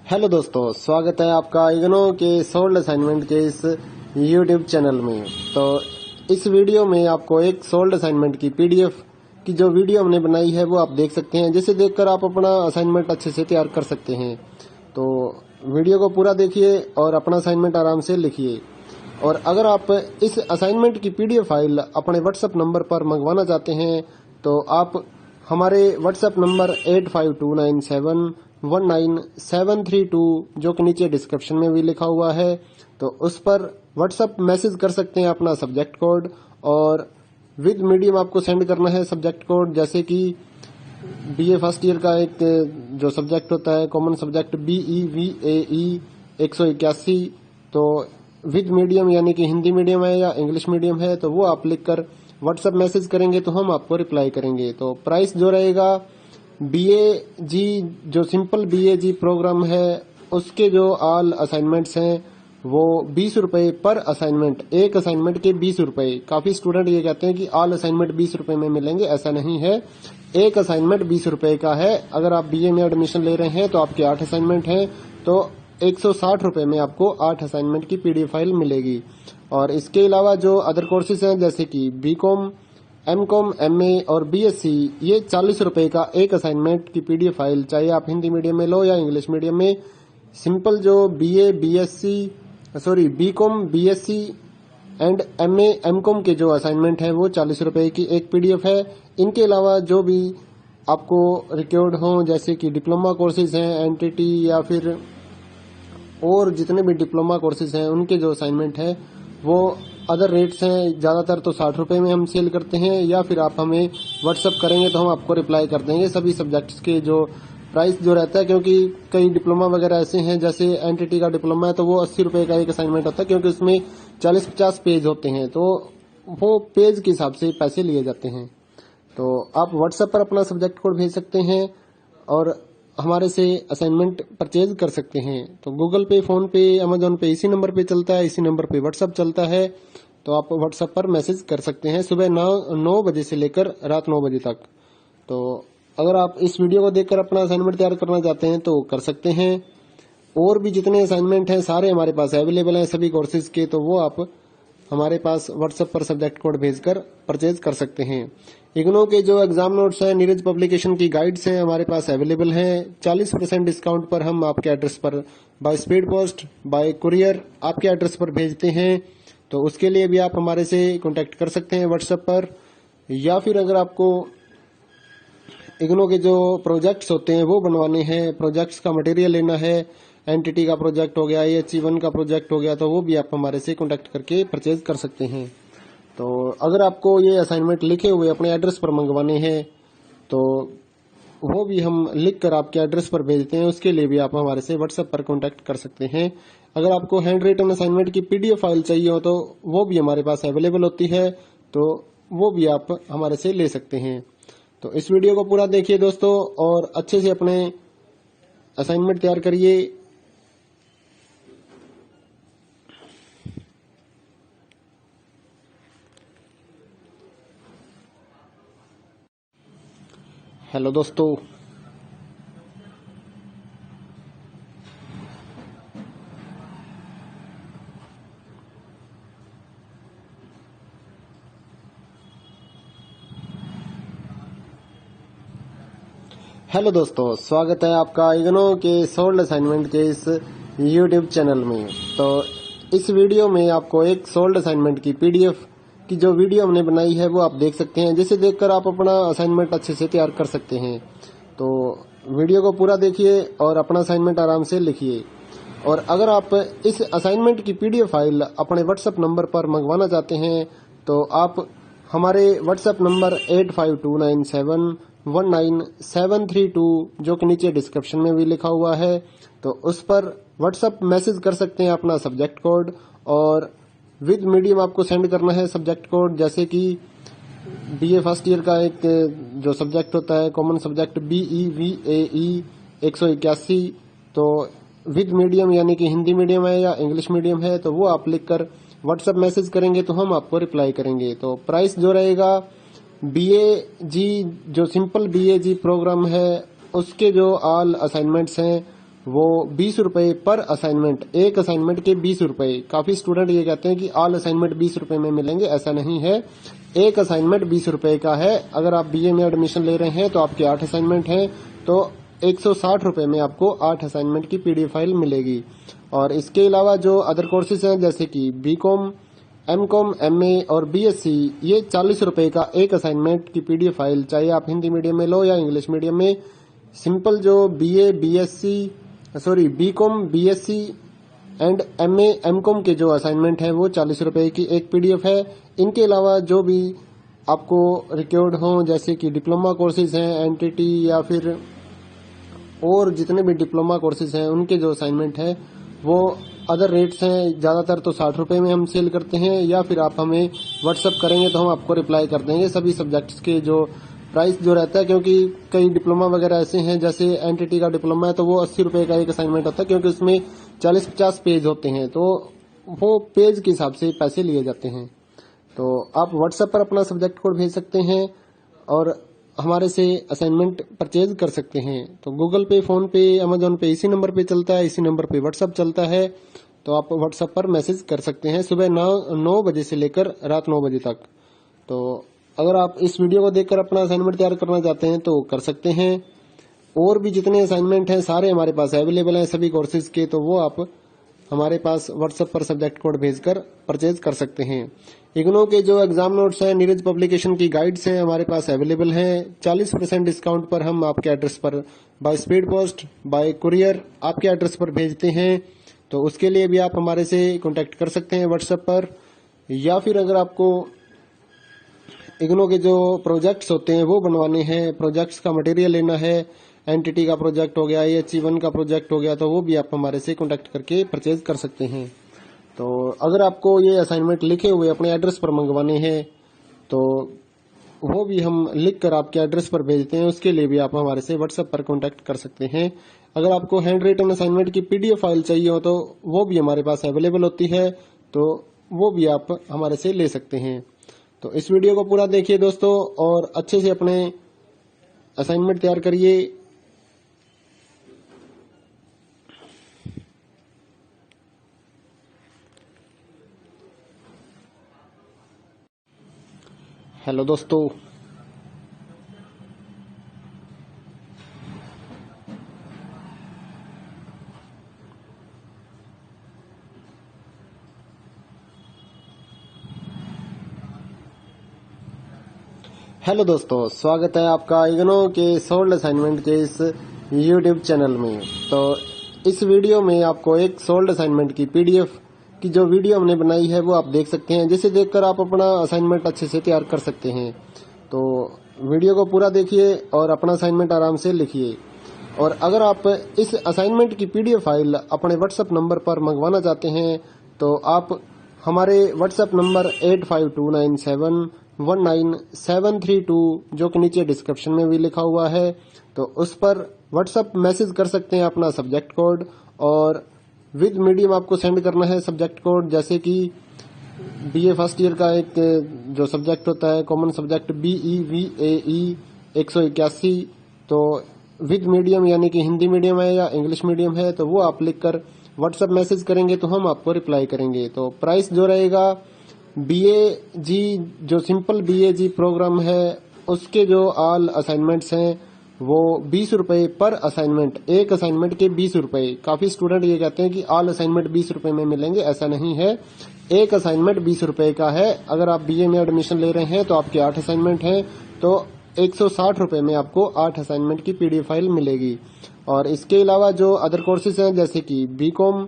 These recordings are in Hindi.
हेलो दोस्तों, स्वागत है आपका इग्नो के सोल्ड असाइनमेंट के इस यूट्यूब चैनल में। तो इस वीडियो में आपको एक सोल्ड असाइनमेंट की पीडीएफ की जो वीडियो हमने बनाई है वो आप देख सकते हैं, जिसे देखकर आप अपना असाइनमेंट अच्छे से तैयार कर सकते हैं। तो वीडियो को पूरा देखिए और अपना असाइनमेंट आराम से लिखिए। और अगर आप इस असाइनमेंट की पीडीएफ फाइल अपने व्हाट्सएप नंबर पर मंगवाना चाहते हैं तो आप हमारे व्हाट्सएप नंबर 8529719732 जो कि नीचे डिस्क्रिप्शन में भी लिखा हुआ है, तो उस पर व्हाट्सएप मैसेज कर सकते हैं अपना सब्जेक्ट कोड, और विद मीडियम आपको सेंड करना है सब्जेक्ट कोड। जैसे कि बीए फर्स्ट ईयर का एक जो सब्जेक्ट होता है कॉमन सब्जेक्ट BEVAE 181, तो विद मीडियम यानी कि हिंदी मीडियम है या इंग्लिश मीडियम है तो वो आप लिखकर व्हाट्सएप मैसेज करेंगे तो हम आपको रिप्लाई करेंगे। तो प्राइस जो रहेगा BAG जो सिंपल BAG प्रोग्राम है उसके जो ऑल असाइनमेंट्स हैं वो 20 रुपए पर असाइनमेंट, एक असाइनमेंट के 20 रुपए। काफी स्टूडेंट ये कहते हैं कि ऑल असाइनमेंट 20 रुपए में मिलेंगे, ऐसा नहीं है। एक असाइनमेंट 20 रुपए का है। अगर आप BA में एडमिशन ले रहे हैं तो आपके 8 असाइनमेंट हैं तो 160 रुपए में आपको 8 असाइनमेंट की पीडीएफ फाइल मिलेगी। और इसके अलावा जो अदर कोर्सेज हैं जैसे कि BCom, MCom, MA और BSc, ये 40 रुपए का एक असाइनमेंट की पीडीएफ फाइल, चाहे आप हिंदी मीडियम में लो या इंग्लिश मीडियम में। सिंपल जो BCom, BSc and MA, MCom के जो असाइनमेंट हैं वो 40 रुपए की एक पीडीएफ है। इनके अलावा जो भी आपको रिक्वायर्ड हो जैसे कि डिप्लोमा कोर्सेज हैं, एनटीटी या फिर और जितने भी डिप्लोमा कोर्सेज हैं उनके जो असाइनमेंट है वो अदर रेट्स हैं। ज्यादातर तो 60 रुपए में हम सेल करते हैं, या फिर आप हमें व्हाट्सअप करेंगे तो हम आपको रिप्लाई कर देंगे सभी सब्जेक्ट्स के जो प्राइस जो रहता है। क्योंकि कई डिप्लोमा वगैरह ऐसे हैं, जैसे एनटीटी का डिप्लोमा है तो वो 80 रुपए का एक असाइनमेंट होता है, क्योंकि उसमें 40-50 पेज होते हैं तो वो पेज के हिसाब से पैसे लिए जाते हैं। तो आप व्हाट्सएप पर अपना सब्जेक्ट कोड भेज सकते हैं और हमारे से असाइनमेंट परचेज कर सकते हैं। तो गूगल पे, फोन पे, अमेजोन पे इसी नंबर पे चलता है, इसी नंबर पे व्हाट्सएप चलता है। तो आप व्हाट्सएप पर मैसेज कर सकते हैं सुबह 9 बजे से लेकर रात 9 बजे तक। तो अगर आप इस वीडियो को देखकर अपना असाइनमेंट तैयार करना चाहते हैं तो कर सकते हैं। और भी जितने असाइनमेंट हैं सारे हमारे पास अवेलेबल हैं सभी कोर्सेज के, तो वो आप हमारे पास व्हाट्सएप पर सब्जेक्ट कोड भेजकर परचेज कर सकते हैं। इग्नो के जो एग्जाम नोट्स हैं, नीरज पब्लिकेशन की गाइड्स हैं हमारे पास अवेलेबल हैं। 40% डिस्काउंट पर हम आपके एड्रेस पर by speed post, bye courier आपके एड्रेस पर भेजते हैं। तो उसके लिए भी आप हमारे से कांटेक्ट कर सकते हैं व्हाट्सएप पर। या फिर अगर आपको इग्नो के जो प्रोजेक्ट्स होते हैं वो बनवाने हैं, प्रोजेक्ट्स का मटेरियल लेना है, एनटीटी का प्रोजेक्ट हो गया, AHE1 का प्रोजेक्ट हो गया, तो वो भी आप हमारे से कांटेक्ट करके परचेज कर सकते हैं। तो अगर आपको ये असाइनमेंट लिखे हुए अपने एड्रेस पर मंगवाने हैं तो वो भी हम लिख कर आपके एड्रेस पर भेजते हैं, उसके लिए भी आप हमारे से व्हाट्सएप पर कांटेक्ट कर सकते हैं। अगर आपको हैंड रिटन असाइनमेंट की पीडीएफ फाइल चाहिए हो तो वो भी हमारे पास अवेलेबल होती है, तो वो भी आप हमारे से ले सकते हैं। तो इस वीडियो को पूरा देखिए दोस्तों और अच्छे से अपने असाइनमेंट तैयार करिए। हेलो दोस्तों, स्वागत है आपका इग्नो के सोल्ड असाइनमेंट के इस यूट्यूब चैनल में। तो इस वीडियो में आपको एक सोल्ड असाइनमेंट की पीडीएफ की जो वीडियो हमने बनाई है वो आप देख सकते हैं, जिसे देखकर आप अपना असाइनमेंट अच्छे से तैयार कर सकते हैं। तो वीडियो को पूरा देखिए और अपना असाइनमेंट आराम से लिखिए। और अगर आप इस असाइनमेंट की पीडीएफ फाइल अपने व्हाट्सएप नंबर पर मंगवाना चाहते हैं तो आप हमारे व्हाट्सएप नंबर 8529719732 जो कि नीचे डिस्क्रिप्शन में भी लिखा हुआ है, तो उस पर व्हाट्सएप मैसेज कर सकते हैं अपना सब्जेक्ट कोड, और विद मीडियम आपको सेंड करना है सब्जेक्ट कोड। जैसे कि BA फर्स्ट ईयर का एक जो सब्जेक्ट होता है कॉमन सब्जेक्ट BEVAE 181, तो विद मीडियम यानी कि हिंदी मीडियम है या इंग्लिश मीडियम है तो वो आप लिखकर व्हाट्सएप मैसेज करेंगे तो हम आपको रिप्लाई करेंगे। तो प्राइस जो रहेगा BAG जो सिंपल BAG प्रोग्राम है उसके जो ऑल असाइनमेंट्स हैं वो 20 रुपए पर असाइनमेंट, एक असाइनमेंट के 20 रुपए। काफी स्टूडेंट ये कहते हैं कि ऑल असाइनमेंट 20 रुपए में मिलेंगे, ऐसा नहीं है। एक असाइनमेंट 20 रुपए का है। अगर आप बीए में एडमिशन ले रहे हैं तो आपके 8 असाइनमेंट हैं, तो 160 रुपए में आपको 8 असाइनमेंट की पीडीएफ फाइल मिलेगी। और इसके अलावा जो अदर कोर्सेज हैं जैसे कि बीकॉम, एमकॉम, एमए और बीएससी, ये 40 रुपए का एक असाइनमेंट की पीडीएफ फाइल, चाहे आप हिंदी मीडियम में लो या इंग्लिश मीडियम में। सिंपल जो BCom, BSc and MA, MCom के जो असाइनमेंट हैं वो 40 रुपए की एक पीडीएफ है। इनके अलावा जो भी आपको रिक्वायर्ड हो, जैसे कि डिप्लोमा कोर्सेज हैं, एनटीटी या फिर और जितने भी डिप्लोमा कोर्सेज हैं, उनके जो असाइनमेंट है वो अदर रेट्स हैं। ज्यादातर तो 60 रुपए में हम सेल करते हैं, या फिर आप हमें व्हाट्सअप करेंगे तो हम आपको रिप्लाई कर देंगे सभी सब्जेक्ट्स के जो प्राइस जो रहता है। क्योंकि कई डिप्लोमा वगैरह ऐसे हैं, जैसे एनटीटी का डिप्लोमा है तो वो 80 रुपए का एक असाइनमेंट होता है, क्योंकि उसमें 40-50 पेज होते हैं, तो वो पेज के हिसाब से पैसे लिए जाते हैं। तो आप व्हाट्सएप पर अपना सब्जेक्ट कोड भेज सकते हैं और हमारे से असाइनमेंट परचेज कर सकते हैं। तो गूगल पे, फोन पे, अमेजोन पे इसी नंबर पे चलता है, इसी नंबर पे व्हाट्सएप चलता है। तो आप व्हाट्सएप पर मैसेज कर सकते हैं सुबह 9 बजे से लेकर रात 9 बजे तक। तो अगर आप इस वीडियो को देखकर अपना असाइनमेंट तैयार करना चाहते हैं तो कर सकते हैं। और भी जितने असाइनमेंट हैं सारे हमारे पास अवेलेबल हैं सभी कोर्सेज के, तो वो आप हमारे पास व्हाट्सएप पर सब्जेक्ट कोड भेजकर परचेज कर सकते हैं। इग्नो के जो एग्जाम नोट्स हैं, नीरज पब्लिकेशन की गाइड्स हैं, हमारे पास अवेलेबल हैं। 40% डिस्काउंट पर हम आपके एड्रेस पर by speed post, bye courier आपके एड्रेस पर भेजते हैं। तो उसके लिए भी आप हमारे से कांटेक्ट कर सकते हैं व्हाट्सएप पर। या फिर अगर आपको इग्नो के जो प्रोजेक्ट्स होते हैं वो बनवाने हैं, प्रोजेक्ट्स का मटेरियल लेना है, एनटीटी का प्रोजेक्ट हो गया, AHE1 का प्रोजेक्ट हो गया, तो वो भी आप हमारे से कांटेक्ट करके परचेज कर सकते हैं। तो अगर आपको ये असाइनमेंट लिखे हुए अपने एड्रेस पर मंगवाने हैं तो वो भी हम लिख कर आपके एड्रेस पर भेजते हैं, उसके लिए भी आप हमारे से व्हाट्सएप पर कांटेक्ट कर सकते हैं। अगर आपको हैंड रिटन असाइनमेंट की पीडीएफ फाइल चाहिए हो तो वो भी हमारे पास अवेलेबल होती है, तो वो भी आप हमारे से ले सकते हैं। तो इस वीडियो को पूरा देखिए दोस्तों और अच्छे से अपने असाइनमेंट तैयार करिए। हेलो दोस्तों, स्वागत है आपका इग्नो के सोल्ड असाइनमेंट के इस यूट्यूब चैनल में। तो इस वीडियो में आपको एक सोल्ड असाइनमेंट की पीडीएफ की जो वीडियो हमने बनाई है वो आप देख सकते हैं, जिसे देखकर आप अपना असाइनमेंट अच्छे से तैयार कर सकते हैं। तो वीडियो को पूरा देखिए और अपना असाइनमेंट आराम से लिखिए। और अगर आप इस असाइनमेंट की पीडीएफ फाइल अपने व्हाट्सएप नंबर पर मंगवाना चाहते हैं तो आप हमारे व्हाट्सएप नंबर 8529719732 जो कि नीचे डिस्क्रिप्शन में भी लिखा हुआ है, तो उस पर व्हाट्सएप मैसेज कर सकते हैं अपना सब्जेक्ट कोड, और विद मीडियम आपको सेंड करना है सब्जेक्ट कोड। जैसे कि बीए फर्स्ट ईयर का एक जो सब्जेक्ट होता है कॉमन सब्जेक्ट BEVAE 181, तो विद मीडियम यानी कि हिंदी मीडियम है या इंग्लिश मीडियम है, तो वो आप लिखकर व्हाट्सएप मैसेज करेंगे तो हम आपको रिप्लाई करेंगे। तो प्राइस जो रहेगा BAG, जो सिंपल BAG प्रोग्राम है उसके जो ऑल असाइनमेंट्स हैं वो 20 रुपए पर असाइनमेंट, एक असाइनमेंट के 20 रुपए। काफी स्टूडेंट ये कहते हैं कि ऑल असाइनमेंट 20 रुपए में मिलेंगे, ऐसा नहीं है। एक असाइनमेंट 20 रुपए का है। अगर आप बीए में एडमिशन ले रहे हैं तो आपके 8 असाइनमेंट हैं, तो 160 रुपए में आपको 8 असाइनमेंट की पीडीएफ फाइल मिलेगी। और इसके अलावा जो अदर कोर्सेज हैं जैसे कि बीकॉम,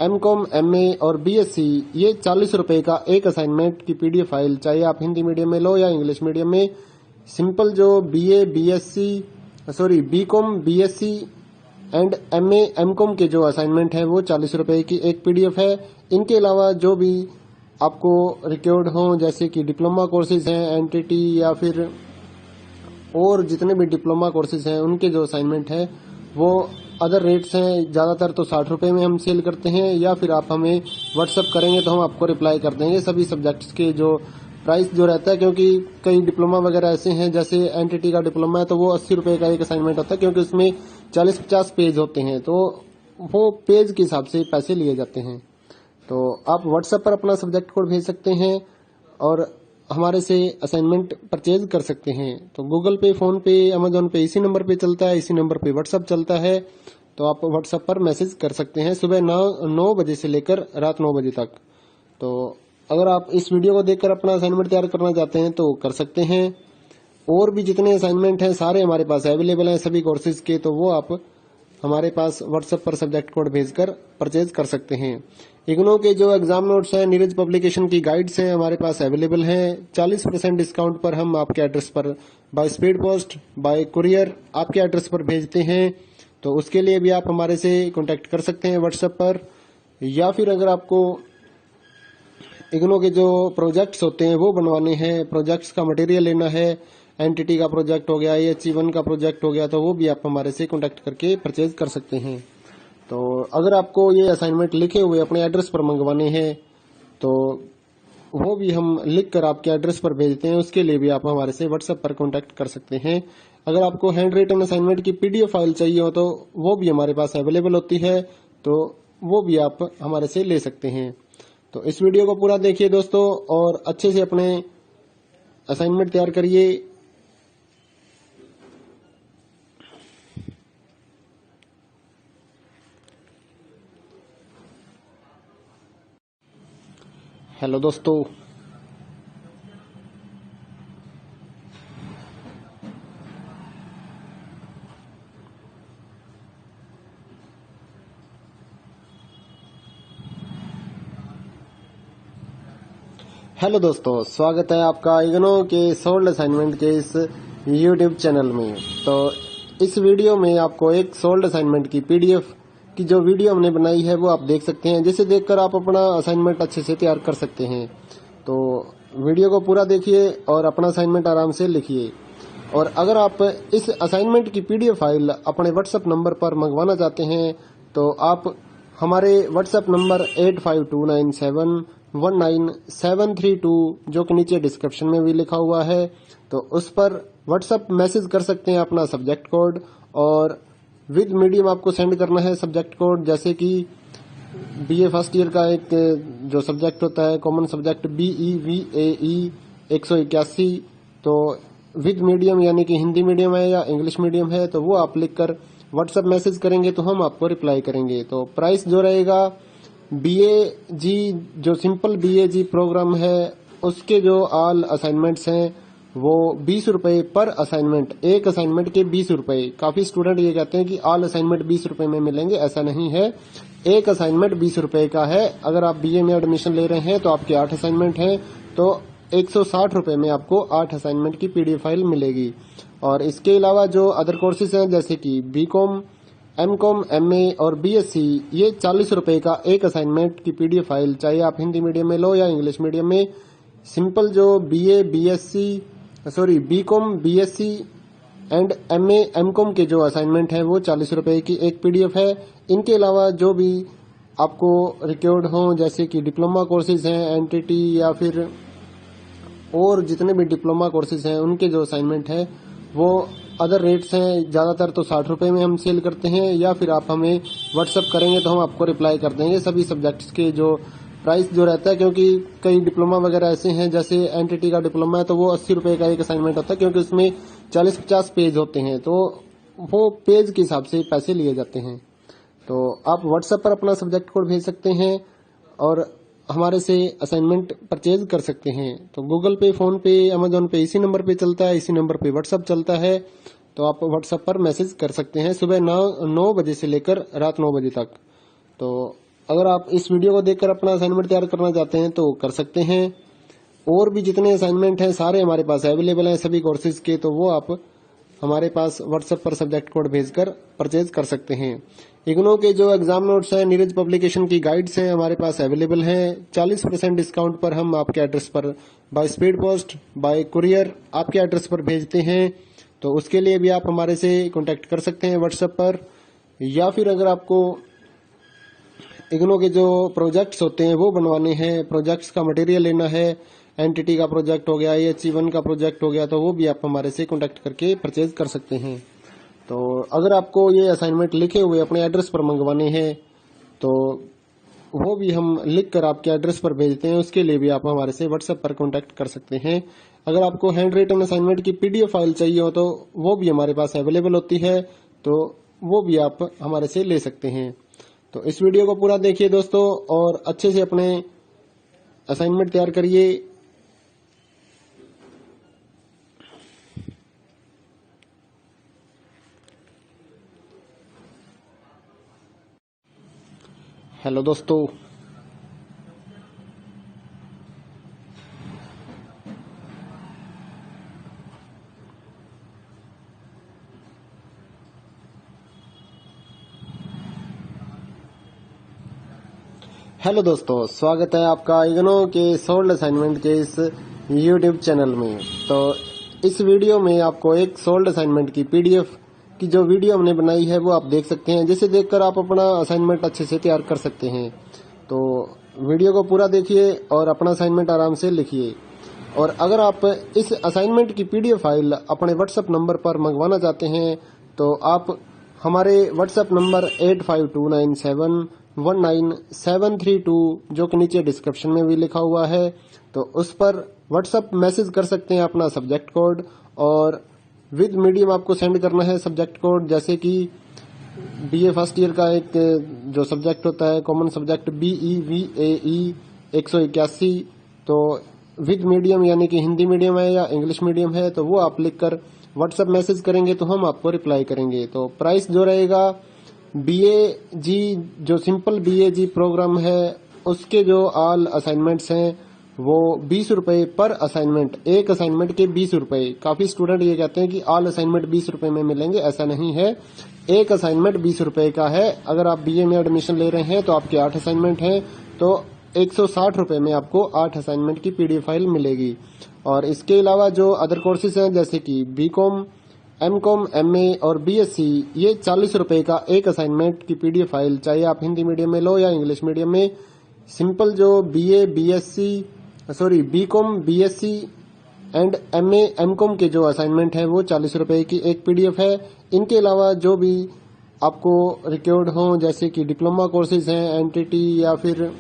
एमकॉम, एमए और बीएससी, ये 40 रुपए का एक असाइनमेंट की पीडीएफ फाइल, चाहे आप हिंदी मीडियम में लो या इंग्लिश मीडियम में। सिंपल जो BCom, BSc and MA, MCom के जो असाइनमेंट है वो 40 रुपए की एक पीडीएफ है। इनके अलावा जो भी आपको रिक्वायर्ड हो, जैसे कि डिप्लोमा कोर्सेज हैं, एनटीटी या फिर और जितने भी डिप्लोमा कोर्सेज हैं, उनके जो असाइनमेंट है वो अदर रेट्स हैं। ज्यादातर तो 60 रुपए में हम सेल करते हैं, या फिर आप हमें व्हाट्सएप करेंगे तो हम आपको रिप्लाई कर देंगे सभी सब्जेक्ट्स के जो प्राइस जो रहता है। क्योंकि कई डिप्लोमा वगैरह ऐसे हैं, जैसे एनटीटी का डिप्लोमा है तो वो 80 रुपए का एक असाइनमेंट होता है, क्योंकि उसमें 40-50 पेज होते हैं, तो वो पेज के हिसाब से पैसे लिए जाते हैं। तो आप व्हाट्सएप पर अपना सब्जेक्ट कोड भेज सकते हैं और हमारे से असाइनमेंट परचेज कर सकते हैं। तो गूगल पे, फोन पे, अमेजोन पे इसी नंबर पे चलता है, इसी नंबर पे व्हाट्सएप चलता है। तो आप व्हाट्सएप पर मैसेज कर सकते हैं सुबह 9 बजे से लेकर रात 9 बजे तक। तो अगर आप इस वीडियो को देखकर अपना असाइनमेंट तैयार करना चाहते हैं तो कर सकते हैं। और भी जितने असाइनमेंट हैं सारे हमारे पास अवेलेबल हैं सभी कोर्सेज के, तो वो आप हमारे पास व्हाट्सएप पर सब्जेक्ट कोड भेजकर परचेज कर सकते हैं। इग्नो के जो एग्जाम नोट्स हैं, नीरज पब्लिकेशन की गाइड्स हैं हमारे पास अवेलेबल हैं। 40% डिस्काउंट पर हम आपके एड्रेस पर by speed post, bye courier आपके एड्रेस पर भेजते हैं। तो उसके लिए भी आप हमारे से कांटेक्ट कर सकते हैं व्हाट्सएप पर। या फिर अगर आपको इग्नो के जो प्रोजेक्ट्स होते हैं वो बनवाने हैं, प्रोजेक्ट्स का मटेरियल लेना है, एंटिटी का प्रोजेक्ट हो गया, HE1 का प्रोजेक्ट हो गया, तो वो भी आप हमारे से कांटेक्ट करके परचेज कर सकते हैं। तो अगर आपको ये असाइनमेंट लिखे हुए अपने एड्रेस पर मंगवाने हैं तो वो भी हम लिख कर आपके एड्रेस पर भेजते हैं। उसके लिए भी आप हमारे से व्हाट्सएप पर कांटेक्ट कर सकते हैं। अगर आपको हैंड रिटन असाइनमेंट की PDF फाइल चाहिए हो तो वो भी हमारे पास अवेलेबल होती है, तो वो भी आप हमारे से ले सकते हैं। तो इस वीडियो को पूरा देखिए दोस्तों और अच्छे से अपने असाइनमेंट तैयार करिए। हेलो दोस्तों, हेलो दोस्तों, स्वागत है आपका इग्नो के सोल्ड असाइनमेंट के इस YouTube चैनल में। तो इस वीडियो में आपको एक सोल्ड असाइनमेंट की PDF की जो वीडियो हमने बनाई है वो आप देख सकते हैं, जिसे देखकर आप अपना असाइनमेंट अच्छे से तैयार कर सकते हैं। तो वीडियो को पूरा देखिए और अपना असाइनमेंट आराम से लिखिए। और अगर आप इस असाइनमेंट की PDF फाइल अपने व्हाट्सएप नंबर पर मंगवाना चाहते हैं तो आप हमारे व्हाट्सएप नंबर 8529719732 जो कि नीचे डिस्क्रिप्शन में भी लिखा हुआ है, तो उस पर व्हाट्सएप मैसेज कर सकते हैं अपना सब्जेक्ट कोड। और विद मीडियम आपको सेंड करना है सब्जेक्ट कोड, जैसे कि BA फर्स्ट ईयर का एक जो सब्जेक्ट होता है कॉमन सब्जेक्ट BEVAE 181, तो विद मीडियम यानी कि हिंदी मीडियम है या इंग्लिश मीडियम है, तो वो आप लिखकर व्हाट्सएप मैसेज करेंगे तो हम आपको रिप्लाई करेंगे। तो प्राइस जो रहेगा BAG जो सिंपल BAG प्रोग्राम है उसके जो ऑल असाइनमेंट्स हैं वो 20 रुपए पर असाइनमेंट, एक असाइनमेंट के 20 रुपए। काफी स्टूडेंट ये कहते हैं कि ऑल असाइनमेंट 20 रुपए में मिलेंगे, ऐसा नहीं है। एक असाइनमेंट 20 रुपए का है। अगर आप BA में एडमिशन ले रहे हैं तो आपके 8 असाइनमेंट हैं, तो 160 रुपए में आपको 8 असाइनमेंट की PDF फाइल मिलेगी। और इसके अलावा जो अदर कोर्सेज हैं जैसे कि BCom, MCom, MA और BSc, ये 40 रुपए का एक असाइनमेंट की PDF फाइल, चाहे आप हिंदी मीडियम में लो या इंग्लिश मीडियम में। सिंपल जो BCom, BSc and MA, MCom के जो असाइनमेंट है वो 40 रुपए की एक PDF है। इनके अलावा जो भी आपको रिक्वायर्ड हो जैसे कि डिप्लोमा कोर्सेज हैं, एंटिटी या फिर और जितने भी डिप्लोमा कोर्सेज हैं उनके जो असाइनमेंट है वो अदर रेट्स हैं। ज्यादातर तो 60 रुपए में हम सेल करते हैं, या फिर आप हमें व्हाट्सएप करेंगे तो हम आपको रिप्लाई कर देंगे सभी सब्जेक्ट्स के जो प्राइस जो रहता है। क्योंकि कई डिप्लोमा वगैरह ऐसे हैं, जैसे एंटिटी का डिप्लोमा है तो वो 80 रुपए का एक असाइनमेंट होता है, क्योंकि उसमें 40-50 पेज होते हैं, तो वो पेज के हिसाब से पैसे लिए जाते हैं। तो आप व्हाट्सएप पर अपना सब्जेक्ट कोड भेज सकते हैं और हमारे से असाइनमेंट परचेज कर सकते हैं। तो गूगल पे, फोन पे, अमेजोन पे इसी नंबर पे चलता है, इसी नंबर पे व्हाट्सएप चलता है। तो आप व्हाट्सएप पर मैसेज कर सकते हैं सुबह 9 बजे से लेकर रात 9 बजे तक। तो अगर आप इस वीडियो को देखकर अपना असाइनमेंट तैयार करना चाहते हैं तो कर सकते हैं। और भी जितने असाइनमेंट हैं सारे हमारे पास अवेलेबल हैं सभी कोर्सेज के, तो वो आप हमारे पास व्हाट्सएप पर सब्जेक्ट कोड भेजकर परचेज कर सकते हैं। इग्नो के जो एग्जाम नोट्स हैं, नीरज पब्लिकेशन की गाइड्स हैं हमारे पास अवेलेबल हैं। 40% डिस्काउंट पर हम आपके एड्रेस पर by speed post, bye courier आपके एड्रेस पर भेजते हैं। तो उसके लिए भी आप हमारे से कांटेक्ट कर सकते हैं व्हाट्सएप पर। या फिर अगर आपको इग्नो के जो प्रोजेक्ट्स होते हैं वो बनवाने हैं, प्रोजेक्ट्स का मटेरियल लेना है, एंटिटी का प्रोजेक्ट हो गया, HE1 का प्रोजेक्ट हो गया, तो वो भी आप हमारे से कांटेक्ट करके परचेज कर सकते हैं। तो अगर आपको ये असाइनमेंट लिखे हुए अपने एड्रेस पर मंगवाने हैं तो वो भी हम लिख कर आपके एड्रेस पर भेजते हैं। उसके लिए भी आप हमारे से व्हाट्सएप पर कांटेक्ट कर सकते हैं। अगर आपको हैंड रिटन असाइनमेंट की पीडीएफ फाइल चाहिए हो तो वो भी हमारे पास अवेलेबल होती है, तो वो भी आप हमारे से ले सकते हैं। तो इस वीडियो को पूरा देखिए दोस्तों और अच्छे से अपने असाइनमेंट तैयार करिए। हेलो दोस्तों, स्वागत है आपका इग्नो के सोल्ड असाइनमेंट के इस यूट्यूब चैनल में। तो इस वीडियो में आपको एक सोल्ड असाइनमेंट की पीडीएफ की जो वीडियो हमने बनाई है वो आप देख सकते हैं, जिसे देखकर आप अपना असाइनमेंट अच्छे से तैयार कर सकते हैं। तो वीडियो को पूरा देखिए और अपना असाइनमेंट आराम से लिखिए। और अगर आप इस असाइनमेंट की पीडीएफ फाइल अपने व्हाट्सएप नंबर पर मंगवाना चाहते हैं तो आप हमारे व्हाट्सएप नंबर 8529719732 जो कि नीचे डिस्क्रिप्शन में भी लिखा हुआ है, तो उस पर व्हाट्सएप मैसेज कर सकते हैं अपना सब्जेक्ट कोड, और विद मीडियम आपको सेंड करना है सब्जेक्ट कोड। जैसे कि बीए फर्स्ट ईयर का एक जो सब्जेक्ट होता है कॉमन सब्जेक्ट BEVAE 181, तो विद मीडियम यानी कि हिंदी मीडियम है या इंग्लिश मीडियम है तो वो आप लिखकर व्हाट्सएप मैसेज करेंगे तो हम आपको रिप्लाई करेंगे। तो प्राइस जो रहेगा BAG जो सिंपल BAG प्रोग्राम है उसके जो ऑल असाइनमेंट्स हैं वो 20 रुपए पर असाइनमेंट, एक असाइनमेंट के 20 रुपए। काफी स्टूडेंट ये कहते हैं कि ऑल असाइनमेंट 20 रुपए में मिलेंगे, ऐसा नहीं है। एक असाइनमेंट 20 रुपए का है। अगर आप BA में एडमिशन ले रहे हैं तो आपके 8 असाइनमेंट हैं तो 160 रुपए में आपको 8 असाइनमेंट की पीडीएफ फाइल मिलेगी। और इसके अलावा जो अदर कोर्सेज हैं जैसे कि BCom, MCom, MA और BSc, ये 40 रुपए का एक असाइनमेंट की पीडीएफ फाइल, चाहे आप हिंदी मीडियम में लो या इंग्लिश मीडियम में। सिंपल जो BCom, BSc and MA, MCom के जो असाइनमेंट है वो 40 रुपए की एक पीडीएफ है। इनके अलावा जो भी आपको रिक्वायर्ड हो जैसे कि डिप्लोमा कोर्सेज हैं NTT या फिर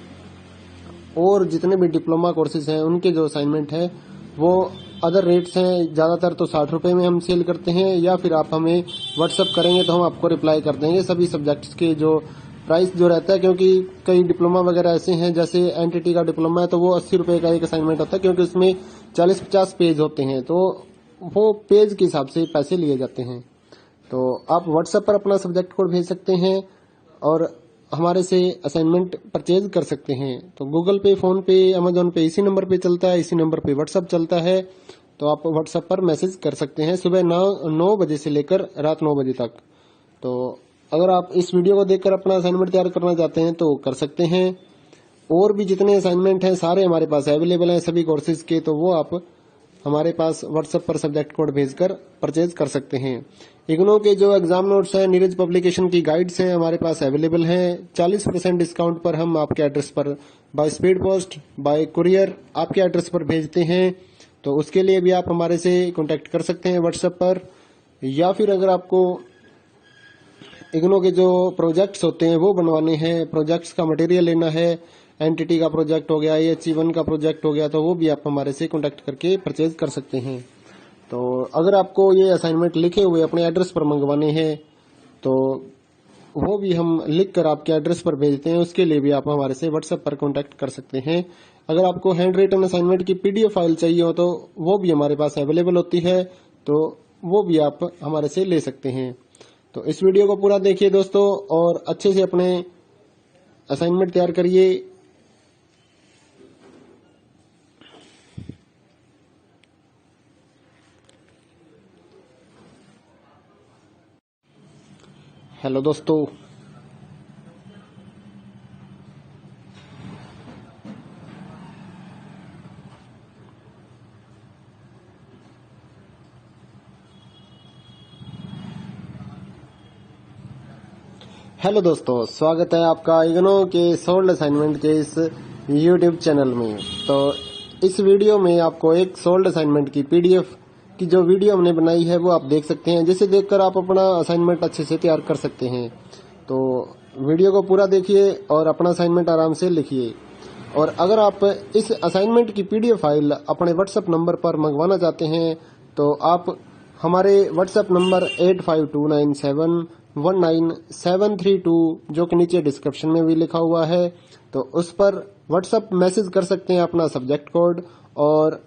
और जितने भी डिप्लोमा कोर्सेज हैं उनके जो असाइनमेंट है वो अदर रेट्स हैं। ज्यादातर तो 60 रुपए में हम सेल करते हैं, या फिर आप हमें व्हाट्सएप करेंगे तो हम आपको रिप्लाई कर देंगे सभी सब्जेक्ट्स के जो प्राइस जो रहता है। क्योंकि कई डिप्लोमा वगैरह ऐसे हैं जैसे NTT का डिप्लोमा है तो वो 80 रुपए का एक असाइनमेंट होता है, क्योंकि उसमें 40-50 पेज होते हैं तो वो पेज के हिसाब से पैसे लिए जाते हैं। तो आप व्हाट्सएप पर अपना सब्जेक्ट कोड भेज सकते हैं और हमारे से असाइनमेंट परचेज कर सकते हैं। तो गूगल पे, फोन पे, अमेजोन पे इसी नंबर पे चलता है, इसी नंबर पे व्हाट्सएप चलता है। तो आप व्हाट्सएप पर मैसेज कर सकते हैं सुबह 9 बजे से लेकर रात 9 बजे तक। तो अगर आप इस वीडियो को देखकर अपना असाइनमेंट तैयार करना चाहते हैं तो कर सकते हैं। और भी जितने असाइनमेंट हैं सारे हमारे पास अवेलेबल हैं सभी कोर्सेज के, तो वो आप हमारे पास व्हाट्सएप पर सब्जेक्ट कोड भेजकर परचेज कर सकते हैं। इग्नो के जो एग्जाम नोट्स हैं, नीरज पब्लिकेशन की गाइड्स हैं हमारे पास अवेलेबल हैं। 40% डिस्काउंट पर हम आपके एड्रेस पर by speed post, bye courier आपके एड्रेस पर भेजते हैं। तो उसके लिए भी आप हमारे से कांटेक्ट कर सकते हैं व्हाट्सएप पर। या फिर अगर आपको इग्नो के जो प्रोजेक्ट्स होते हैं वो बनवाने हैं, प्रोजेक्ट्स का मटेरियल लेना है, NTT का प्रोजेक्ट हो गया, HE1 का प्रोजेक्ट हो गया, तो वो भी आप हमारे से कांटेक्ट करके परचेज कर सकते हैं। तो अगर आपको ये असाइनमेंट लिखे हुए अपने एड्रेस पर मंगवाने हैं तो वो भी हम लिख कर आपके एड्रेस पर भेजते हैं। उसके लिए भी आप हमारे से व्हाट्सएप पर कांटेक्ट कर सकते हैं। अगर आपको हैंड रिटन असाइनमेंट की पीडीएफ फाइल चाहिए हो तो वो भी हमारे पास अवेलेबल होती है, तो वो भी आप हमारे से ले सकते हैं। तो इस वीडियो को पूरा देखिए दोस्तों और अच्छे से अपने असाइनमेंट तैयार करिए। हेलो दोस्तों, स्वागत है आपका इग्नो के सोल्ड असाइनमेंट के इस यूट्यूब चैनल में। तो इस वीडियो में आपको एक सोल्ड असाइनमेंट की पीडीएफ की जो वीडियो हमने बनाई है वो आप देख सकते हैं, जिसे देखकर आप अपना असाइनमेंट अच्छे से तैयार कर सकते हैं। तो वीडियो को पूरा देखिए और अपना असाइनमेंट आराम से लिखिए। और अगर आप इस असाइनमेंट की पीडीएफ फाइल अपने व्हाट्सएप नंबर पर मंगवाना चाहते हैं तो आप हमारे व्हाट्सएप नंबर 8529719732 जो कि नीचे डिस्क्रिप्शन में भी लिखा हुआ है, तो उस पर व्हाट्सएप मैसेज कर सकते हैं अपना सब्जेक्ट कोड, और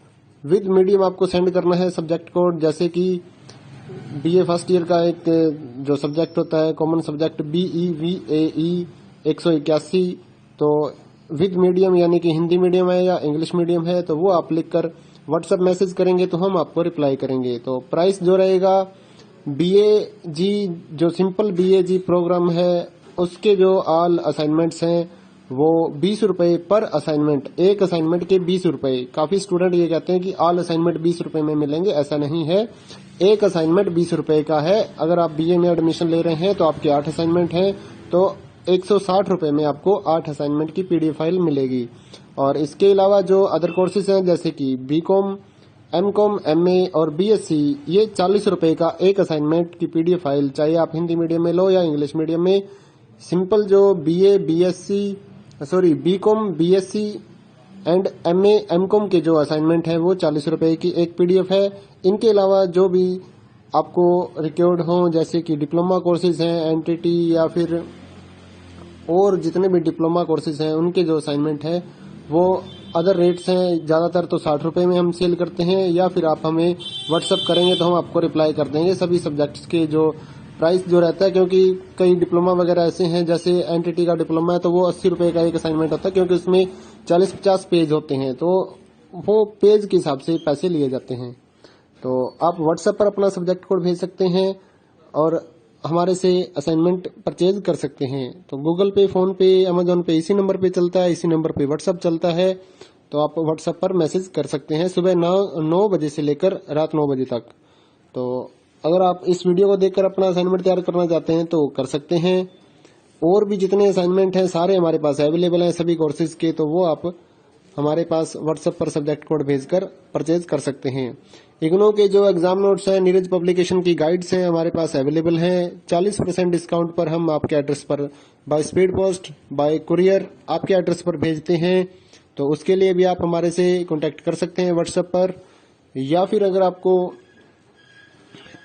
विद मीडियम आपको सेंड करना है सब्जेक्ट कोड। जैसे कि बीए फर्स्ट ईयर का एक जो सब्जेक्ट होता है कॉमन सब्जेक्ट BEVAE 181, तो विद मीडियम यानी कि हिंदी मीडियम है या इंग्लिश मीडियम है, तो वो आप लिखकर व्हाट्सएप मैसेज करेंगे तो हम आपको रिप्लाई करेंगे। तो प्राइस जो रहेगा BAG जो सिंपल BAG प्रोग्राम है उसके जो ऑल असाइनमेंट्स हैं वो 20 रुपए पर असाइनमेंट, एक असाइनमेंट के 20 रुपए। काफी स्टूडेंट ये कहते हैं कि ऑल असाइनमेंट 20 रुपए में मिलेंगे, ऐसा नहीं है। एक असाइनमेंट 20 रुपए का है। अगर आप BA में एडमिशन ले रहे हैं तो आपके 8 असाइनमेंट हैं, तो 160 रुपए में आपको 8 असाइनमेंट की पीडीएफ फाइल मिलेगी। और इसके अलावा जो अदर कोर्सेज हैं जैसे कि BCom, MCom, MA और BSc, ये 40 रुपए का एक असाइनमेंट की पीडीएफ फाइल, चाहे आप हिंदी मीडियम में लो या इंग्लिश मीडियम में। सिंपल जो BCom, BSc and MA, MCom के जो असाइनमेंट है वो 40 रुपए की एक पीडीएफ है। इनके अलावा जो भी आपको रिक्वायर्ड हो जैसे कि डिप्लोमा कोर्सेज हैं, NTT या फिर और जितने भी डिप्लोमा कोर्सेज हैं उनके जो असाइनमेंट है वो अदर रेट्स हैं। ज्यादातर तो 60 रुपए में हम सेल करते हैं, या फिर आप हमें व्हाट्सएप करेंगे तो हम आपको रिप्लाई कर देंगे सभी सब्जेक्ट्स के जो प्राइस जो रहता है। क्योंकि कई डिप्लोमा वगैरह ऐसे हैं, जैसे NTT का डिप्लोमा है तो वो 80 रुपए का एक असाइनमेंट होता है, क्योंकि उसमें 40-50 पेज होते हैं, तो वो पेज के हिसाब से पैसे लिए जाते हैं। तो आप व्हाट्सएप पर अपना सब्जेक्ट कोड भेज सकते हैं और हमारे से असाइनमेंट परचेज कर सकते हैं। तो गूगल पे, फोन पे, अमेजोन पे इसी नंबर पे चलता है, इसी नंबर पे व्हाट्सएप चलता है। तो आप व्हाट्सएप पर मैसेज कर सकते हैं सुबह 9 बजे से लेकर रात 9 बजे तक। तो अगर आप इस वीडियो को देखकर अपना असाइनमेंट तैयार करना चाहते हैं तो कर सकते हैं। और भी जितने असाइनमेंट हैं सारे हमारे पास अवेलेबल हैं सभी कोर्सेज के, तो वो आप हमारे पास व्हाट्सएप पर सब्जेक्ट कोड भेजकर परचेज कर सकते हैं। इग्नो के जो एग्जाम नोट्स हैं, नीरज पब्लिकेशन की गाइड्स हैं हमारे पास अवेलेबल हैं। 40% डिस्काउंट पर हम आपके एड्रेस पर by speed post, bye courier आपके एड्रेस पर भेजते हैं। तो उसके लिए भी आप हमारे से कांटेक्ट कर सकते हैं व्हाट्सएप पर। या फिर अगर आपको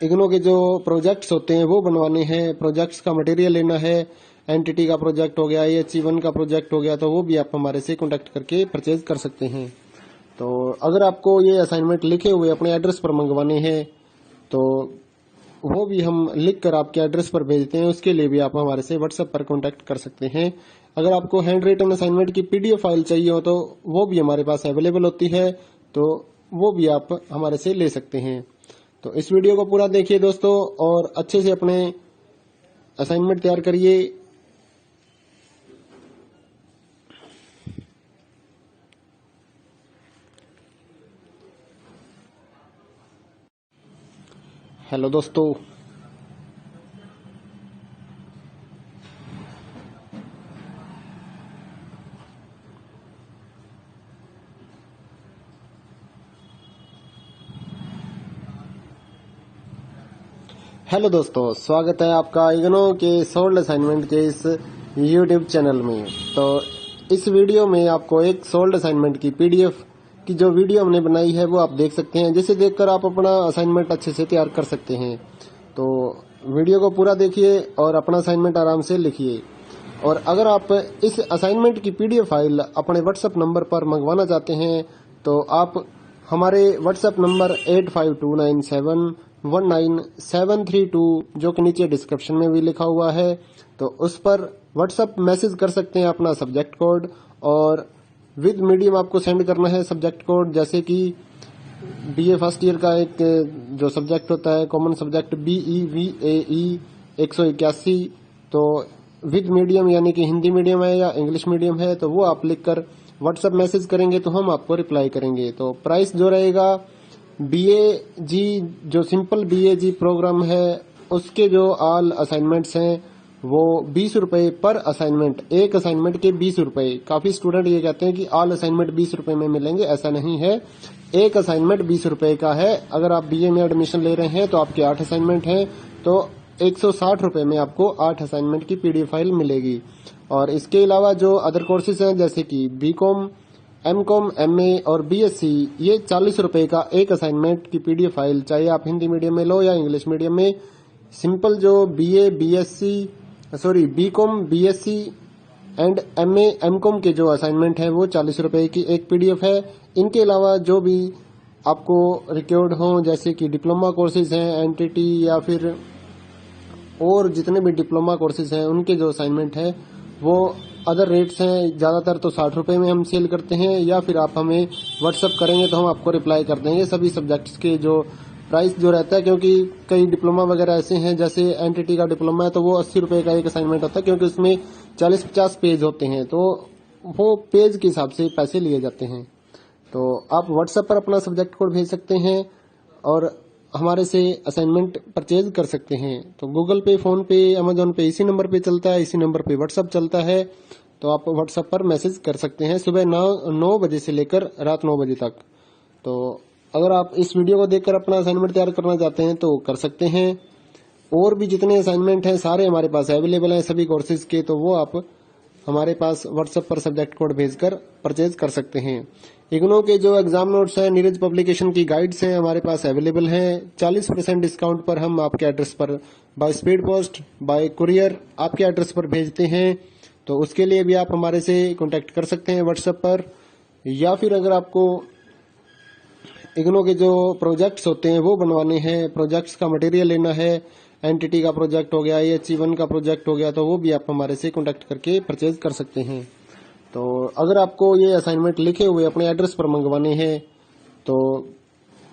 इग्नो के जो प्रोजेक्ट्स होते हैं वो बनवाने हैं, प्रोजेक्ट्स का मटेरियल लेना है, NTT का प्रोजेक्ट हो गया, AHE1 का प्रोजेक्ट हो गया, तो वो भी आप हमारे से कांटेक्ट करके परचेज कर सकते हैं। तो अगर आपको ये असाइनमेंट लिखे हुए अपने एड्रेस पर मंगवाने हैं तो वो भी हम लिख कर आपके एड्रेस पर भेजते हैं, उसके लिए भी आप हमारे से व्हाट्सएप पर कांटेक्ट कर सकते हैं। अगर आपको हैंड रिटन असाइनमेंट की पीडीएफ फाइल चाहिए हो तो वो भी हमारे पास अवेलेबल होती है, तो वो भी आप हमारे से ले सकते हैं। तो इस वीडियो को पूरा देखिए दोस्तों और अच्छे से अपने असाइनमेंट तैयार करिए। हेलो दोस्तों, स्वागत है आपका इग्नो के सोल्ड असाइनमेंट के इस यूट्यूब चैनल में। तो इस वीडियो में आपको एक सोल्ड असाइनमेंट की पीडीएफ की जो वीडियो हमने बनाई है वो आप देख सकते हैं, जिसे देखकर आप अपना असाइनमेंट अच्छे से तैयार कर सकते हैं। तो वीडियो को पूरा देखिए और अपना असाइनमेंट आराम से लिखिए। और अगर आप इस असाइनमेंट की पीडीएफ फाइल अपने व्हाट्सएप नंबर पर मंगवाना चाहते हैं तो आप हमारे व्हाट्सएप नंबर 8529719732 जो कि नीचे डिस्क्रिप्शन में भी लिखा हुआ है, तो उस पर व्हाट्सएप मैसेज कर सकते हैं अपना सब्जेक्ट कोड, और विद मीडियम आपको सेंड करना है सब्जेक्ट कोड। जैसे कि BA फर्स्ट ईयर का एक जो सब्जेक्ट होता है कॉमन सब्जेक्ट BEVAE 181, तो विद मीडियम यानी कि हिंदी मीडियम है या इंग्लिश मीडियम है, तो वो आप लिखकर व्हाट्सएप मैसेज करेंगे तो हम आपको रिप्लाई करेंगे। तो प्राइस जो रहेगा BAG जो सिंपल BAG प्रोग्राम है उसके जो ऑल असाइनमेंट्स हैं वो 20 रुपए पर असाइनमेंट, एक असाइनमेंट के 20 रुपए। काफी स्टूडेंट ये कहते हैं कि ऑल असाइनमेंट 20 रुपए में मिलेंगे, ऐसा नहीं है। एक असाइनमेंट 20 रुपए का है। अगर आप बीए में एडमिशन ले रहे हैं तो आपके 8 असाइनमेंट हैं, तो 160 रुपए में आपको 8 असाइनमेंट की पीडीएफ फाइल मिलेगी। और इसके अलावा जो अदर कोर्सेज हैं जैसे कि बीकॉम, एमकॉम, एमए और बीएससी, ये 40 रुपए का एक असाइनमेंट की पीडीएफ फाइल, चाहे आप हिंदी मीडियम में लो या इंग्लिश मीडियम में। सिंपल जो BCom, BSc and MA, MCom के जो असाइनमेंट है वो 40 रुपए की एक पीडीएफ है। इनके अलावा जो भी आपको रिक्वायर्ड हो जैसे कि डिप्लोमा कोर्सेज हैं, एनटीटी या फिर और जितने भी डिप्लोमा कोर्सेज हैं उनके जो असाइनमेंट है वो अदर रेट्स हैं। ज़्यादातर तो 60 रुपए में हम सेल करते हैं, या फिर आप हमें व्हाट्सअप करेंगे तो हम आपको रिप्लाई कर देंगे सभी सब्जेक्ट्स के जो प्राइस जो रहता है। क्योंकि कई डिप्लोमा वगैरह ऐसे हैं, जैसे एनटीटी का डिप्लोमा है तो वो 80 रुपए का एक असाइनमेंट होता है, क्योंकि उसमें 40-50 पेज होते हैं, तो वो पेज के हिसाब से पैसे लिए जाते हैं। तो आप व्हाट्सएप पर अपना सब्जेक्ट कोड भेज सकते हैं और हमारे से असाइनमेंट परचेज कर सकते हैं। तो गूगल पे, फोन पे, अमेजोन पे इसी नंबर पे चलता है, इसी नंबर पे व्हाट्सएप चलता है। तो आप व्हाट्सएप पर मैसेज कर सकते हैं सुबह 9 बजे से लेकर रात 9 बजे तक। तो अगर आप इस वीडियो को देखकर अपना असाइनमेंट तैयार करना चाहते हैं तो कर सकते हैं। और भी जितने असाइनमेंट हैं सारे हमारे पास अवेलेबल हैं सभी कोर्सेज के, तो वो आप हमारे पास व्हाट्सएप पर सब्जेक्ट कोड भेजकर परचेज कर सकते हैं। इग्नो के जो एग्जाम नोट्स हैं, नीरज पब्लिकेशन की गाइड्स हैं हमारे पास अवेलेबल हैं। 40% डिस्काउंट पर हम आपके एड्रेस पर by speed post, bye courier आपके एड्रेस पर भेजते हैं। तो उसके लिए भी आप हमारे से कांटेक्ट कर सकते हैं व्हाट्सएप पर। या फिर अगर आपको इग्नो के जो प्रोजेक्ट्स होते हैं वो बनवाने हैं, प्रोजेक्ट्स का मटेरियल लेना है, एनटीटी का प्रोजेक्ट हो गया, AHE1 का प्रोजेक्ट हो गया, तो वो भी आप हमारे से कांटेक्ट करके परचेज कर सकते हैं। तो अगर आपको ये असाइनमेंट लिखे हुए अपने एड्रेस पर मंगवाने हैं तो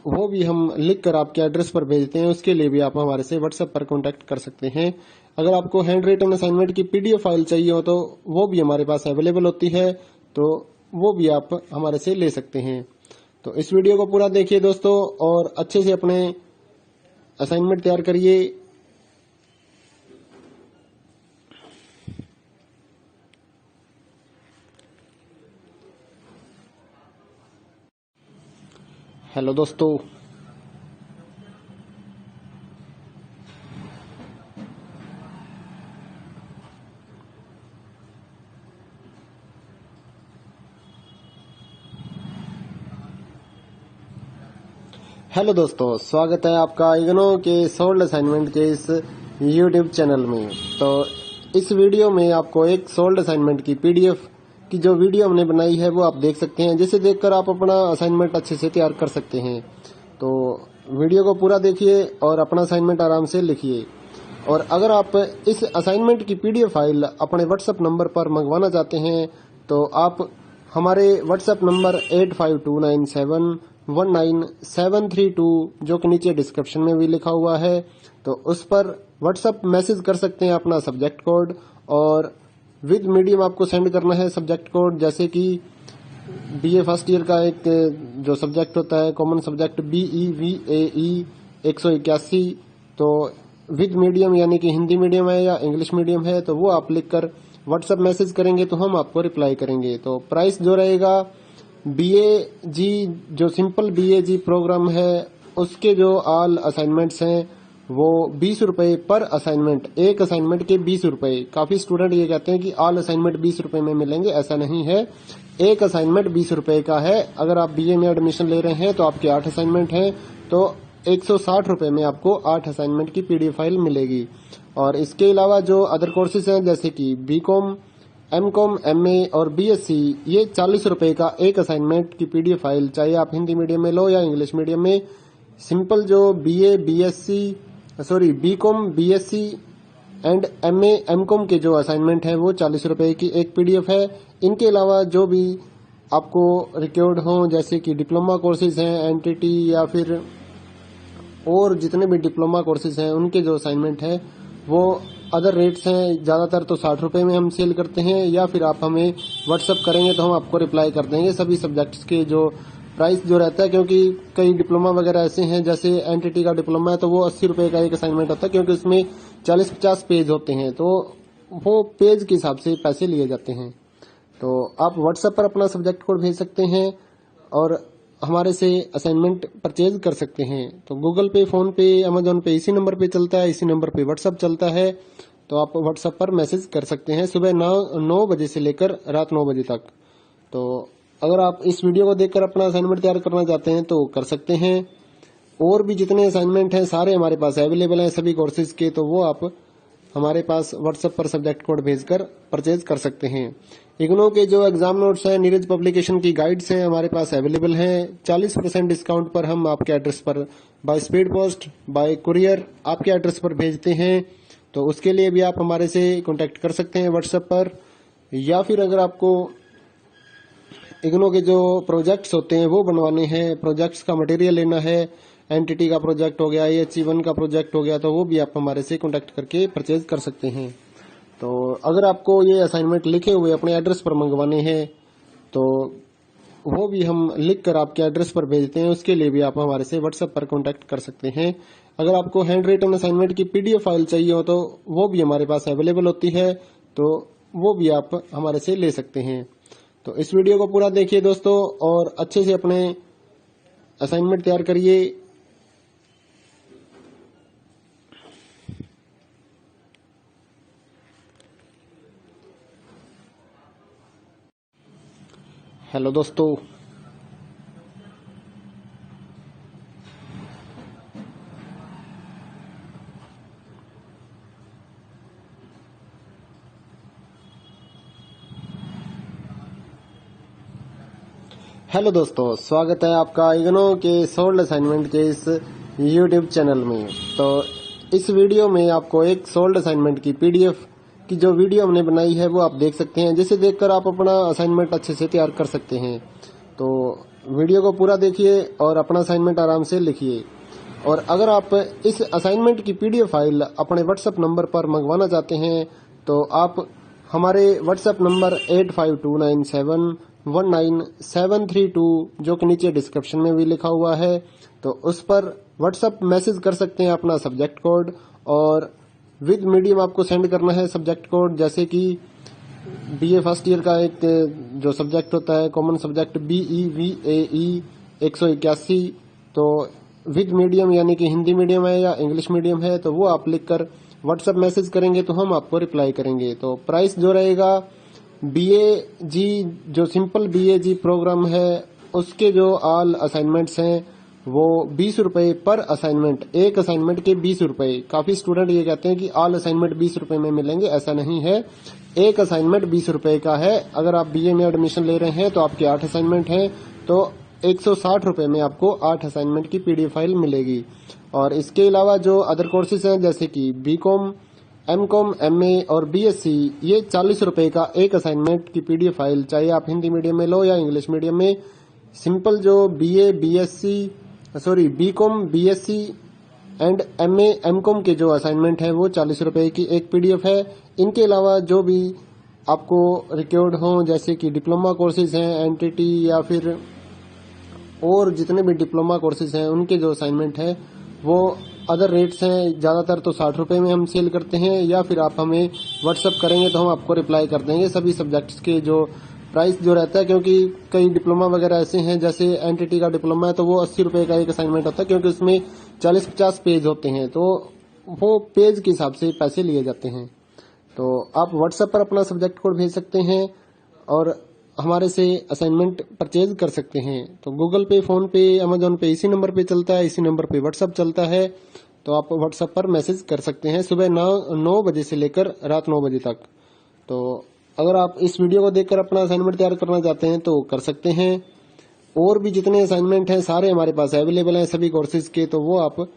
वो भी हम लिख कर आपके एड्रेस पर भेजते हैं, उसके लिए भी आप हमारे से व्हाट्सएप पर कांटेक्ट कर सकते हैं। अगर आपको हैंड रिटन असाइनमेंट की पीडीएफ फाइल चाहिए हो तो वो भी हमारे पास अवेलेबल होती है, तो वो भी आप हमारे से ले सकते हैं। तो इस वीडियो को पूरा देखिए दोस्तों और अच्छे से अपने असाइनमेंट तैयार करिए। हेलो दोस्तों, स्वागत है आपका इग्नो के सोल्ड असाइनमेंट के इस यूट्यूब चैनल में। तो इस वीडियो में आपको एक सोल्ड असाइनमेंट की पीडीएफ की जो वीडियो हमने बनाई है वो आप देख सकते हैं, जिसे देखकर आप अपना असाइनमेंट अच्छे से तैयार कर सकते हैं। तो वीडियो को पूरा देखिए और अपना असाइनमेंट आराम से लिखिए। और अगर आप इस असाइनमेंट की पीडीएफ फाइल अपने व्हाट्सएप नंबर पर मंगवाना चाहते हैं तो आप हमारे व्हाट्सएप नंबर 8529719732 जो कि नीचे डिस्क्रिप्शन में भी लिखा हुआ है, तो उस पर व्हाट्सएप मैसेज कर सकते हैं अपना सब्जेक्ट कोड, और विद मीडियम आपको सेंड करना है सब्जेक्ट कोड। जैसे कि बीए फर्स्ट ईयर का एक जो सब्जेक्ट होता है कॉमन सब्जेक्ट BEVAE 181, तो विद मीडियम यानी कि हिंदी मीडियम है या इंग्लिश मीडियम है, तो वो आप लिखकर व्हाट्सएप मैसेज करेंगे तो हम आपको रिप्लाई करेंगे। तो प्राइस जो रहेगा BAG जो सिंपल BAG प्रोग्राम है उसके जो ऑल असाइनमेंट्स हैं वो 20 रुपए पर असाइनमेंट, एक असाइनमेंट के 20 रुपए। काफी स्टूडेंट ये कहते हैं कि ऑल असाइनमेंट 20 रुपए में मिलेंगे, ऐसा नहीं है। एक असाइनमेंट 20 रुपए का है। अगर आप बीए में एडमिशन ले रहे हैं तो आपके 8 असाइनमेंट हैं, तो 160 रुपए में आपको 8 असाइनमेंट की पीडीएफ फाइल मिलेगी। और इसके अलावा जो अदर कोर्सेज हैं जैसे कि बीकॉम, एमकॉम, एमए और बीएससी, ये 40 रुपए का एक असाइनमेंट की पीडीएफ फाइल, चाहे आप हिंदी मीडियम में लो या इंग्लिश मीडियम में। सिंपल जो BCom, BSc and MA, MCom के जो असाइनमेंट है वो 40 रुपए की एक पीडीएफ है। इनके अलावा जो भी आपको रिक्वायर्ड हो जैसे कि डिप्लोमा कोर्सेज हैं, एनटीटी या फिर और जितने भी डिप्लोमा कोर्सेज हैं उनके जो असाइनमेंट है वो अदर रेट्स हैं। ज़्यादातर तो 60 रुपए में हम सेल करते हैं, या फिर आप हमें व्हाट्सएप करेंगे तो हम आपको रिप्लाई कर देंगे सभी सब्जेक्ट्स के जो प्राइस जो रहता है। क्योंकि कई डिप्लोमा वगैरह ऐसे हैं, जैसे एनटीटी का डिप्लोमा है तो वो 80 रुपए का एक असाइनमेंट होता है, क्योंकि उसमें 40-50 पेज होते हैं, तो वो पेज के हिसाब से पैसे लिए जाते हैं। तो आप व्हाट्सएप पर अपना सब्जेक्ट कोड भेज सकते हैं और हमारे से असाइनमेंट परचेज कर सकते हैं। तो गूगल पे, फोन पे, अमेजोन पे इसी नंबर पे चलता है, इसी नंबर पे व्हाट्सअप चलता है। तो आप व्हाट्सएप पर मैसेज कर सकते हैं सुबह 9 बजे से लेकर रात 9 बजे तक। तो अगर आप इस वीडियो को देखकर अपना असाइनमेंट तैयार करना चाहते हैं तो कर सकते हैं। और भी जितने असाइनमेंट हैं सारे हमारे पास अवेलेबल हैं सभी कोर्सेज के, तो वो आप हमारे पास व्हाट्सएप पर सब्जेक्ट कोड भेजकर परचेज कर सकते हैं। इग्नो के जो एग्जाम नोट्स हैं, नीरज पब्लिकेशन की गाइड्स हैं हमारे पास अवेलेबल हैं। 40% डिस्काउंट पर हम आपके एड्रेस पर by speed post, bye courier आपके एड्रेस पर भेजते हैं। तो उसके लिए भी आप हमारे से कांटेक्ट कर सकते हैं व्हाट्सएप पर। या फिर अगर आपको इग्नो के जो प्रोजेक्ट्स होते हैं वो बनवाने हैं, प्रोजेक्ट्स का मटेरियल लेना है, एनटीटी का प्रोजेक्ट हो गया, AHE1 का प्रोजेक्ट हो गया, तो वो भी आप हमारे से कांटेक्ट करके परचेज कर सकते हैं। तो अगर आपको ये असाइनमेंट लिखे हुए अपने एड्रेस पर मंगवाने हैं तो वो भी हम लिख कर आपके एड्रेस पर भेजते हैं। उसके लिए भी आप हमारे से व्हाट्सएप पर कांटेक्ट कर सकते हैं। अगर आपको हैंड रिटन असाइनमेंट की PDF फाइल चाहिए हो तो वो भी हमारे पास अवेलेबल होती है, तो वो भी आप हमारे से ले सकते हैं। तो इस वीडियो को पूरा देखिए दोस्तों और अच्छे से अपने असाइनमेंट तैयार करिए। हेलो दोस्तों, स्वागत है आपका इग्नो के सोल्ड असाइनमेंट के इस YouTube चैनल में। तो इस वीडियो में आपको एक सोल्ड असाइनमेंट की PDF की जो वीडियो हमने बनाई है वो आप देख सकते हैं, जिसे देखकर आप अपना असाइनमेंट अच्छे से तैयार कर सकते हैं। तो वीडियो को पूरा देखिए और अपना असाइनमेंट आराम से लिखिए। और अगर आप इस असाइनमेंट की PDF फाइल अपने व्हाट्सएप नंबर पर मंगवाना चाहते हैं तो आप हमारे व्हाट्सएप नंबर 8529719732 जो कि नीचे डिस्क्रिप्शन में भी लिखा हुआ है, तो उस पर व्हाट्सएप मैसेज कर सकते हैं अपना सब्जेक्ट कोड, और विद मीडियम आपको सेंड करना है सब्जेक्ट कोड। जैसे कि BA फर्स्ट ईयर का एक जो सब्जेक्ट होता है कॉमन सब्जेक्ट BEVAE 181, तो विद मीडियम यानी कि हिंदी मीडियम है या इंग्लिश मीडियम है तो वो आप लिखकर व्हाट्सएप मैसेज करेंगे तो हम आपको रिप्लाई करेंगे। तो प्राइस जो रहेगा BAG जो सिंपल BAG प्रोग्राम है उसके जो ऑल असाइनमेंट्स हैं वो 20 रुपए पर असाइनमेंट, एक असाइनमेंट के 20 रुपए। काफी स्टूडेंट ये कहते हैं कि ऑल असाइनमेंट 20 रुपए में मिलेंगे, ऐसा नहीं है। एक असाइनमेंट 20 रुपए का है। अगर आप BA में एडमिशन ले रहे हैं तो आपके 8 असाइनमेंट हैं तो 160 रुपए में आपको 8 असाइनमेंट की PDF फाइल मिलेगी। और इसके अलावा जो अदर कोर्सेज हैं जैसे कि BCom, MCom, MA और BSc, ये 40 रुपए का एक असाइनमेंट की PDF फाइल, चाहे आप हिंदी मीडियम में लो या इंग्लिश मीडियम में। सिंपल जो BCom, BSc and MA, MCom के जो असाइनमेंट है वो 40 रुपए की एक PDF है। इनके अलावा जो भी आपको रिक्वायर्ड हो जैसे कि डिप्लोमा कोर्सेज हैं, NTT या फिर और जितने भी डिप्लोमा कोर्सेज हैं उनके जो असाइनमेंट है वो अदर रेट्स हैं। ज्यादातर तो 60 रुपए में हम सेल करते हैं, या फिर आप हमें व्हाट्सअप करेंगे तो हम आपको रिप्लाई कर देंगे सभी सब्जेक्ट्स के जो प्राइस जो रहता है। क्योंकि कई डिप्लोमा वगैरह ऐसे हैं, जैसे NTT का डिप्लोमा है तो वो 80 रुपए का एक असाइनमेंट होता है, क्योंकि उसमें 40-50 पेज होते हैं तो वो पेज के हिसाब से पैसे लिए जाते हैं। तो आप व्हाट्सएप पर अपना सब्जेक्ट कोड भेज सकते हैं और हमारे से असाइनमेंट परचेज कर सकते हैं। तो गूगल पे, फोन पे, अमेजोन पे इसी नंबर पे चलता है, इसी नंबर पे व्हाट्सएप चलता है। तो आप व्हाट्सएप पर मैसेज कर सकते हैं सुबह 9 बजे से लेकर रात 9 बजे तक। तो अगर आप इस वीडियो को देखकर अपना असाइनमेंट तैयार करना चाहते हैं तो कर सकते हैं। और भी जितने असाइनमेंट हैं सारे हमारे पास अवेलेबल हैं सभी कोर्सेज के, तो वो आप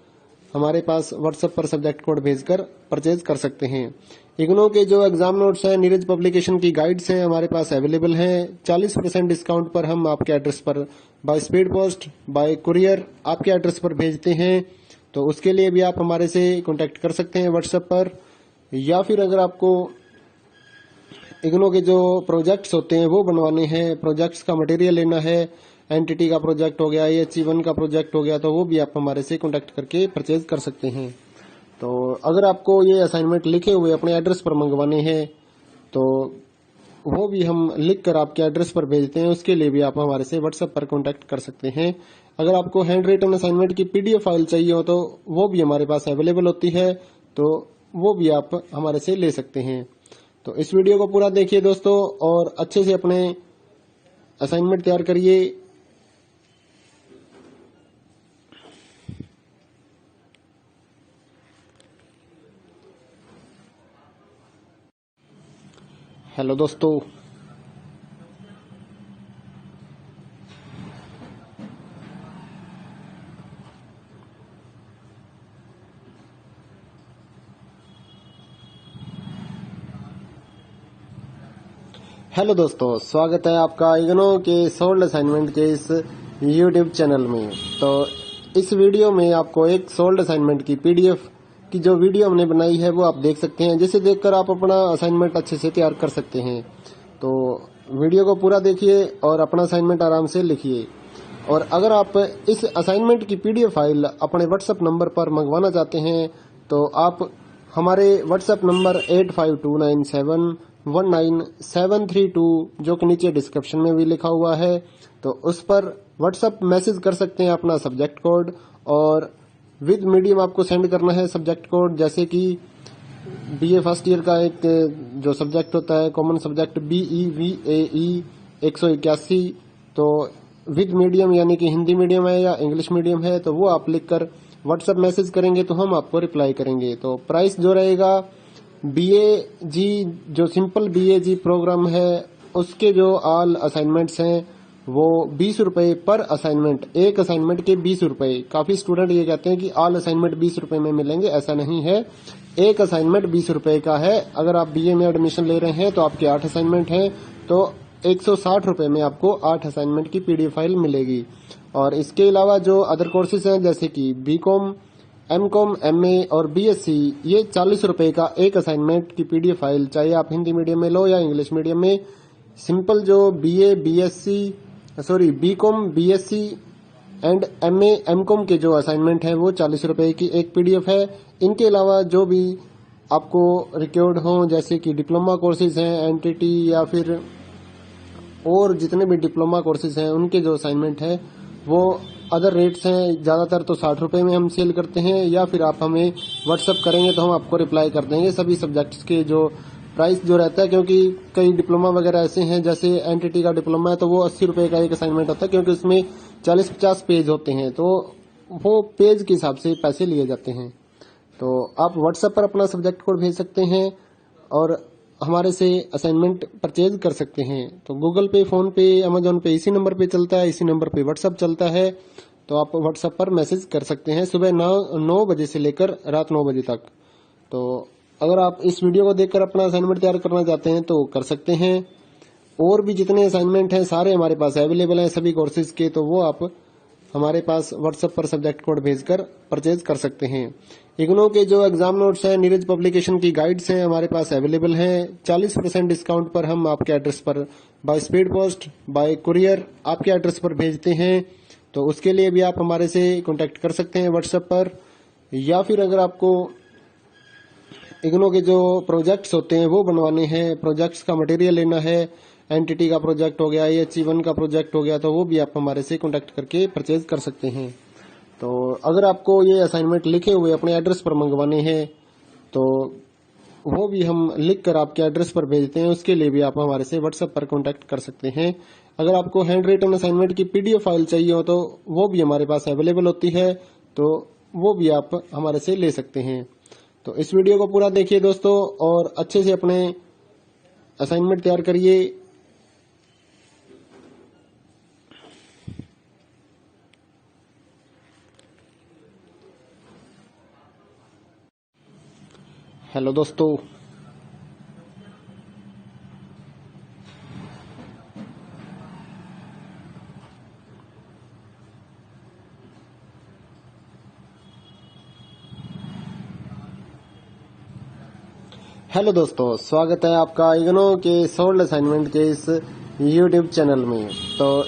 हमारे पास व्हाट्सएप पर सब्जेक्ट कोड भेजकर परचेज कर सकते हैं। इग्नो के जो एग्जाम नोट्स हैं, नीरज पब्लिकेशन की गाइड्स हैं हमारे पास अवेलेबल हैं। 40% डिस्काउंट पर हम आपके एड्रेस पर by speed post, bye courier आपके एड्रेस पर भेजते हैं। तो उसके लिए भी आप हमारे से कांटेक्ट कर सकते हैं व्हाट्सएप पर। या फिर अगर आपको इग्नो के जो प्रोजेक्ट्स होते हैं वो बनवाने हैं, प्रोजेक्ट्स का मटेरियल लेना है, एनटीटी का प्रोजेक्ट हो गया, AHE1 का प्रोजेक्ट हो गया, तो वो भी आप हमारे से कांटेक्ट करके परचेज कर सकते हैं। तो अगर आपको ये असाइनमेंट लिखे हुए अपने एड्रेस पर मंगवाने हैं तो वो भी हम लिख कर आपके एड्रेस पर भेजते हैं। उसके लिए भी आप हमारे से व्हाट्सएप पर कांटेक्ट कर सकते हैं। अगर आपको हैंड रिटन असाइनमेंट की पीडीएफ फाइल चाहिए हो तो वो भी हमारे पास अवेलेबल होती है, तो वो भी आप हमारे से ले सकते हैं। तो इस वीडियो को पूरा देखिए दोस्तों और अच्छे से अपने असाइनमेंट तैयार करिए। हेलो दोस्तों, स्वागत है आपका इग्नो के सोल्ड असाइनमेंट के इस यूट्यूब चैनल में। तो इस वीडियो में आपको एक सोल्ड असाइनमेंट की पीडीएफ की जो वीडियो हमने बनाई है वो आप देख सकते हैं, जिसे देखकर आप अपना असाइनमेंट अच्छे से तैयार कर सकते हैं। तो वीडियो को पूरा देखिए और अपना असाइनमेंट आराम से लिखिए। और अगर आप इस असाइनमेंट की पीडीएफ फाइल अपने व्हाट्सएप नंबर पर मंगवाना चाहते हैं तो आप हमारे व्हाट्सएप नंबर 8529719732 जो कि नीचे डिस्क्रिप्शन में भी लिखा हुआ है, तो उस पर व्हाट्सएप मैसेज कर सकते हैं अपना सब्जेक्ट कोड, और विद मीडियम आपको सेंड करना है सब्जेक्ट कोड। जैसे कि बीए फर्स्ट ईयर का एक जो सब्जेक्ट होता है कॉमन सब्जेक्ट BEVAE 181, तो विद मीडियम यानी कि हिंदी मीडियम है या इंग्लिश मीडियम है, तो वो आप लिखकर व्हाट्सएप मैसेज करेंगे तो हम आपको रिप्लाई करेंगे। तो प्राइस जो रहेगा BAG जो सिंपल BAG प्रोग्राम है उसके जो ऑल असाइनमेंट्स हैं वो 20 रुपए पर असाइनमेंट, एक असाइनमेंट के 20 रुपए। काफी स्टूडेंट ये कहते हैं कि ऑल असाइनमेंट 20 रुपए में मिलेंगे, ऐसा नहीं है। एक असाइनमेंट 20 रुपए का है। अगर आप BA में एडमिशन ले रहे हैं तो आपके 8 असाइनमेंट हैं, तो 160 रुपए में आपको 8 असाइनमेंट की पीडीएफ फाइल मिलेगी। और इसके अलावा जो अदर कोर्सेज हैं जैसे कि BCom, MCom, MA और BSc, ये 40 रुपए का एक असाइनमेंट की पीडीएफ फाइल, चाहे आप हिंदी मीडियम में लो या इंग्लिश मीडियम में। सिंपल जो BCom, BSc and MA, MCom के जो असाइनमेंट है वो 40 रुपए की एक पीडीएफ है। इनके अलावा जो भी आपको रिक्वायर्ड हो जैसे कि डिप्लोमा कोर्सेज हैं, NTT या फिर और जितने भी डिप्लोमा कोर्सेज हैं उनके जो असाइनमेंट है वो अदर रेट्स हैं। ज्यादातर तो 60 रुपए में हम सेल करते हैं, या फिर आप हमें व्हाट्सएप करेंगे तो हम आपको रिप्लाई कर देंगे सभी सब्जेक्ट्स के जो प्राइस जो रहता है। क्योंकि कई डिप्लोमा वगैरह ऐसे हैं, जैसे NTT का डिप्लोमा है तो वो 80 रुपए का एक असाइनमेंट होता है, क्योंकि उसमें 40-50 पेज होते हैं, तो वो पेज के हिसाब से पैसे लिए जाते हैं। तो आप व्हाट्सएप पर अपना सब्जेक्ट कोड भेज सकते हैं और हमारे से असाइनमेंट परचेज कर सकते हैं। तो गूगल पे, फोन पे, अमेजोन पे इसी नंबर पे चलता है, इसी नंबर पे व्हाट्सएप चलता है, तो आप व्हाट्सएप पर मैसेज कर सकते हैं सुबह 9 बजे से लेकर रात 9 बजे तक। तो अगर आप इस वीडियो को देखकर अपना असाइनमेंट तैयार करना चाहते हैं तो कर सकते हैं। और भी जितने असाइनमेंट हैं सारे हमारे पास अवेलेबल हैं सभी कोर्सेज के, तो वो आप हमारे पास व्हाट्सएप पर सब्जेक्ट कोड भेजकर परचेज कर सकते हैं। इग्नो के जो एग्जाम नोट्स हैं, नीरज पब्लिकेशन की गाइड्स हैं हमारे पास अवेलेबल हैं। 40% डिस्काउंट पर हम आपके एड्रेस पर by speed post, bye courier आपके एड्रेस पर भेजते हैं। तो उसके लिए भी आप हमारे से कांटेक्ट कर सकते हैं व्हाट्सएप पर, या फिर अगर आपको इग्नो के जो प्रोजेक्ट्स होते हैं वो बनवाने हैं, प्रोजेक्ट्स का मटेरियल लेना है, NTT का प्रोजेक्ट हो गया, HE1 का प्रोजेक्ट हो गया, तो वो भी आप हमारे से कांटेक्ट करके परचेज कर सकते हैं। तो अगर आपको ये असाइनमेंट लिखे हुए अपने एड्रेस पर मंगवाने हैं तो वो भी हम लिख कर आपके एड्रेस पर भेजते हैं। उसके लिए भी आप हमारे से व्हाट्सएप पर कांटेक्ट कर सकते हैं। अगर आपको हैंड रिटन असाइनमेंट की पीडीएफ फाइल चाहिए हो तो वो भी हमारे पास अवेलेबल होती है, तो वो भी आप हमारे से ले सकते हैं। तो इस वीडियो को पूरा देखिए दोस्तों और अच्छे से अपने असाइनमेंट तैयार करिए। हेलो दोस्तों, स्वागत है आपका इग्नो के सोल्ड असाइनमेंट के इस यूट्यूब चैनल में। तो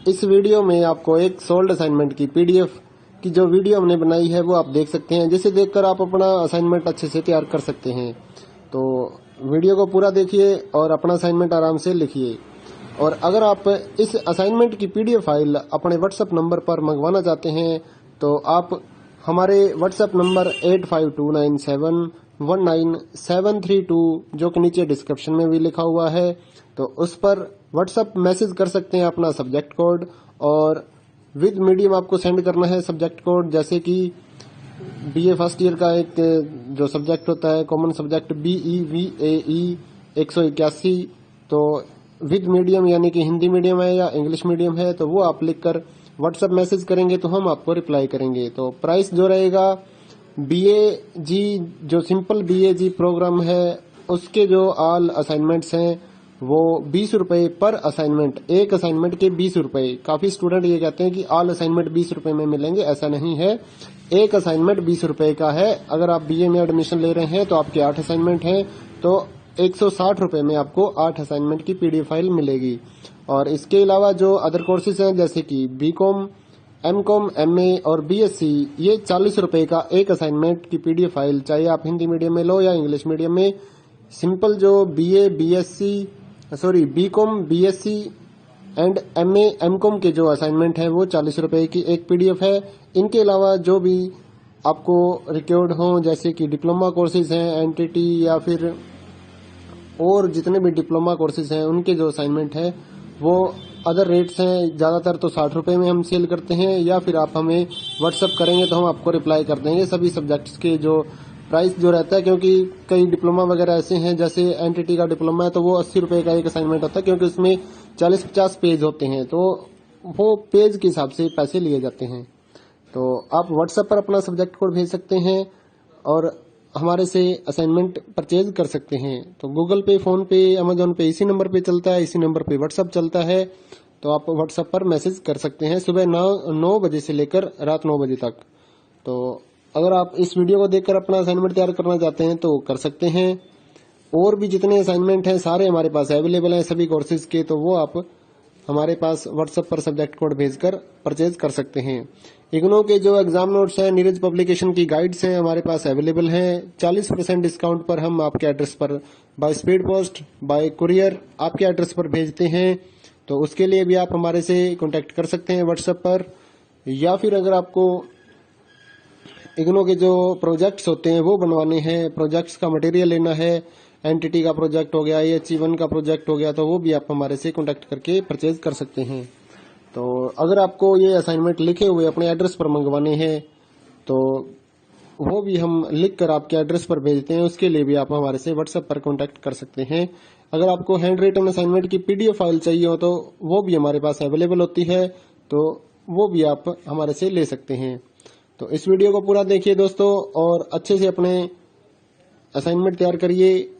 इस वीडियो में आपको एक सोल्ड असाइनमेंट की पीडीएफ की जो वीडियो हमने बनाई है वो आप देख सकते हैं, जिसे देखकर आप अपना असाइनमेंट अच्छे से तैयार कर सकते हैं। तो वीडियो को पूरा देखिए और अपना असाइनमेंट आराम से लिखिए। और अगर आप इस असाइनमेंट की पीडीएफ फाइल अपने व्हाट्सएप नंबर पर मंगवाना चाहते हैं तो आप हमारे व्हाट्सएप नंबर 8529719732 जो कि नीचे डिस्क्रिप्शन में भी लिखा हुआ है, तो उस पर व्हाट्सएप मैसेज कर सकते हैं अपना सब्जेक्ट कोड, और विद मीडियम आपको सेंड करना है सब्जेक्ट कोड। जैसे कि बीए फर्स्ट ईयर का एक जो सब्जेक्ट होता है कॉमन सब्जेक्ट BEVAE 181, तो विद मीडियम यानी कि हिंदी मीडियम है या इंग्लिश मीडियम है, तो वो आप लिखकर व्हाट्सएप मैसेज करेंगे तो हम आपको रिप्लाई करेंगे। तो प्राइस जो रहेगा BAG जो सिंपल BAG प्रोग्राम है उसके जो ऑल असाइनमेंट्स हैं वो 20 रुपए पर असाइनमेंट, एक असाइनमेंट के 20 रुपए। काफी स्टूडेंट ये कहते हैं कि ऑल असाइनमेंट 20 रुपए में मिलेंगे, ऐसा नहीं है। एक असाइनमेंट 20 रुपए का है। अगर आप BA में एडमिशन ले रहे हैं तो आपके 8 असाइनमेंट हैं, तो 160 रुपए में आपको 8 असाइनमेंट की पीडीएफ फाइल मिलेगी। और इसके अलावा जो अदर कोर्सेज हैं जैसे कि BCom, MCom, MA और BSc, ये 40 रुपए का एक असाइनमेंट की पीडीएफ फाइल, चाहे आप हिंदी मीडियम में लो या इंग्लिश मीडियम में। सिंपल जो BCom, BSc and MA, MCom के जो असाइनमेंट है वो 40 रुपए की एक पीडीएफ है। इनके अलावा जो भी आपको रिक्वायर्ड हो जैसे कि डिप्लोमा कोर्सेज हैं, एनटीटी या फिर और जितने भी डिप्लोमा कोर्सेज हैं उनके जो असाइनमेंट है वो अदर रेट्स हैं। ज्यादातर तो 60 रुपए में हम सेल करते हैं, या फिर आप हमें व्हाट्सअप करेंगे तो हम आपको रिप्लाई कर देंगे सभी सब्जेक्ट्स के जो प्राइस जो रहता है। क्योंकि कई डिप्लोमा वगैरह ऐसे हैं, जैसे एनटीटी का डिप्लोमा है तो वो 80 रुपए का एक असाइनमेंट होता है, क्योंकि उसमें 40-50 पेज होते हैं, तो वो पेज के हिसाब से पैसे लिए जाते हैं। तो आप व्हाट्सएप पर अपना सब्जेक्ट कोड भेज सकते हैं और हमारे से असाइनमेंट परचेज कर सकते हैं। तो गूगल पे, फोन पे, अमेजोन पे इसी नंबर पे चलता है, इसी नंबर पे व्हाट्सएप चलता है, तो आप व्हाट्सएप पर मैसेज कर सकते हैं सुबह 9 बजे से लेकर रात 9 बजे तक। तो अगर आप इस वीडियो को देखकर अपना असाइनमेंट तैयार करना चाहते हैं तो कर सकते हैं। और भी जितने असाइनमेंट हैं सारे हमारे पास अवेलेबल हैं सभी कोर्सेज के, तो वो आप हमारे पास व्हाट्सएप पर सब्जेक्ट कोड भेजकर परचेज कर सकते हैं। इग्नो के जो एग्जाम नोट्स हैं, नीरज पब्लिकेशन की गाइड्स हैं हमारे पास अवेलेबल हैं। 40% डिस्काउंट पर हम आपके एड्रेस पर by speed post, bye courier आपके एड्रेस पर भेजते हैं। तो उसके लिए भी आप हमारे से कांटेक्ट कर सकते हैं व्हाट्सएप पर। या फिर अगर आपको इग्नो के जो प्रोजेक्ट्स होते हैं वो बनवाने हैं, प्रोजेक्ट्स का मटेरियल लेना है, एनटीटी का प्रोजेक्ट हो गया, AHE1 का प्रोजेक्ट हो गया, तो वो भी आप हमारे से कांटेक्ट करके परचेज कर सकते हैं। तो अगर आपको ये असाइनमेंट लिखे हुए अपने एड्रेस पर मंगवाने हैं तो वो भी हम लिख कर आपके एड्रेस पर भेजते हैं, उसके लिए भी आप हमारे से व्हाट्सएप पर कांटेक्ट कर सकते हैं। अगर आपको हैंड रिटन असाइनमेंट की पीडीएफ फाइल चाहिए हो तो वो भी हमारे पास अवेलेबल होती है, तो वो भी आप हमारे से ले सकते हैं। तो इस वीडियो को पूरा देखिए दोस्तों और अच्छे से अपने असाइनमेंट तैयार करिए।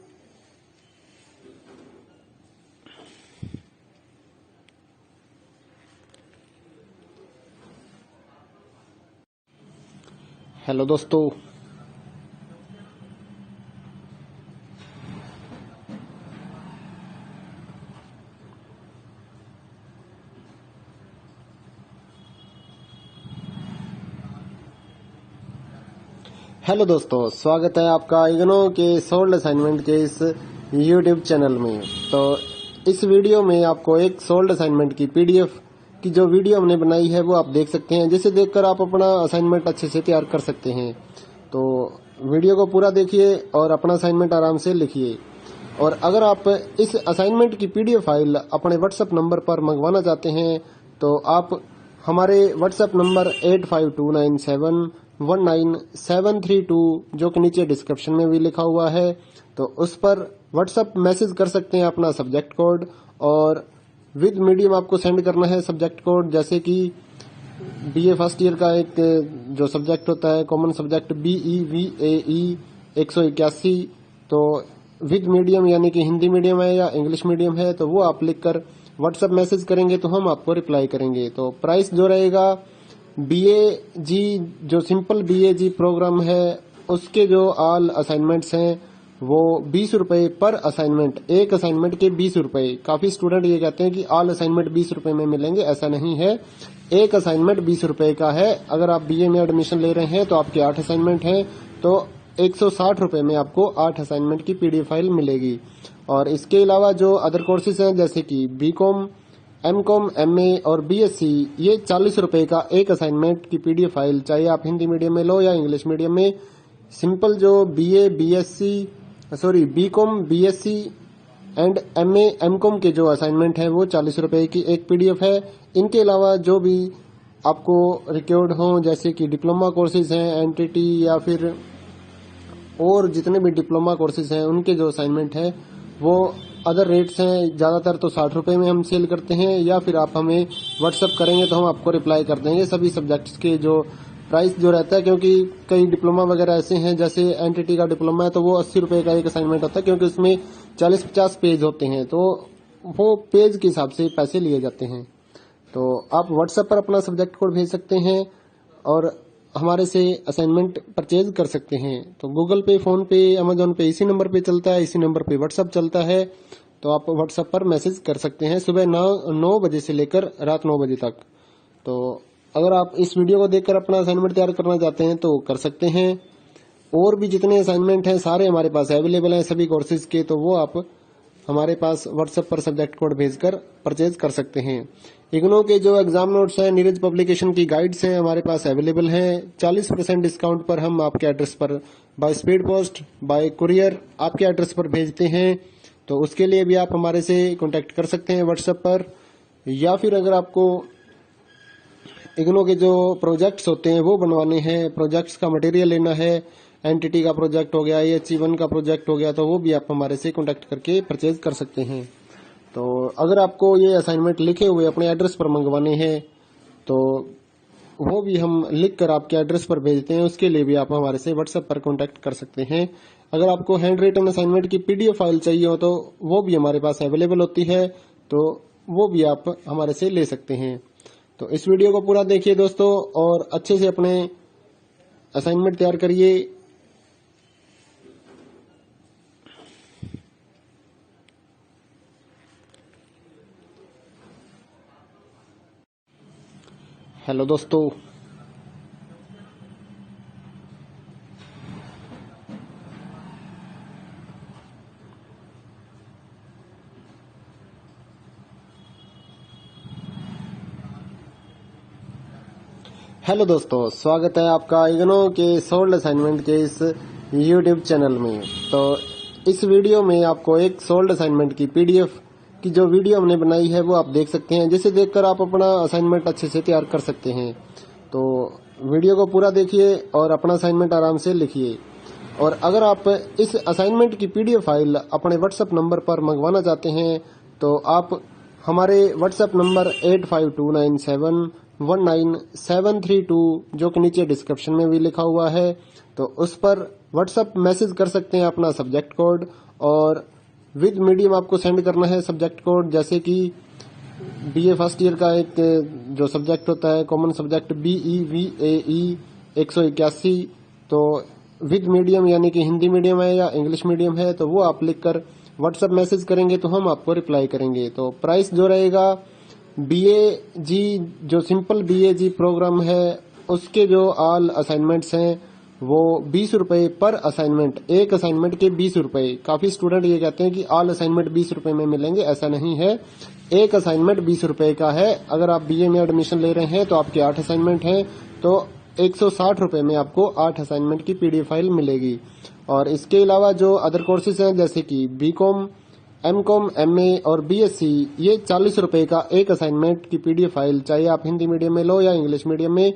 हेलो दोस्तों, स्वागत है आपका इग्नो के सोल्ड असाइनमेंट के इस यूट्यूब चैनल में। तो इस वीडियो में आपको एक सोल्ड असाइनमेंट की पीडीएफ की जो वीडियो हमने बनाई है वो आप देख सकते हैं, जिसे देखकर आप अपना असाइनमेंट अच्छे से तैयार कर सकते हैं। तो वीडियो को पूरा देखिए और अपना असाइनमेंट आराम से लिखिए। और अगर आप इस असाइनमेंट की पीडीएफ फाइल अपने व्हाट्सएप नंबर पर मंगवाना चाहते हैं तो आप हमारे व्हाट्सएप नंबर 8529719732 जो कि नीचे डिस्क्रिप्शन में भी लिखा हुआ है, तो उस पर व्हाट्सएप मैसेज कर सकते हैं अपना सब्जेक्ट कोड, और विद मीडियम आपको सेंड करना है सब्जेक्ट कोड। जैसे कि BA फर्स्ट ईयर का एक जो सब्जेक्ट होता है कॉमन सब्जेक्ट BEVAE 181, तो विद मीडियम यानी कि हिंदी मीडियम है या इंग्लिश मीडियम है, तो वो आप लिखकर व्हाट्सएप मैसेज करेंगे तो हम आपको रिप्लाई करेंगे। तो प्राइस जो रहेगा BAG जो सिंपल BAG प्रोग्राम है उसके जो ऑल असाइनमेंट्स हैं वो 20 रुपए पर असाइनमेंट, एक असाइनमेंट के 20 रुपए। काफी स्टूडेंट ये कहते हैं कि ऑल असाइनमेंट 20 रुपए में मिलेंगे, ऐसा नहीं है। एक असाइनमेंट 20 रुपए का है। अगर आप BA में एडमिशन ले रहे हैं तो आपके 8 असाइनमेंट हैं, तो 160 में आपको 8 असाइनमेंट की PDF फाइल मिलेगी। और इसके अलावा जो अदर कोर्सेज हैं जैसे कि BCom, MCom, MA और BSc, ये 40 रुपए का एक असाइनमेंट की PDF फाइल, चाहे आप हिंदी मीडियम में लो या इंग्लिश मीडियम में। सिंपल जो BCom, BSc and MA, MCom के जो असाइनमेंट है वो 40 रुपए की एक PDF है। इनके अलावा जो भी आपको रिक्वायर्ड हो जैसे कि डिप्लोमा कोर्सेज हैं, NTT या फिर और जितने भी डिप्लोमा कोर्सेज हैं उनके जो असाइनमेंट है वो अदर रेट्स हैं। ज़्यादातर तो 60 रुपए में हम सेल करते हैं, या फिर आप हमें व्हाट्सअप करेंगे तो हम आपको रिप्लाई कर देंगे सभी सब्जेक्ट्स के जो प्राइस जो रहता है। क्योंकि कई डिप्लोमा वगैरह ऐसे हैं, जैसे NTT का डिप्लोमा है तो वो 80 रुपए का एक असाइनमेंट होता है, क्योंकि उसमें 40-50 पेज होते हैं, तो वो पेज के हिसाब से पैसे लिए जाते हैं। तो आप व्हाट्सएप पर अपना सब्जेक्ट कोड भेज सकते हैं और हमारे से असाइनमेंट परचेज कर सकते हैं। तो गूगल पे, फोन पे, अमेजोन पे इसी नंबर पे चलता है, इसी नंबर पे व्हाट्सएप चलता है। तो आप व्हाट्सएप पर मैसेज कर सकते हैं सुबह 9 बजे से लेकर रात 9 बजे तक। तो अगर आप इस वीडियो को देखकर अपना असाइनमेंट तैयार करना चाहते हैं तो कर सकते हैं। और भी जितने असाइनमेंट हैं सारे हमारे पास अवेलेबल हैं सभी कोर्सेज के, तो वो आप हमारे पास व्हाट्सएप पर सब्जेक्ट कोड भेजकर परचेज कर सकते हैं। इग्नो के जो एग्जाम नोट्स हैं, नीरज पब्लिकेशन की गाइड्स हैं हमारे पास अवेलेबल हैं। 40% डिस्काउंट पर हम आपके एड्रेस पर by speed post, bye courier आपके एड्रेस पर भेजते हैं। तो उसके लिए भी आप हमारे से कांटेक्ट कर सकते हैं व्हाट्सएप पर। या फिर अगर आपको इग्नो के जो प्रोजेक्ट्स होते हैं वो बनवाने हैं, प्रोजेक्ट्स का मटेरियल लेना है, NTT का प्रोजेक्ट हो गया, AHE1 का प्रोजेक्ट हो गया, तो वो भी आप हमारे से कांटेक्ट करके परचेज कर सकते हैं। तो अगर आपको ये असाइनमेंट लिखे हुए अपने एड्रेस पर मंगवाने हैं तो वो भी हम लिख कर आपके एड्रेस पर भेजते हैं, उसके लिए भी आप हमारे से व्हाट्सएप पर कांटेक्ट कर सकते हैं। अगर आपको हैंड रिटन असाइनमेंट की PDF फाइल चाहिए हो तो वो भी हमारे पास अवेलेबल होती है, तो वो भी आप हमारे से ले सकते हैं। तो इस वीडियो को पूरा देखिए दोस्तों और अच्छे से अपने असाइनमेंट तैयार करिए। हेलो दोस्तों, स्वागत है आपका इग्नो के सोल्ड असाइनमेंट के इस YouTube चैनल में। तो इस वीडियो में आपको एक सोल्ड असाइनमेंट की PDF की जो वीडियो हमने बनाई है वो आप देख सकते हैं, जिसे देखकर आप अपना असाइनमेंट अच्छे से तैयार कर सकते हैं। तो वीडियो को पूरा देखिए और अपना असाइनमेंट आराम से लिखिए। और अगर आप इस असाइनमेंट की PDF फाइल अपने व्हाट्सएप नंबर पर मंगवाना चाहते हैं तो आप हमारे व्हाट्सएप नंबर 8529719732 जो कि नीचे डिस्क्रिप्शन में भी लिखा हुआ है, तो उस पर व्हाट्सएप मैसेज कर सकते हैं अपना सब्जेक्ट कोड, और विद मीडियम आपको सेंड करना है सब्जेक्ट कोड। जैसे कि BA फर्स्ट ईयर का एक जो सब्जेक्ट होता है कॉमन सब्जेक्ट BEVAE 181, तो विद मीडियम यानी कि हिंदी मीडियम है या इंग्लिश मीडियम है, तो वो आप लिखकर व्हाट्सएप मैसेज करेंगे तो हम आपको रिप्लाई करेंगे। तो प्राइस जो रहेगा BAG जो सिंपल BAG प्रोग्राम है उसके जो ऑल असाइनमेंट्स हैं वो 20 रुपए पर असाइनमेंट, एक असाइनमेंट के 20 रुपए। काफी स्टूडेंट ये कहते हैं कि ऑल असाइनमेंट 20 रुपए में मिलेंगे, ऐसा नहीं है। एक असाइनमेंट 20 रुपए का है। अगर आप BA में एडमिशन ले रहे हैं तो आपके 8 असाइनमेंट हैं, तो 160 रुपए में आपको 8 असाइनमेंट की PDF फाइल मिलेगी। और इसके अलावा जो अदर कोर्सेज हैं जैसे कि BCom, MCom, MA और BSc, ये 40 रुपए का एक असाइनमेंट की PDF फाइल, चाहे आप हिंदी मीडियम में लो या इंग्लिश मीडियम में।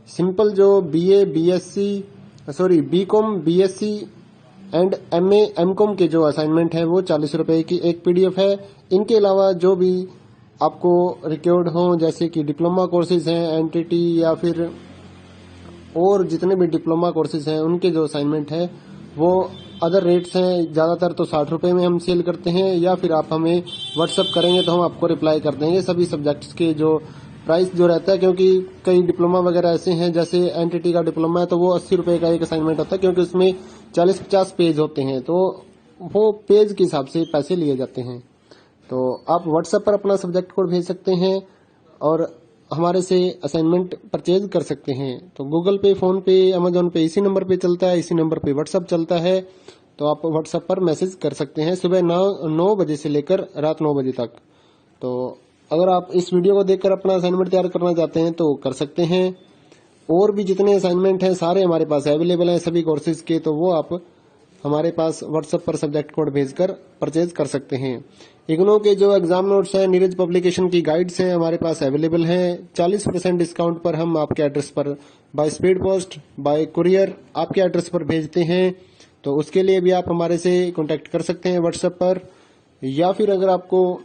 सिंपल जो BCom, BSc and MA, MCom के जो असाइनमेंट है वो 40 रुपए की एक PDF है। इनके अलावा जो भी आपको रिक्वायर्ड हो जैसे कि डिप्लोमा कोर्सेज हैं, NTT या फिर और जितने भी डिप्लोमा कोर्सेज हैं उनके जो असाइनमेंट है वो अदर रेट्स हैं। ज़्यादातर तो 60 रुपए में हम सेल करते हैं, या फिर आप हमें व्हाट्सएप करेंगे तो हम आपको रिप्लाई कर देंगे सभी सब्जेक्ट्स के जो प्राइस जो रहता है। क्योंकि कई डिप्लोमा वगैरह ऐसे हैं, जैसे NTT का डिप्लोमा है तो वो 80 रुपए का एक असाइनमेंट होता है, क्योंकि उसमें 40-50 पेज होते हैं, तो वो पेज के हिसाब से पैसे लिए जाते हैं। तो आप व्हाट्सएप पर अपना सब्जेक्ट कोड भेज सकते हैं और हमारे से असाइनमेंट परचेज कर सकते हैं। तो गूगल पे, फोन पे, अमेजोन पे इसी नंबर पे चलता है, इसी नंबर पे व्हाट्सअप चलता है। तो आप व्हाट्सएप पर मैसेज कर सकते हैं सुबह 9 बजे से लेकर रात 9 बजे तक। तो अगर आप इस वीडियो को देखकर अपना असाइनमेंट तैयार करना चाहते हैं तो कर सकते हैं। और भी जितने असाइनमेंट हैं सारे हमारे पास अवेलेबल हैं सभी कोर्सेज के, तो वो आप हमारे पास व्हाट्सएप पर सब्जेक्ट कोड भेजकर परचेज कर सकते हैं। इग्नो के जो एग्जाम नोट्स हैं, नीरज पब्लिकेशन की गाइड्स हैं हमारे पास अवेलेबल हैं। 40% डिस्काउंट पर हम आपके एड्रेस पर by speed post, bye courier आपके एड्रेस पर भेजते हैं। तो उसके लिए भी आप हमारे से कांटेक्ट कर सकते हैं व्हाट्सएप पर। या फिर अगर आपको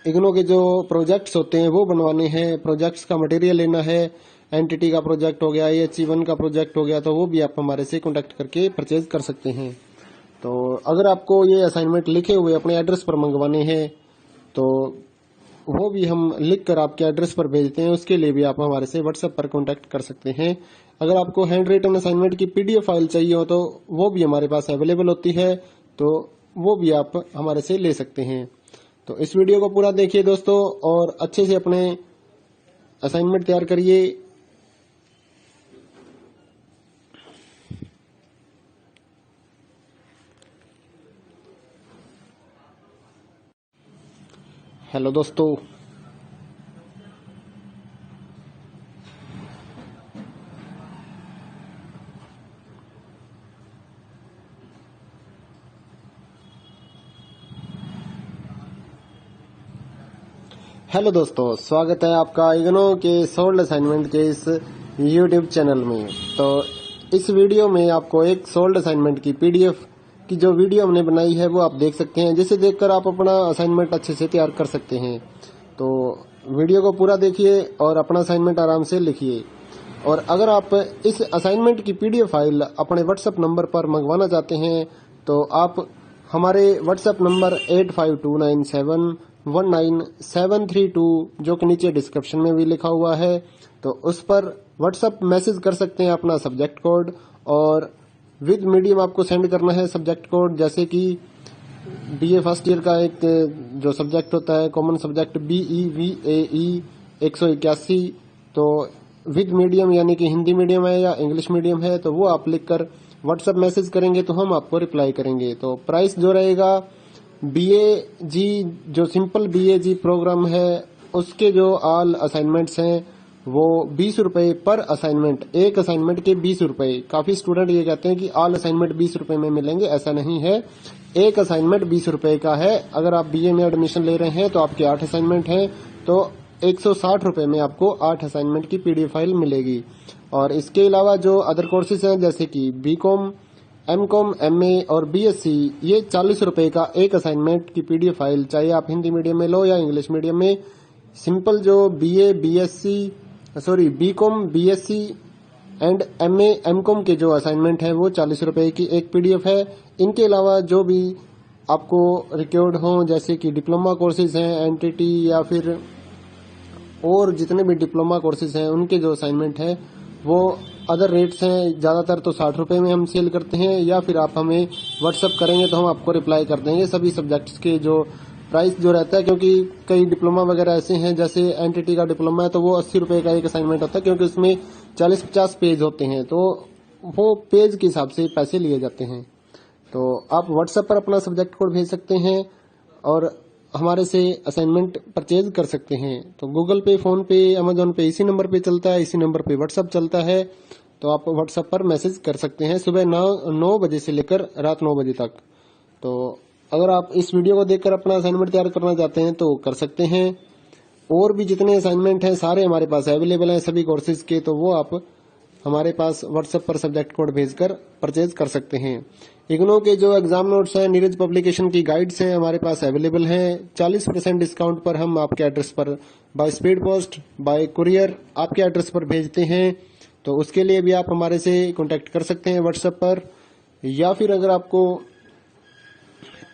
इग्नो के जो प्रोजेक्ट्स होते हैं वो बनवाने हैं, प्रोजेक्ट्स का मटेरियल लेना है, एनटीटी का प्रोजेक्ट हो गया, HE1 का प्रोजेक्ट हो गया, तो वो भी आप हमारे से कांटेक्ट करके परचेज कर सकते हैं। तो अगर आपको ये असाइनमेंट लिखे हुए अपने एड्रेस पर मंगवाने हैं तो वो भी हम लिख कर आपके एड्रेस पर भेजते हैं। उसके लिए भी आप हमारे से व्हाट्सएप पर कांटेक्ट कर सकते हैं। अगर आपको हैंड रिटन असाइनमेंट की PDF फाइल चाहिए हो तो वो भी हमारे पास अवेलेबल होती है, तो वो भी आप हमारे से ले सकते हैं। तो इस वीडियो को पूरा देखिए दोस्तों और अच्छे से अपने असाइनमेंट तैयार करिए। हेलो दोस्तों, स्वागत है आपका इग्नो के सोल्ड असाइनमेंट के इस YouTube चैनल में। तो इस वीडियो में आपको एक सोल्ड असाइनमेंट की PDF की जो वीडियो हमने बनाई है वो आप देख सकते हैं, जिसे देखकर आप अपना असाइनमेंट अच्छे से तैयार कर सकते हैं। तो वीडियो को पूरा देखिए और अपना असाइनमेंट आराम से लिखिए। और अगर आप इस असाइनमेंट की PDF फाइल अपने व्हाट्सएप नंबर पर मंगवाना चाहते हैं तो आप हमारे व्हाट्सएप नंबर 8529719732 जो कि नीचे डिस्क्रिप्शन में भी लिखा हुआ है, तो उस पर व्हाट्सएप मैसेज कर सकते हैं अपना सब्जेक्ट कोड, और विद मीडियम आपको सेंड करना है सब्जेक्ट कोड। जैसे कि BA फर्स्ट ईयर का एक जो सब्जेक्ट होता है कॉमन सब्जेक्ट BEVAE 181, तो विद मीडियम यानी कि हिंदी मीडियम है या इंग्लिश मीडियम है, तो वो आप लिखकर व्हाट्सएप मैसेज करेंगे तो हम आपको रिप्लाई करेंगे। तो प्राइस जो रहेगा BAG जो सिंपल BAG प्रोग्राम है उसके जो ऑल असाइनमेंट्स हैं वो 20 रुपए पर असाइनमेंट, एक असाइनमेंट के 20 रुपए। काफी स्टूडेंट ये कहते हैं कि ऑल असाइनमेंट 20 रुपए में मिलेंगे, ऐसा नहीं है। एक असाइनमेंट 20 रुपए का है। अगर आप BA में एडमिशन ले रहे हैं तो आपके 8 असाइनमेंट हैं, तो 160 रुपए में आपको 8 असाइनमेंट की PDF फाइल मिलेगी। और इसके अलावा जो अदर कोर्सेज हैं जैसे कि BCom, MCom, MA और BSc, ये 40 रुपए का एक असाइनमेंट की PDF फाइल, चाहे आप हिंदी मीडियम में लो या इंग्लिश मीडियम में। सिंपल जो BCom, BSc and MA, MCom के जो असाइनमेंट है वो 40 रुपए की एक PDF है। इनके अलावा जो भी आपको रिक्वायर्ड हो जैसे कि डिप्लोमा कोर्सेज हैं, एनटीटी या फिर और जितने भी डिप्लोमा कोर्सेज हैं उनके जो असाइनमेंट है वो अदर रेट्स हैं। ज्यादातर तो 60 रुपए में हम सेल करते हैं, या फिर आप हमें व्हाट्सएप करेंगे तो हम आपको रिप्लाई कर देंगे सभी सब्जेक्ट्स के जो प्राइस जो रहता है। क्योंकि कई डिप्लोमा वगैरह ऐसे हैं, जैसे एनटीटी का डिप्लोमा है तो वो 80 रुपए का एक असाइनमेंट होता है, क्योंकि उसमें 40-50 पेज होते हैं, तो वो पेज के हिसाब से पैसे लिए जाते हैं। तो आप व्हाट्सएप पर अपना सब्जेक्ट कोड भेज सकते हैं और हमारे से असाइनमेंट परचेज कर सकते हैं। तो गूगल पे, फोन पे, अमेजोन पे इसी नंबर पे चलता है, इसी नंबर पे व्हाट्सएप चलता है। तो आप व्हाट्सएप पर मैसेज कर सकते हैं सुबह 9 बजे से लेकर रात 9 बजे तक। तो अगर आप इस वीडियो को देखकर अपना असाइनमेंट तैयार करना चाहते हैं तो कर सकते हैं। और भी जितने असाइनमेंट हैं सारे हमारे पास अवेलेबल हैं सभी कोर्सेज के, तो वो आप हमारे पास व्हाट्सएप पर सब्जेक्ट कोड भेजकर परचेज कर सकते हैं। इग्नो के जो एग्जाम नोट्स हैं, नीरज पब्लिकेशन की गाइड्स हैं हमारे पास अवेलेबल हैं। 40% डिस्काउंट पर हम आपके एड्रेस पर by speed post, bye courier आपके एड्रेस पर भेजते हैं। तो उसके लिए भी आप हमारे से कांटेक्ट कर सकते हैं व्हाट्सएप पर। या फिर अगर आपको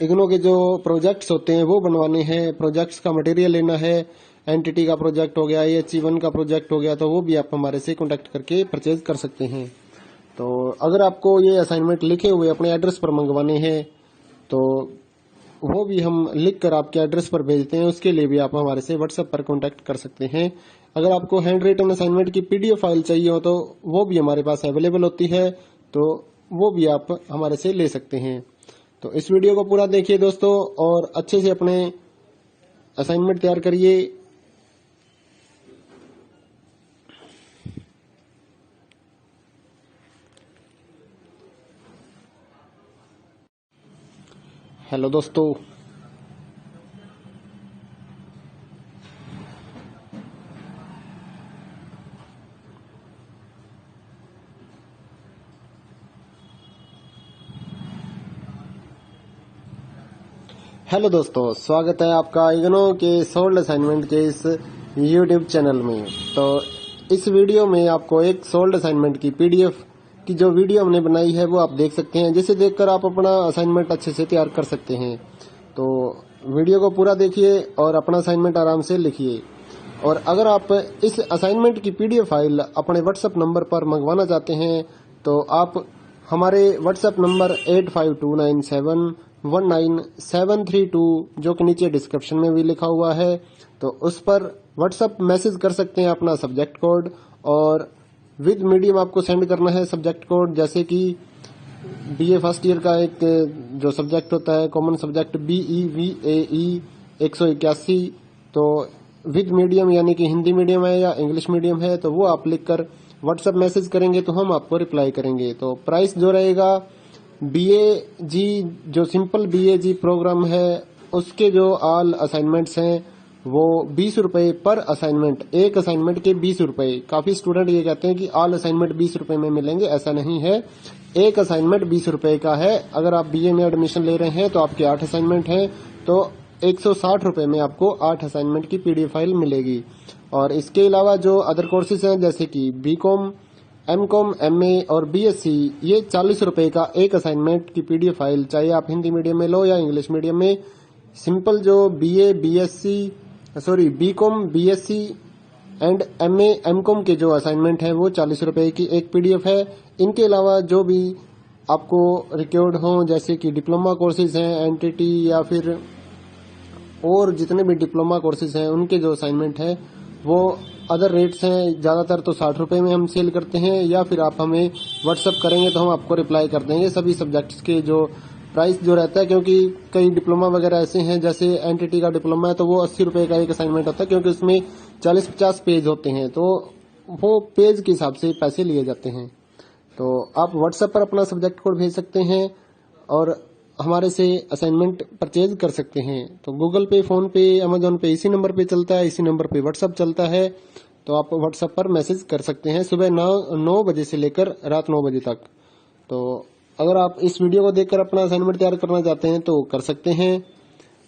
इग्नो के जो प्रोजेक्ट्स होते हैं वो बनवाने हैं, प्रोजेक्ट्स का मटेरियल लेना है, एनटीटी का प्रोजेक्ट हो गया, HE1 का प्रोजेक्ट हो गया, तो वो भी आप हमारे से कांटेक्ट करके परचेज कर सकते हैं। तो अगर आपको ये असाइनमेंट लिखे हुए अपने एड्रेस पर मंगवाने हैं तो वो भी हम लिख कर आपके एड्रेस पर भेजते हैं। उसके लिए भी आप हमारे से व्हाट्सएप पर कांटेक्ट कर सकते हैं। अगर आपको हैंड रिटन असाइनमेंट की पीडीएफ फाइल चाहिए हो तो वो भी हमारे पास अवेलेबल होती है, तो वो भी आप हमारे से ले सकते हैं। तो इस वीडियो को पूरा देखिए दोस्तों और अच्छे से अपने असाइनमेंट तैयार करिए। हेलो दोस्तों, स्वागत है आपका इग्नो के सोल्ड असाइनमेंट के इस यूट्यूब चैनल में। तो इस वीडियो में आपको एक सोल्ड असाइनमेंट की पीडीएफ की जो वीडियो हमने बनाई है वो आप देख सकते हैं, जिसे देखकर आप अपना असाइनमेंट अच्छे से तैयार कर सकते हैं। तो वीडियो को पूरा देखिए और अपना असाइनमेंट आराम से लिखिए। और अगर आप इस असाइनमेंट की पीडीएफ फाइल अपने व्हाट्सएप नंबर पर मंगवाना चाहते हैं तो आप हमारे व्हाट्सएप नंबर 8529719732 जो कि नीचे डिस्क्रिप्शन में भी लिखा हुआ है, तो उस पर व्हाट्सएप मैसेज कर सकते हैं अपना सब्जेक्ट कोड, और विद मीडियम आपको सेंड करना है सब्जेक्ट कोड। जैसे कि बीए फर्स्ट ईयर का एक जो सब्जेक्ट होता है कॉमन सब्जेक्ट BEVAE 181, तो विद मीडियम यानी कि हिंदी मीडियम है या इंग्लिश मीडियम है, तो वो आप लिखकर व्हाट्सएप मैसेज करेंगे तो हम आपको रिप्लाई करेंगे। तो प्राइस जो रहेगा BAG जो सिंपल BAG प्रोग्राम है उसके जो ऑल असाइनमेंट्स हैं वो 20 रुपए पर असाइनमेंट, एक असाइनमेंट के 20 रुपए। काफी स्टूडेंट ये कहते हैं कि ऑल असाइनमेंट 20 रुपए में मिलेंगे, ऐसा नहीं है। एक असाइनमेंट 20 रुपए का है। अगर आप BA में एडमिशन ले रहे हैं तो आपके 8 असाइनमेंट हैं, तो 160 रुपए में आपको 8 असाइनमेंट की पीडीएफ फाइल मिलेगी। और इसके अलावा जो अदर कोर्सेज हैं जैसे कि BCom, MCom, MA और BSc, ये 40 रुपए का एक असाइनमेंट की पीडीएफ फाइल, चाहे आप हिंदी मीडियम में लो या इंग्लिश मीडियम में। सिंपल जो BCom, BSc and MA, MCom के जो असाइनमेंट है वो 40 रुपए की एक पीडीएफ है। इनके अलावा जो भी आपको रिक्वायर्ड हो जैसे कि डिप्लोमा कोर्सेज हैं, एनटीटी या फिर और जितने भी डिप्लोमा कोर्सेज हैं उनके जो असाइनमेंट है वो अदर रेट्स हैं। ज्यादातर तो 60 रुपए में हम सेल करते हैं, या फिर आप हमें व्हाट्सअप करेंगे तो हम आपको रिप्लाई कर देंगे सभी सब्जेक्ट्स के जो प्राइस जो रहता है। क्योंकि कई डिप्लोमा वगैरह ऐसे हैं, जैसे एनटीटी का डिप्लोमा है तो वो 80 रुपए का एक असाइनमेंट होता है, क्योंकि उसमें 40-50 पेज होते हैं, तो वो पेज के हिसाब से पैसे लिए जाते हैं। तो आप व्हाट्सएप पर अपना सब्जेक्ट कोड भेज सकते हैं और हमारे से असाइनमेंट परचेज कर सकते हैं। तो गूगल पे, फोन पे, अमेजोन पे इसी नंबर पे चलता है, इसी नंबर पे व्हाट्सएप चलता है। तो आप व्हाट्सएप पर मैसेज कर सकते हैं सुबह 9 बजे से लेकर रात 9 बजे तक। तो अगर आप इस वीडियो को देखकर अपना असाइनमेंट तैयार करना चाहते हैं तो कर सकते हैं।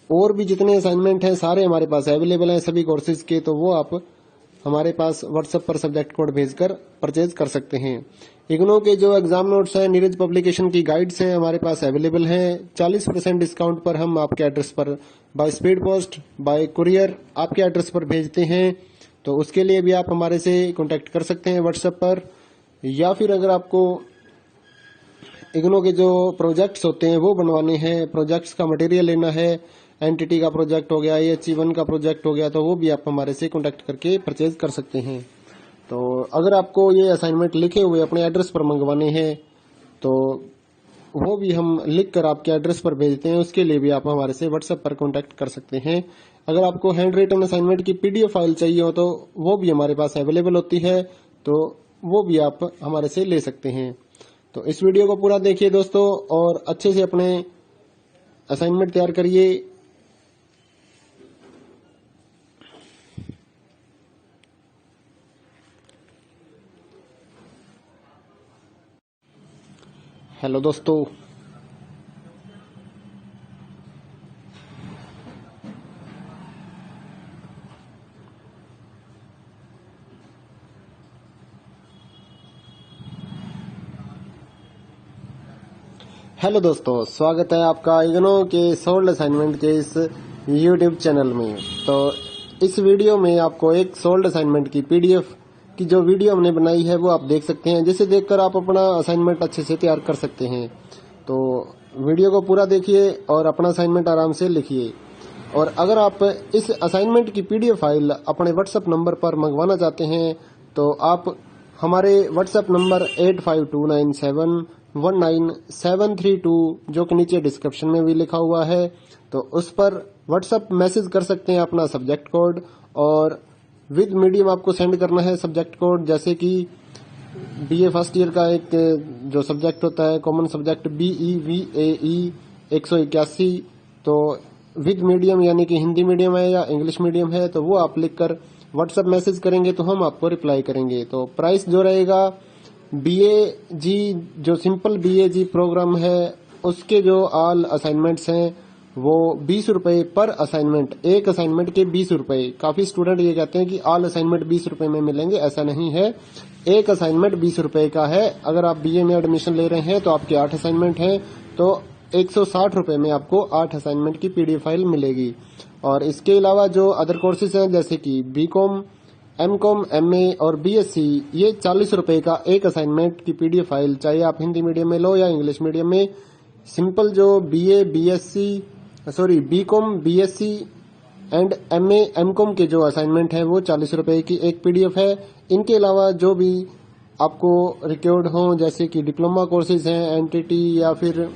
और भी जितने असाइनमेंट हैं सारे हमारे पास अवेलेबल हैं सभी कोर्सेज के, तो वो आप हमारे पास व्हाट्सएप पर सब्जेक्ट कोड भेजकर परचेज कर सकते हैं। इग्नो के जो एग्जाम नोट्स हैं, नीरज पब्लिकेशन की गाइड्स हैं हमारे पास अवेलेबल हैं। 40% डिस्काउंट पर हम आपके एड्रेस पर by speed post, bye courier आपके एड्रेस पर भेजते हैं। तो उसके लिए भी आप हमारे से कांटेक्ट कर सकते हैं व्हाट्सएप पर। या फिर अगर आपको इग्नो के जो प्रोजेक्ट्स होते हैं वो बनवाने हैं, प्रोजेक्ट्स का मटेरियल लेना है, एनटीटी का प्रोजेक्ट हो गया, AHE1 का प्रोजेक्ट हो गया, तो वो भी आप हमारे से कांटेक्ट करके परचेज कर सकते हैं। तो अगर आपको ये असाइनमेंट लिखे हुए अपने एड्रेस पर मंगवाने हैं तो वो भी हम लिख कर आपके एड्रेस पर भेजते हैं। उसके लिए भी आप हमारे से व्हाट्सएप पर कांटेक्ट कर सकते हैं। अगर आपको हैंड रिटन असाइनमेंट की पीडीएफ फाइल चाहिए हो तो वो भी हमारे पास अवेलेबल होती है, तो वो भी आप हमारे से ले सकते हैं। तो इस वीडियो को पूरा देखिए दोस्तों और अच्छे से अपने असाइनमेंट तैयार करिए। हेलो दोस्तों, स्वागत है आपका इग्नो के सोल्ड असाइनमेंट के इस यूट्यूब चैनल में। तो इस वीडियो में आपको एक सोल्ड असाइनमेंट की पीडीएफ की जो वीडियो हमने बनाई है वो आप देख सकते हैं, जिसे देखकर आप अपना असाइनमेंट अच्छे से तैयार कर सकते हैं। तो वीडियो को पूरा देखिए और अपना असाइनमेंट आराम से लिखिए। और अगर आप इस असाइनमेंट की पीडीएफ फाइल अपने व्हाट्सएप नंबर पर मंगवाना चाहते हैं तो आप हमारे व्हाट्सएप नंबर 8529719732 जो कि नीचे डिस्क्रिप्शन में भी लिखा हुआ है, तो उस पर व्हाट्सएप मैसेज कर सकते हैं अपना सब्जेक्ट कोड, और विद मीडियम आपको सेंड करना है सब्जेक्ट कोड। जैसे कि बीए फर्स्ट ईयर का एक जो सब्जेक्ट होता है कॉमन सब्जेक्ट BEVAE 181, तो विद मीडियम यानी कि हिंदी मीडियम है या इंग्लिश मीडियम है, तो वो आप लिखकर व्हाट्सएप मैसेज करेंगे तो हम आपको रिप्लाई करेंगे। तो प्राइस जो रहेगा BAG जो सिंपल BAG प्रोग्राम है उसके जो ऑल असाइनमेंट्स हैं वो 20 रुपए पर असाइनमेंट, एक असाइनमेंट के 20 रुपए। काफी स्टूडेंट ये कहते हैं कि ऑल असाइनमेंट 20 रुपए में मिलेंगे, ऐसा नहीं है। एक असाइनमेंट 20 रुपए का है। अगर आप BA में एडमिशन ले रहे हैं तो आपके 8 असाइनमेंट हैं, तो 160 रुपए में आपको 8 असाइनमेंट की पीडीएफ फाइल मिलेगी। और इसके अलावा जो अदर कोर्सेज हैं जैसे कि BCom, MCom, MA और BSc, ये 40 रुपए का एक असाइनमेंट की पीडीएफ फाइल, चाहे आप हिंदी मीडियम में लो या इंग्लिश मीडियम में। सिंपल जो BCom, BSc and MA, MCom के जो असाइनमेंट है वो 40 रुपए की एक पीडीएफ है। इनके अलावा जो भी आपको रिक्वायर्ड हो जैसे कि डिप्लोमा कोर्सेज हैं, NTT या फिर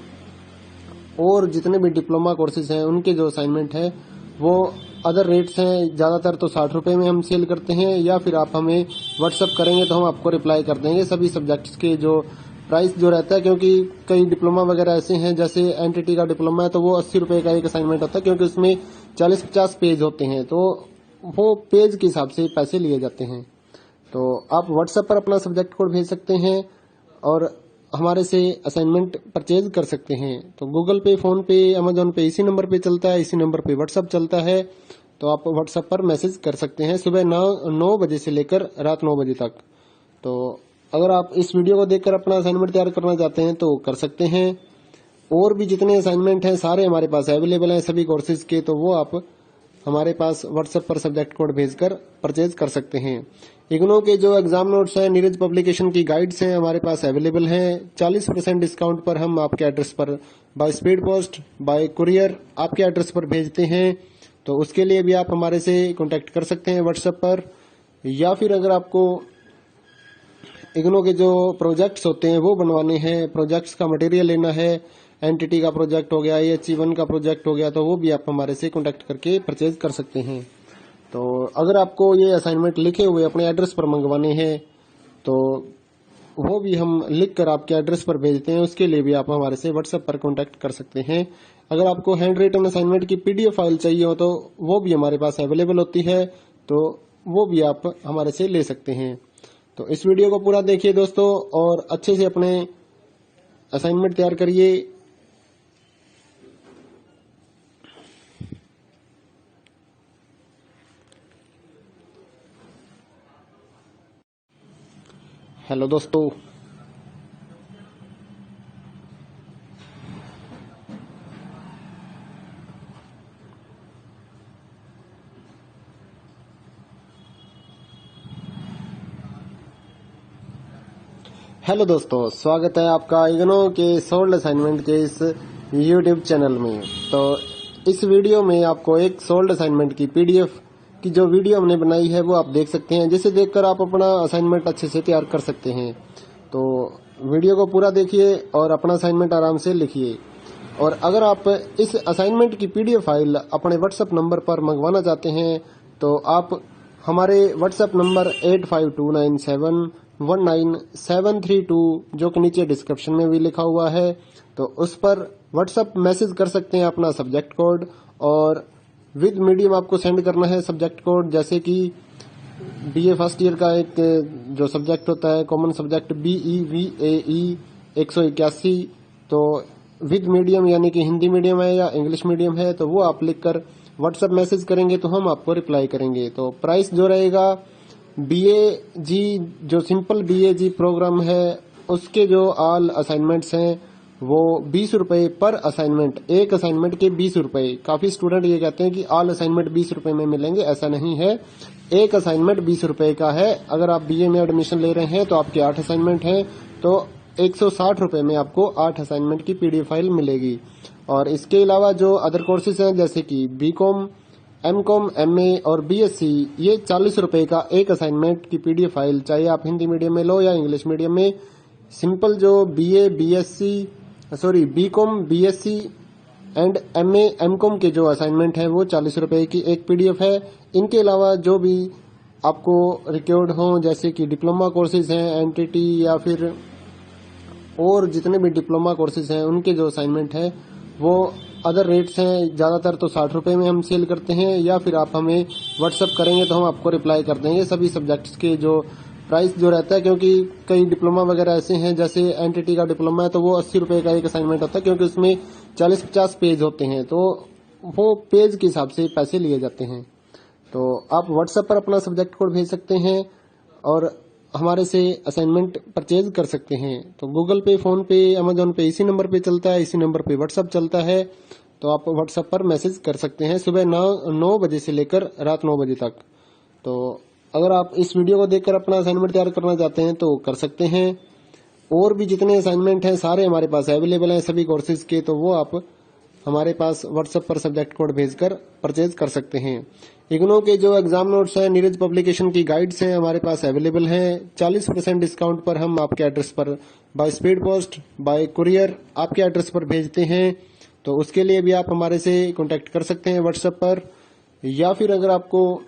और जितने भी डिप्लोमा कोर्सेज हैं उनके जो असाइनमेंट है वो अदर रेट्स हैं। ज्यादातर तो 60 रुपए में हम सेल करते हैं, या फिर आप हमें व्हाट्सएप करेंगे तो हम आपको रिप्लाई कर देंगे सभी सब्जेक्ट्स के जो प्राइस जो रहता है। क्योंकि कई डिप्लोमा वगैरह ऐसे हैं, जैसे NTT का डिप्लोमा है तो वो 80 रुपए का एक असाइनमेंट होता है, क्योंकि उसमें 40-50 पेज होते हैं, तो वो पेज के हिसाब से पैसे लिए जाते हैं। तो आप व्हाट्सएप पर अपना सब्जेक्ट कोड भेज सकते हैं और हमारे से असाइनमेंट परचेज कर सकते हैं। तो गूगल पे, फोन पे, अमेजोन पे इसी नंबर पे चलता है, इसी नंबर पे व्हाट्सएप चलता है, तो आप व्हाट्सएप पर मैसेज कर सकते हैं सुबह 9 बजे से लेकर रात 9 बजे तक। तो अगर आप इस वीडियो को देखकर अपना असाइनमेंट तैयार करना चाहते हैं तो कर सकते हैं। और भी जितने असाइनमेंट हैं सारे हमारे पास अवेलेबल हैं सभी कोर्सेज के, तो वो आप हमारे पास व्हाट्सएप पर सब्जेक्ट कोड भेजकर परचेज कर सकते हैं। इग्नो के जो एग्जाम नोट्स हैं, नीरज पब्लिकेशन की गाइड्स हैं हमारे पास अवेलेबल हैं। 40% डिस्काउंट पर हम आपके एड्रेस पर by speed post, bye courier आपके एड्रेस पर भेजते हैं। तो उसके लिए भी आप हमारे से कांटेक्ट कर सकते हैं व्हाट्सएप पर। या फिर अगर आपको इग्नो के जो प्रोजेक्ट्स होते हैं वो बनवाने हैं, प्रोजेक्ट्स का मटेरियल लेना है, NTT का प्रोजेक्ट हो गया, HE1 का प्रोजेक्ट हो गया, तो वो भी आप हमारे से कांटेक्ट करके परचेज कर सकते हैं। तो अगर आपको ये असाइनमेंट लिखे हुए अपने एड्रेस पर मंगवाने हैं तो वो भी हम लिख कर आपके एड्रेस पर भेजते हैं, उसके लिए भी आप हमारे से व्हाट्सएप पर कांटेक्ट कर सकते हैं। अगर आपको हैंड रिटन असाइनमेंट की पीडीएफ फाइल चाहिए हो तो वो भी हमारे पास अवेलेबल होती है, तो वो भी आप हमारे से ले सकते हैं। तो इस वीडियो को पूरा देखिए दोस्तों और अच्छे से अपने असाइनमेंट तैयार करिए। हेलो दोस्तों, स्वागत है आपका इग्नो के सोल्ड असाइनमेंट के इस यूट्यूब चैनल में। तो इस वीडियो में आपको एक सोल्ड असाइनमेंट की पीडीएफ की जो वीडियो हमने बनाई है वो आप देख सकते हैं, जिसे देखकर आप अपना असाइनमेंट अच्छे से तैयार कर सकते हैं। तो वीडियो को पूरा देखिए और अपना असाइनमेंट आराम से लिखिए। और अगर आप इस असाइनमेंट की पीडीएफ फाइल अपने व्हाट्सएप नंबर पर मंगवाना चाहते हैं तो आप हमारे व्हाट्सएप नंबर 8529719732 जो कि नीचे डिस्क्रिप्शन में भी लिखा हुआ है, तो उस पर व्हाट्सएप मैसेज कर सकते हैं अपना सब्जेक्ट कोड, और विद मीडियम आपको सेंड करना है सब्जेक्ट कोड। जैसे कि BA फर्स्ट ईयर का एक जो सब्जेक्ट होता है कॉमन सब्जेक्ट BEVAE 181, तो विद मीडियम यानी कि हिंदी मीडियम है या इंग्लिश मीडियम है, तो वो आप लिखकर व्हाट्सएप मैसेज करेंगे तो हम आपको रिप्लाई करेंगे। तो प्राइस जो रहेगा BAG जो सिंपल BAG प्रोग्राम है उसके जो ऑल असाइनमेंट्स हैं वो 20 रुपए पर असाइनमेंट, एक असाइनमेंट के 20 रुपए। काफी स्टूडेंट ये कहते हैं कि ऑल असाइनमेंट 20 रुपए में मिलेंगे, ऐसा नहीं है। एक असाइनमेंट 20 रुपए का है। अगर आप BA में एडमिशन ले रहे हैं तो आपके 8 असाइनमेंट हैं, तो 160 में आपको 8 असाइनमेंट की पीडीएफ फाइल मिलेगी। और इसके अलावा जो अदर कोर्सेज हैं जैसे कि बीकॉम, एमकॉम, एमए और बीएससी, ये 40 रुपए का एक असाइनमेंट की पीडीएफ फाइल, चाहे आप हिंदी मीडियम में लो या इंग्लिश मीडियम में। सिंपल जो BCom, BSc and MA, MCom के जो असाइनमेंट है वो 40 रुपए की एक पीडीएफ है। इनके अलावा जो भी आपको रिक्वायर्ड हो जैसे कि डिप्लोमा कोर्सेज हैं, एनटीटी या फिर और जितने भी डिप्लोमा कोर्सेज हैं उनके जो असाइनमेंट है वो अदर रेट्स हैं। ज़्यादातर तो 60 रुपए में हम सेल करते हैं, या फिर आप हमें व्हाट्सअप करेंगे तो हम आपको रिप्लाई कर देंगे सभी सब्जेक्ट्स के जो प्राइस जो रहता है। क्योंकि कई डिप्लोमा वगैरह ऐसे हैं, जैसे एनटीटी का डिप्लोमा है तो वो 80 रुपए का एक असाइनमेंट होता है, क्योंकि उसमें 40-50 पेज होते हैं, तो वो पेज के हिसाब से पैसे लिए जाते हैं। तो आप व्हाट्सएप पर अपना सब्जेक्ट कोड भेज सकते हैं और हमारे से असाइनमेंट परचेज कर सकते हैं। तो गूगल पे, फोन पे, अमेजोन पे इसी नंबर पे चलता है, इसी नंबर पे व्हाट्सएप चलता है। तो आप व्हाट्सएप पर मैसेज कर सकते हैं सुबह 9 बजे से लेकर रात 9 बजे तक। तो अगर आप इस वीडियो को देखकर अपना असाइनमेंट तैयार करना चाहते हैं तो कर सकते हैं। और भी जितने असाइनमेंट हैं सारे हमारे पास अवेलेबल हैं सभी कोर्सेज के, तो वो आप हमारे पास व्हाट्सएप पर सब्जेक्ट कोड भेजकर परचेज कर सकते हैं। इग्नो के जो एग्जाम नोट्स हैं, नीरज पब्लिकेशन की गाइड्स हैं हमारे पास अवेलेबल हैं। 40% डिस्काउंट पर हम आपके एड्रेस पर by speed post, bye courier आपके एड्रेस पर भेजते हैं। तो उसके लिए भी आप हमारे से कांटेक्ट कर सकते हैं व्हाट्सएप पर। या फिर अगर आपको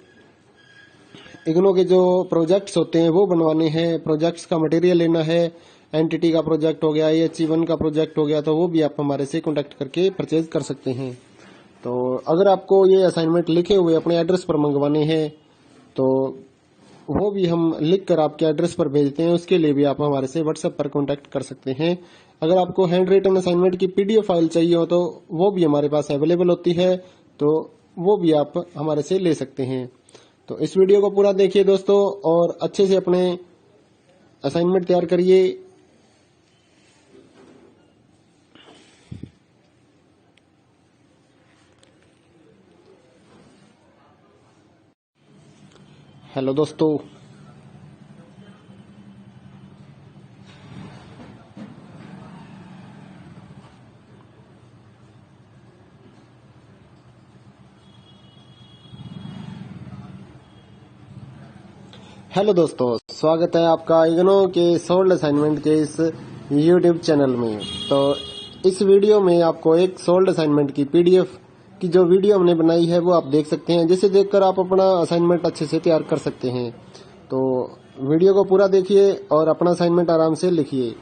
इग्नो के जो प्रोजेक्ट्स होते हैं वो बनवाने हैं, प्रोजेक्ट्स का मटेरियल लेना है, एनटीटी का प्रोजेक्ट हो गया, EHE1 का प्रोजेक्ट हो गया, तो वो भी आप हमारे से कांटेक्ट करके परचेज कर सकते हैं। तो अगर आपको ये असाइनमेंट लिखे हुए अपने एड्रेस पर मंगवाने हैं तो वो भी हम लिख कर आपके एड्रेस पर भेजते हैं, उसके लिए भी आप हमारे से व्हाट्सएप पर कांटेक्ट कर सकते हैं। अगर आपको हैंड रिटन असाइनमेंट की पीडीएफ फाइल चाहिए हो तो वो भी हमारे पास अवेलेबल होती है, तो वो भी आप हमारे से ले सकते हैं। तो इस वीडियो को पूरा देखिए दोस्तों और अच्छे से अपने असाइनमेंट तैयार करिए। हेलो दोस्तों, स्वागत है आपका इग्नो के सोल्ड असाइनमेंट के इस यूट्यूब चैनल में। तो इस वीडियो में आपको एक सोल्ड असाइनमेंट की पीडीएफ की जो वीडियो हमने बनाई है वो आप देख सकते हैं, जिसे देखकर आप अपना असाइनमेंट अच्छे से तैयार कर सकते हैं। तो वीडियो को पूरा देखिए और अपना असाइनमेंट आराम से लिखिए।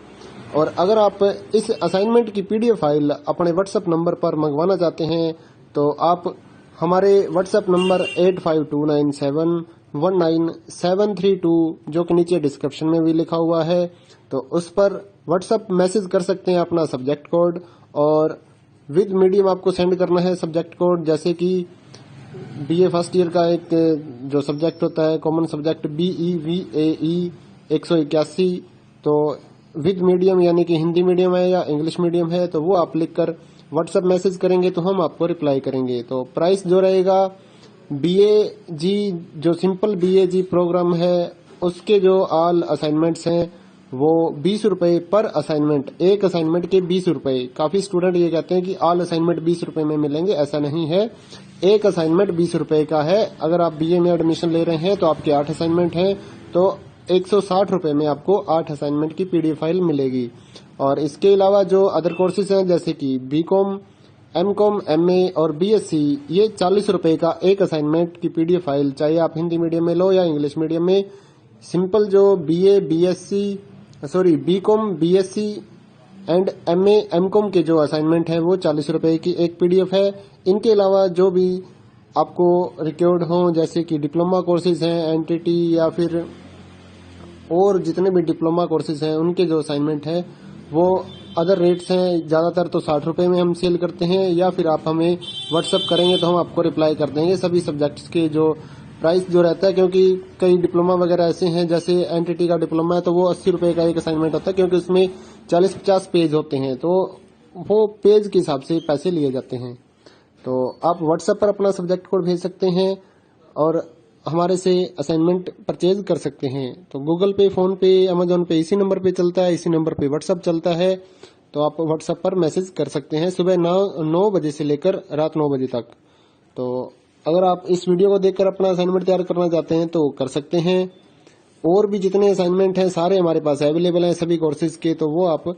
और अगर आप इस असाइनमेंट की पीडीएफ फाइल अपने व्हाट्सएप नंबर पर मंगवाना चाहते हैं तो आप हमारे व्हाट्सएप नंबर 8529719732 जो कि नीचे डिस्क्रिप्शन में भी लिखा हुआ है, तो उस पर व्हाट्सएप मैसेज कर सकते हैं अपना सब्जेक्ट कोड, और विद मीडियम आपको सेंड करना है सब्जेक्ट कोड। जैसे कि बीए फर्स्ट ईयर का एक जो सब्जेक्ट होता है कॉमन सब्जेक्ट BEVAE 181, तो विद मीडियम यानी कि हिंदी मीडियम है या इंग्लिश मीडियम है तो वो आप लिखकर व्हाट्सएप मैसेज करेंगे तो हम आपको रिप्लाई करेंगे। तो प्राइस जो रहेगा BAG जो सिंपल BAG प्रोग्राम है उसके जो ऑल असाइनमेंट्स हैं वो 20 रुपए पर असाइनमेंट, एक असाइनमेंट के 20 रुपए। काफी स्टूडेंट ये कहते हैं कि ऑल असाइनमेंट 20 रुपए में मिलेंगे, ऐसा नहीं है। एक असाइनमेंट 20 रुपए का है। अगर आप BA में एडमिशन ले रहे हैं तो आपके 8 असाइनमेंट हैं, तो 160 रुपए में आपको 8 असाइनमेंट की पीडीएफ फाइल मिलेगी। और इसके अलावा जो अदर कोर्सेज हैं जैसे कि बीकॉम, एमकॉम, MA और BSC, ये 40 रुपए का एक असाइनमेंट की पीडीएफ फाइल, चाहे आप हिंदी मीडियम में लो या इंग्लिश मीडियम में। सिंपल जो BCom, BSC and MA, MCom के जो असाइनमेंट है वो 40 रुपए की एक पीडीएफ है। इनके अलावा जो भी आपको रिक्वायर्ड हो जैसे कि डिप्लोमा कोर्सेज हैं, एनटीटी या फिर और जितने भी डिप्लोमा कोर्सेज हैं उनके जो असाइनमेंट है वो अदर रेट्स हैं। ज़्यादातर तो 60 रुपए में हम सेल करते हैं, या फिर आप हमें व्हाट्सएप करेंगे तो हम आपको रिप्लाई कर देंगे सभी सब्जेक्ट्स के जो प्राइस जो रहता है। क्योंकि कई डिप्लोमा वगैरह ऐसे हैं, जैसे एनटीटी का डिप्लोमा है तो वो 80 रुपए का एक असाइनमेंट होता है, क्योंकि उसमें 40-50 पेज होते हैं, तो वो पेज के हिसाब से पैसे लिए जाते हैं। तो आप व्हाट्सएप पर अपना सब्जेक्ट कोड भेज सकते हैं और हमारे से असाइनमेंट परचेज कर सकते हैं। तो गूगल पे, फोन पे, अमेजोन पे इसी नंबर पे चलता है, इसी नंबर पे व्हाट्सअप चलता है। तो आप व्हाट्सएप पर मैसेज कर सकते हैं सुबह 9 बजे से लेकर रात 9 बजे तक। तो अगर आप इस वीडियो को देखकर अपना असाइनमेंट तैयार करना चाहते हैं तो कर सकते हैं। और भी जितने असाइनमेंट हैं सारे हमारे पास अवेलेबल हैं सभी कोर्सेज के, तो वो आप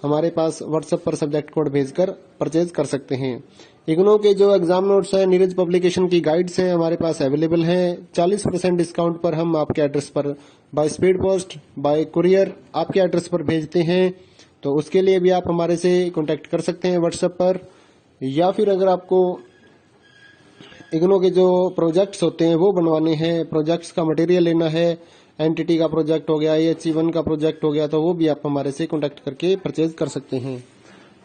हमारे पास व्हाट्सएप पर सब्जेक्ट कोड भेजकर परचेज कर सकते हैं। इग्नो के जो एग्जाम नोट्स हैं, नीरज पब्लिकेशन की गाइड्स हैं हमारे पास अवेलेबल हैं। 40% डिस्काउंट पर हम आपके एड्रेस पर by speed post, bye courier आपके एड्रेस पर भेजते हैं। तो उसके लिए भी आप हमारे से कांटेक्ट कर सकते हैं व्हाट्सएप पर। या फिर अगर आपको इग्नो के जो प्रोजेक्ट्स होते हैं वो बनवाने हैं, प्रोजेक्ट्स का मटेरियल लेना है, एनटीटी का प्रोजेक्ट हो गया, AHE1 का प्रोजेक्ट हो गया, तो वो भी आप हमारे से कांटेक्ट करके परचेज कर सकते हैं।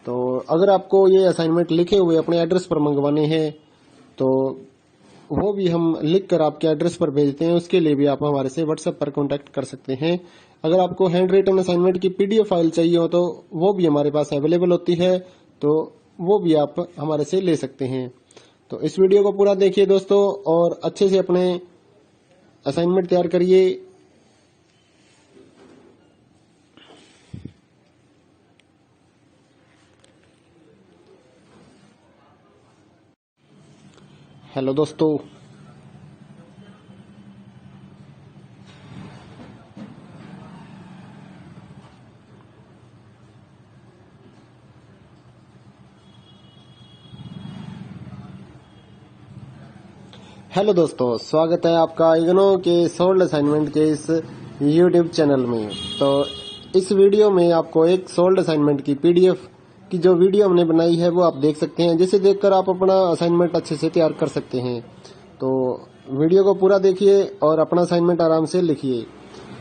तो अगर आपको ये असाइनमेंट लिखे हुए अपने एड्रेस पर मंगवाने हैं तो वो भी हम लिख कर आपके एड्रेस पर भेजते हैं। उसके लिए भी आप हमारे से व्हाट्सएप पर कांटेक्ट कर सकते हैं। अगर आपको हैंड रिटन असाइनमेंट की PDF फाइल चाहिए हो तो वो भी हमारे पास अवेलेबल होती है, तो वो भी आप हमारे से ले सकते हैं। तो इस वीडियो को पूरा देखिए दोस्तों और अच्छे से अपने असाइनमेंट तैयार करिए। हेलो दोस्तों, स्वागत है आपका इग्नो के सोल्ड असाइनमेंट के इस YouTube चैनल में। तो इस वीडियो में आपको एक सोल्ड असाइनमेंट की PDF की जो वीडियो हमने बनाई है वो आप देख सकते हैं, जिसे देखकर आप अपना असाइनमेंट अच्छे से तैयार कर सकते हैं। तो वीडियो को पूरा देखिए और अपना असाइनमेंट आराम से लिखिए।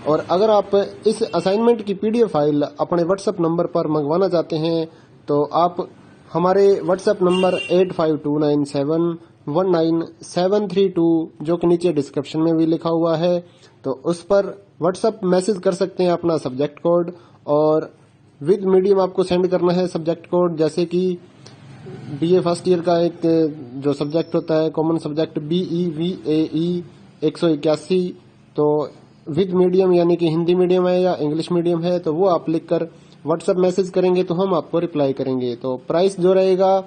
और अगर आप इस असाइनमेंट की PDF फाइल अपने व्हाट्सएप नंबर पर मंगवाना चाहते हैं तो आप हमारे व्हाट्सएप नंबर 8529719732 जो कि नीचे डिस्क्रिप्शन में भी लिखा हुआ है, तो उस पर व्हाट्सएप मैसेज कर सकते हैं अपना सब्जेक्ट कोड, और विद मीडियम आपको सेंड करना है सब्जेक्ट कोड। जैसे कि BA फर्स्ट ईयर का एक जो सब्जेक्ट होता है कॉमन सब्जेक्ट BEVAE 181, तो विद मीडियम यानी कि हिंदी मीडियम है या इंग्लिश मीडियम है, तो वो आप लिखकर व्हाट्सएप मैसेज करेंगे तो हम आपको रिप्लाई करेंगे। तो प्राइस जो रहेगा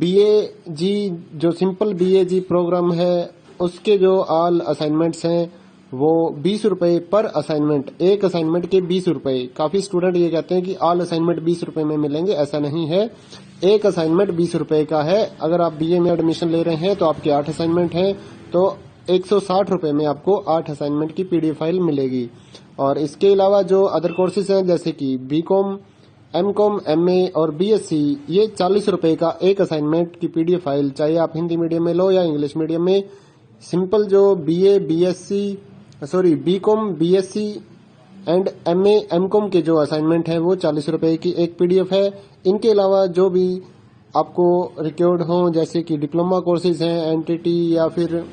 BAG जो सिंपल BAG प्रोग्राम है उसके जो ऑल असाइनमेंट्स हैं वो 20 रुपए पर असाइनमेंट, एक असाइनमेंट के 20 रुपए। काफी स्टूडेंट ये कहते हैं कि ऑल असाइनमेंट 20 रुपए में मिलेंगे, ऐसा नहीं है। एक असाइनमेंट 20 रुपए का है। अगर आप BA में एडमिशन ले रहे हैं तो आपके 8 असाइनमेंट हैं, तो 160 रुपए में आपको 8 असाइनमेंट की PDF फाइल मिलेगी। और इसके अलावा जो अदर कोर्सेज हैं जैसे कि BCom, MCom, MA और BSc, ये 40 रुपए का एक असाइनमेंट की PDF फाइल, चाहे आप हिंदी मीडियम में लो या इंग्लिश मीडियम में। सिंपल जो BCom, BSc and MA, MCom के जो असाइनमेंट है वो 40 रुपए की एक PDF है। इनके अलावा जो भी आपको रिक्वायर्ड हो जैसे कि डिप्लोमा कोर्सेज हैं, एनटीटी या फिर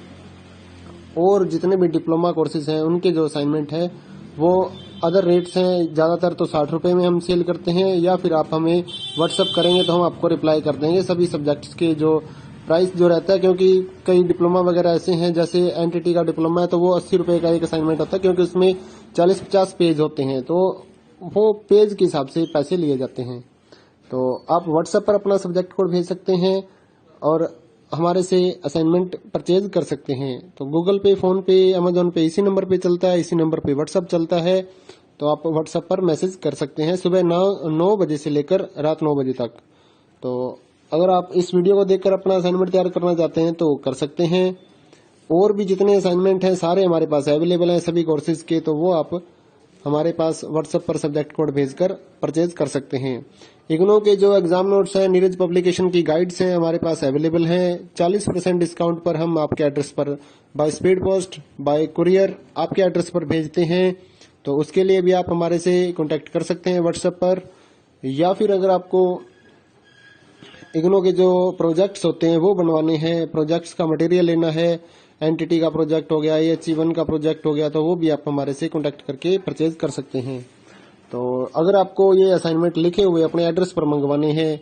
और जितने भी डिप्लोमा कोर्सेज हैं उनके जो असाइनमेंट है वो अदर रेट्स हैं। ज्यादातर तो 60 रुपए में हम सेल करते हैं, या फिर आप हमें व्हाट्सएप करेंगे तो हम आपको रिप्लाई कर देंगे सभी सब्जेक्ट्स के जो प्राइस जो रहता है। क्योंकि कई डिप्लोमा वगैरह ऐसे हैं, जैसे एनटीटी का डिप्लोमा है तो वो 80 रुपए का एक असाइनमेंट होता है, क्योंकि उसमें 40-50 पेज होते हैं, तो वो पेज के हिसाब से पैसे लिए जाते हैं। तो आप व्हाट्सएप पर अपना सब्जेक्ट कोड भेज सकते हैं और हमारे से असाइनमेंट परचेज कर सकते हैं। तो गूगल पे, फोन पे, अमेजोन पे इसी नंबर पे चलता है, इसी नंबर पे व्हाट्सएप चलता है। तो आप व्हाट्सएप पर मैसेज कर सकते हैं सुबह 9 बजे से लेकर रात 9 बजे तक। तो अगर आप इस वीडियो को देखकर अपना असाइनमेंट तैयार करना चाहते हैं तो कर सकते हैं। और भी जितने असाइनमेंट हैं सारे हमारे पास अवेलेबल हैं सभी कोर्सेज के, तो वो आप हमारे पास व्हाट्सएप पर सब्जेक्ट कोड भेजकर परचेज कर सकते हैं। इग्नो के जो एग्जाम नोट्स हैं, नीरज पब्लिकेशन की गाइड्स हैं हमारे पास अवेलेबल हैं। 40% डिस्काउंट पर हम आपके एड्रेस पर by speed post, bye courier आपके एड्रेस पर भेजते हैं। तो उसके लिए भी आप हमारे से कांटेक्ट कर सकते हैं व्हाट्सएप पर। या फिर अगर आपको इग्नो के जो प्रोजेक्ट्स होते हैं वो बनवाने हैं, प्रोजेक्ट्स का मटेरियल लेना है, एनटीटी का प्रोजेक्ट हो गया, AHE1 का प्रोजेक्ट हो गया, तो वो भी आप हमारे से कांटेक्ट करके परचेज कर सकते हैं। तो अगर आपको ये असाइनमेंट लिखे हुए अपने एड्रेस पर मंगवाने हैं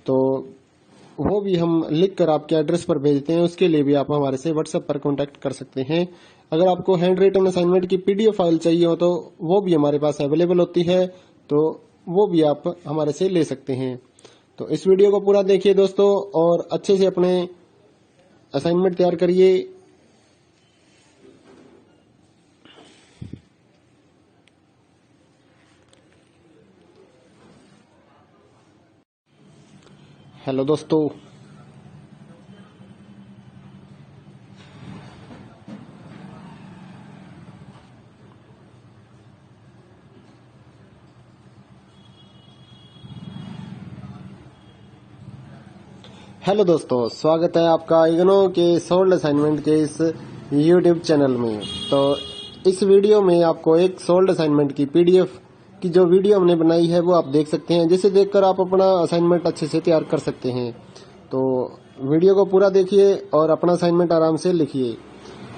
तो वो भी हम लिख कर आपके एड्रेस पर भेजते हैं। उसके लिए भी आप हमारे से व्हाट्सएप पर कांटेक्ट कर सकते हैं। अगर आपको हैंड रिटन असाइनमेंट की पीडीएफ फाइल चाहिए हो तो वो भी हमारे पास अवेलेबल होती है, तो वो भी आप हमारे से ले सकते हैं। तो इस वीडियो को पूरा देखिए दोस्तों और अच्छे से अपने असाइनमेंट तैयार करिए। हेलो दोस्तों, स्वागत है आपका इग्नो के सोल्ड असाइनमेंट के इस यूट्यूब चैनल में। तो इस वीडियो में आपको एक सोल्ड असाइनमेंट की पीडीएफ की जो वीडियो हमने बनाई है वो आप देख सकते हैं, जिसे देखकर आप अपना असाइनमेंट अच्छे से तैयार कर सकते हैं। तो वीडियो को पूरा देखिए और अपना असाइनमेंट आराम से लिखिए।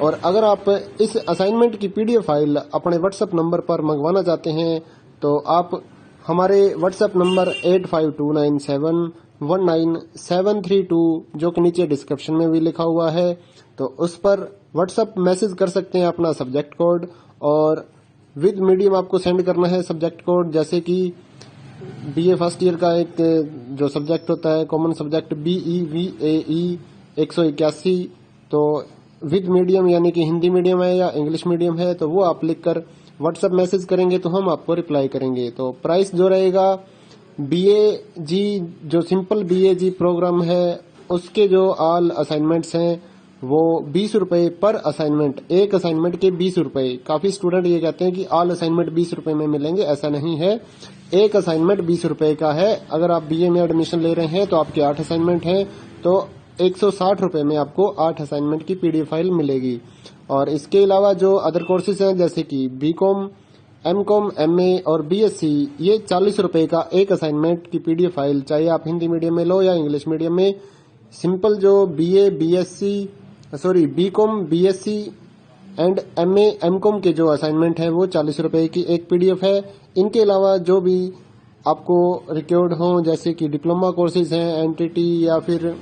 और अगर आप इस असाइनमेंट की पीडीएफ फाइल अपने व्हाट्सएप नंबर पर मंगवाना चाहते हैं तो आप हमारे व्हाट्सएप नंबर 8529719732 जो कि नीचे डिस्क्रिप्शन में भी लिखा हुआ है, तो उस पर व्हाट्सएप मैसेज कर सकते हैं अपना सब्जेक्ट कोड, और विद मीडियम आपको सेंड करना है सब्जेक्ट कोड। जैसे कि बीए फर्स्ट ईयर का एक जो सब्जेक्ट होता है कॉमन सब्जेक्ट BEVAE 181, तो विद मीडियम यानी कि हिंदी मीडियम है या इंग्लिश मीडियम है तो वो आप लिखकर व्हाट्सएप मैसेज करेंगे तो हम आपको रिप्लाई करेंगे। तो प्राइस जो रहेगा BAG जो सिंपल BAG प्रोग्राम है उसके जो ऑल असाइनमेंट्स हैं वो 20 रुपए पर असाइनमेंट, एक असाइनमेंट के 20 रुपए। काफी स्टूडेंट ये कहते हैं कि ऑल असाइनमेंट 20 रुपए में मिलेंगे, ऐसा नहीं है। एक असाइनमेंट 20 रुपए का है। अगर आप BA में एडमिशन ले रहे हैं तो आपके 8 असाइनमेंट हैं तो 160 रुपए में आपको 8 असाइनमेंट की पीडीएफ फाइल मिलेगी। और इसके अलावा जो अदर कोर्सेज हैं जैसे कि BCom, MCom, MA और BSc, ये 40 रुपए का एक असाइनमेंट की पीडीएफ फाइल, चाहे आप हिंदी मीडियम में लो या इंग्लिश मीडियम में। सिंपल जो BCom, BSc and MA, MCom के जो असाइनमेंट है वो 40 रुपए की एक पीडीएफ है। इनके अलावा जो भी आपको रिक्वायर्ड हो जैसे कि डिप्लोमा कोर्सेज हैं NTT या फिर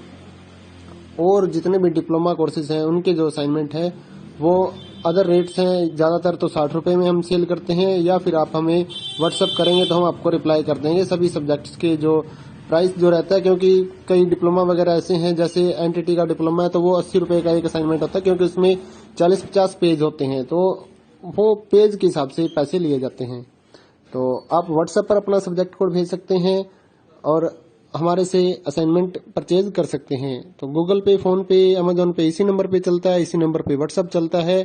और जितने भी डिप्लोमा कोर्सेज हैं उनके जो असाइनमेंट है वो अदर रेट्स हैं। ज्यादातर तो 60 रुपए में हम सेल करते हैं, या फिर आप हमें व्हाट्सअप करेंगे तो हम आपको रिप्लाई कर देंगे सभी सब्जेक्ट्स के जो प्राइस जो रहता है। क्योंकि कई डिप्लोमा वगैरह ऐसे हैं जैसे NTT का डिप्लोमा है तो वो 80 रुपए का एक असाइनमेंट होता है, क्योंकि उसमें 40-50 पेज होते हैं तो वो पेज के हिसाब से पैसे लिए जाते हैं। तो आप व्हाट्सएप पर अपना सब्जेक्ट कोड भेज सकते हैं और हमारे से असाइनमेंट परचेज कर सकते हैं। तो गूगल पे, फोन पे, अमेजोन पे इसी नंबर पे चलता है, इसी नंबर पे व्हाट्सएप चलता है।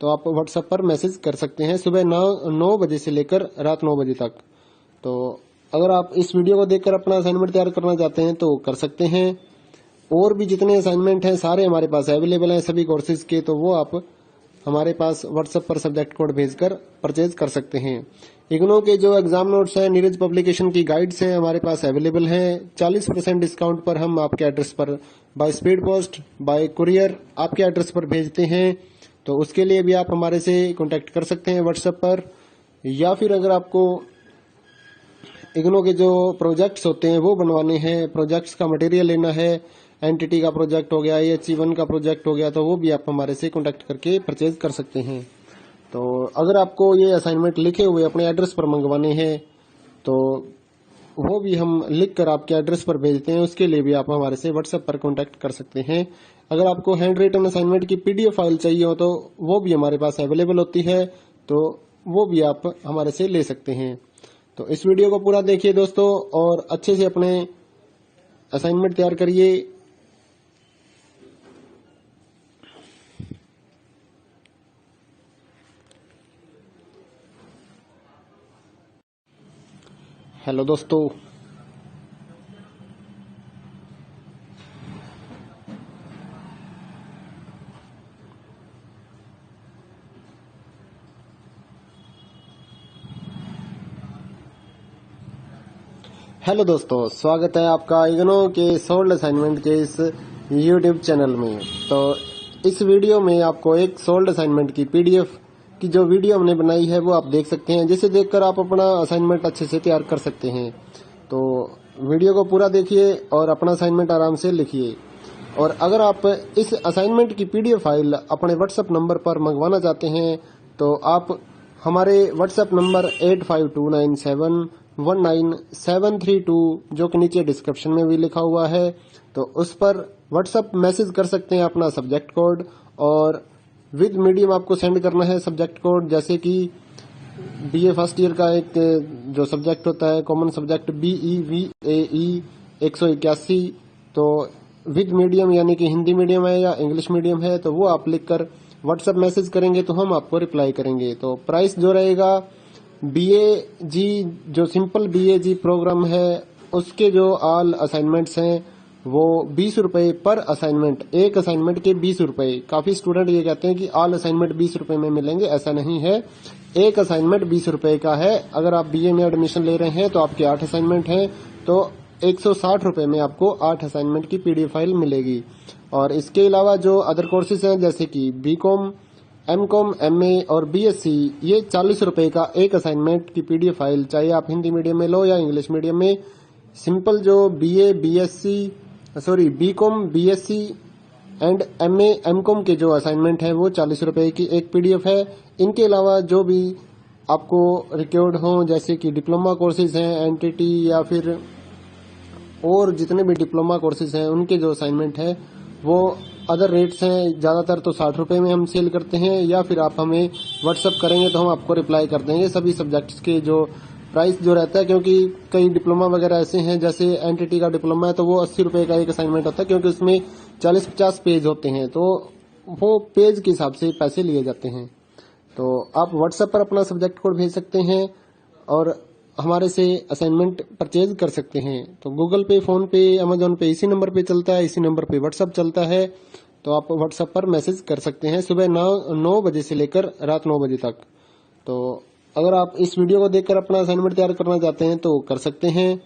तो आप व्हाट्सएप पर मैसेज कर सकते हैं सुबह 9 बजे से लेकर रात 9 बजे तक। तो अगर आप इस वीडियो को देखकर अपना असाइनमेंट तैयार करना चाहते हैं तो कर सकते हैं। और भी जितने असाइनमेंट हैं सारे हमारे पास अवेलेबल हैं सभी कोर्सेज के, तो वो आप हमारे पास व्हाट्सएप पर सब्जेक्ट कोड भेजकर परचेज कर सकते हैं। इग्नो के जो एग्जाम नोट्स हैं, नीरज पब्लिकेशन की गाइड्स हैं हमारे पास अवेलेबल हैं। 40% डिस्काउंट पर हम आपके एड्रेस पर by speed post, bye courier आपके एड्रेस पर भेजते हैं। तो उसके लिए भी आप हमारे से कांटेक्ट कर सकते हैं व्हाट्सएप पर। या फिर अगर आपको इग्नो के जो प्रोजेक्ट्स होते हैं वो बनवाने हैं, प्रोजेक्ट्स का मटेरियल लेना है, NTT का प्रोजेक्ट हो गया, HE1 का प्रोजेक्ट हो गया, तो वो भी आप हमारे से कांटेक्ट करके परचेज कर सकते हैं। तो अगर आपको ये असाइनमेंट लिखे हुए अपने एड्रेस पर मंगवाने हैं तो वो भी हम लिख कर आपके एड्रेस पर भेजते हैं। उसके लिए भी आप हमारे से व्हाट्सएप पर कांटेक्ट कर सकते हैं। अगर आपको हैंड रिटन असाइनमेंट की पीडीएफ फाइल चाहिए हो तो वो भी हमारे पास अवेलेबल होती है, तो वो भी आप हमारे से ले सकते हैं। तो इस वीडियो को पूरा देखिए दोस्तों और अच्छे से अपने असाइनमेंट तैयार करिए। हेलो दोस्तों, स्वागत है आपका इग्नो के सोल्ड असाइनमेंट के इस यूट्यूब चैनल में। तो इस वीडियो में आपको एक सोल्ड असाइनमेंट की पीडीएफ की जो वीडियो हमने बनाई है वो आप देख सकते हैं, जिसे देखकर आप अपना असाइनमेंट अच्छे से तैयार कर सकते हैं। तो वीडियो को पूरा देखिए और अपना असाइनमेंट आराम से लिखिए। और अगर आप इस असाइनमेंट की पीडीएफ फाइल अपने व्हाट्सएप नंबर पर मंगवाना चाहते हैं तो आप हमारे व्हाट्सएप नंबर 8529719732 जो कि नीचे डिस्क्रिप्शन में भी लिखा हुआ है, तो उस पर व्हाट्सएप मैसेज कर सकते हैं अपना सब्जेक्ट कोड, और विद मीडियम आपको सेंड करना है सब्जेक्ट कोड। जैसे कि बीए फर्स्ट ईयर का एक जो सब्जेक्ट होता है कॉमन सब्जेक्ट BEVAE 181, तो विद मीडियम यानी कि हिंदी मीडियम है या इंग्लिश मीडियम है, तो वो आप लिखकर व्हाट्सएप मैसेज करेंगे तो हम आपको रिप्लाई करेंगे। तो प्राइस जो रहेगा BAG जो सिंपल BAG प्रोग्राम है उसके जो ऑल असाइनमेंट्स हैं वो 20 रुपए पर असाइनमेंट, एक असाइनमेंट के 20 रुपए। काफी स्टूडेंट ये कहते हैं कि ऑल असाइनमेंट 20 रुपए में मिलेंगे, ऐसा नहीं है। एक असाइनमेंट 20 रुपए का है। अगर आप BA में एडमिशन ले रहे हैं तो आपके 8 असाइनमेंट हैं, तो 160 रुपए में आपको 8 असाइनमेंट की पीडीएफ फाइल मिलेगी। और इसके अलावा जो अदर कोर्सेज हैं जैसे कि BCom, MCom, MA और BSc, ये 40 रुपए का एक असाइनमेंट की पीडीएफ फाइल, चाहे आप हिंदी मीडियम में लो या इंग्लिश मीडियम में। सिंपल जो BCom, BSc and MA, MCom के जो असाइनमेंट है वो 40 रुपए की एक पीडीएफ है। इनके अलावा जो भी आपको रिक्वायर्ड हो जैसे कि डिप्लोमा कोर्सेज हैं, एनटीटी या फिर और जितने भी डिप्लोमा कोर्सेज हैं उनके जो असाइनमेंट है वो अदर रेट्स हैं। ज्यादातर तो 60 रुपए में हम सेल करते हैं, या फिर आप हमें व्हाट्सअप करेंगे तो हम आपको रिप्लाई कर देंगे सभी सब्जेक्ट्स के जो प्राइस जो रहता है। क्योंकि कई डिप्लोमा वगैरह ऐसे हैं, जैसे एनटीटी का डिप्लोमा है तो वो 80 रुपए का एक असाइनमेंट होता है, क्योंकि उसमें 40-50 पेज होते हैं, तो वो पेज के हिसाब से पैसे लिए जाते हैं। तो आप व्हाट्सएप पर अपना सब्जेक्ट कोड भेज सकते हैं और हमारे से असाइनमेंट परचेज कर सकते हैं। तो गूगल पे, फोन पे, अमेजोन पे इसी नंबर पे चलता है, इसी नंबर पे व्हाट्सएप चलता है, तो आप व्हाट्सएप पर मैसेज कर सकते हैं सुबह 9 बजे से लेकर रात 9 बजे तक। तो अगर आप इस वीडियो को देखकर अपना असाइनमेंट तैयार करना चाहते हैं तो कर सकते हैं।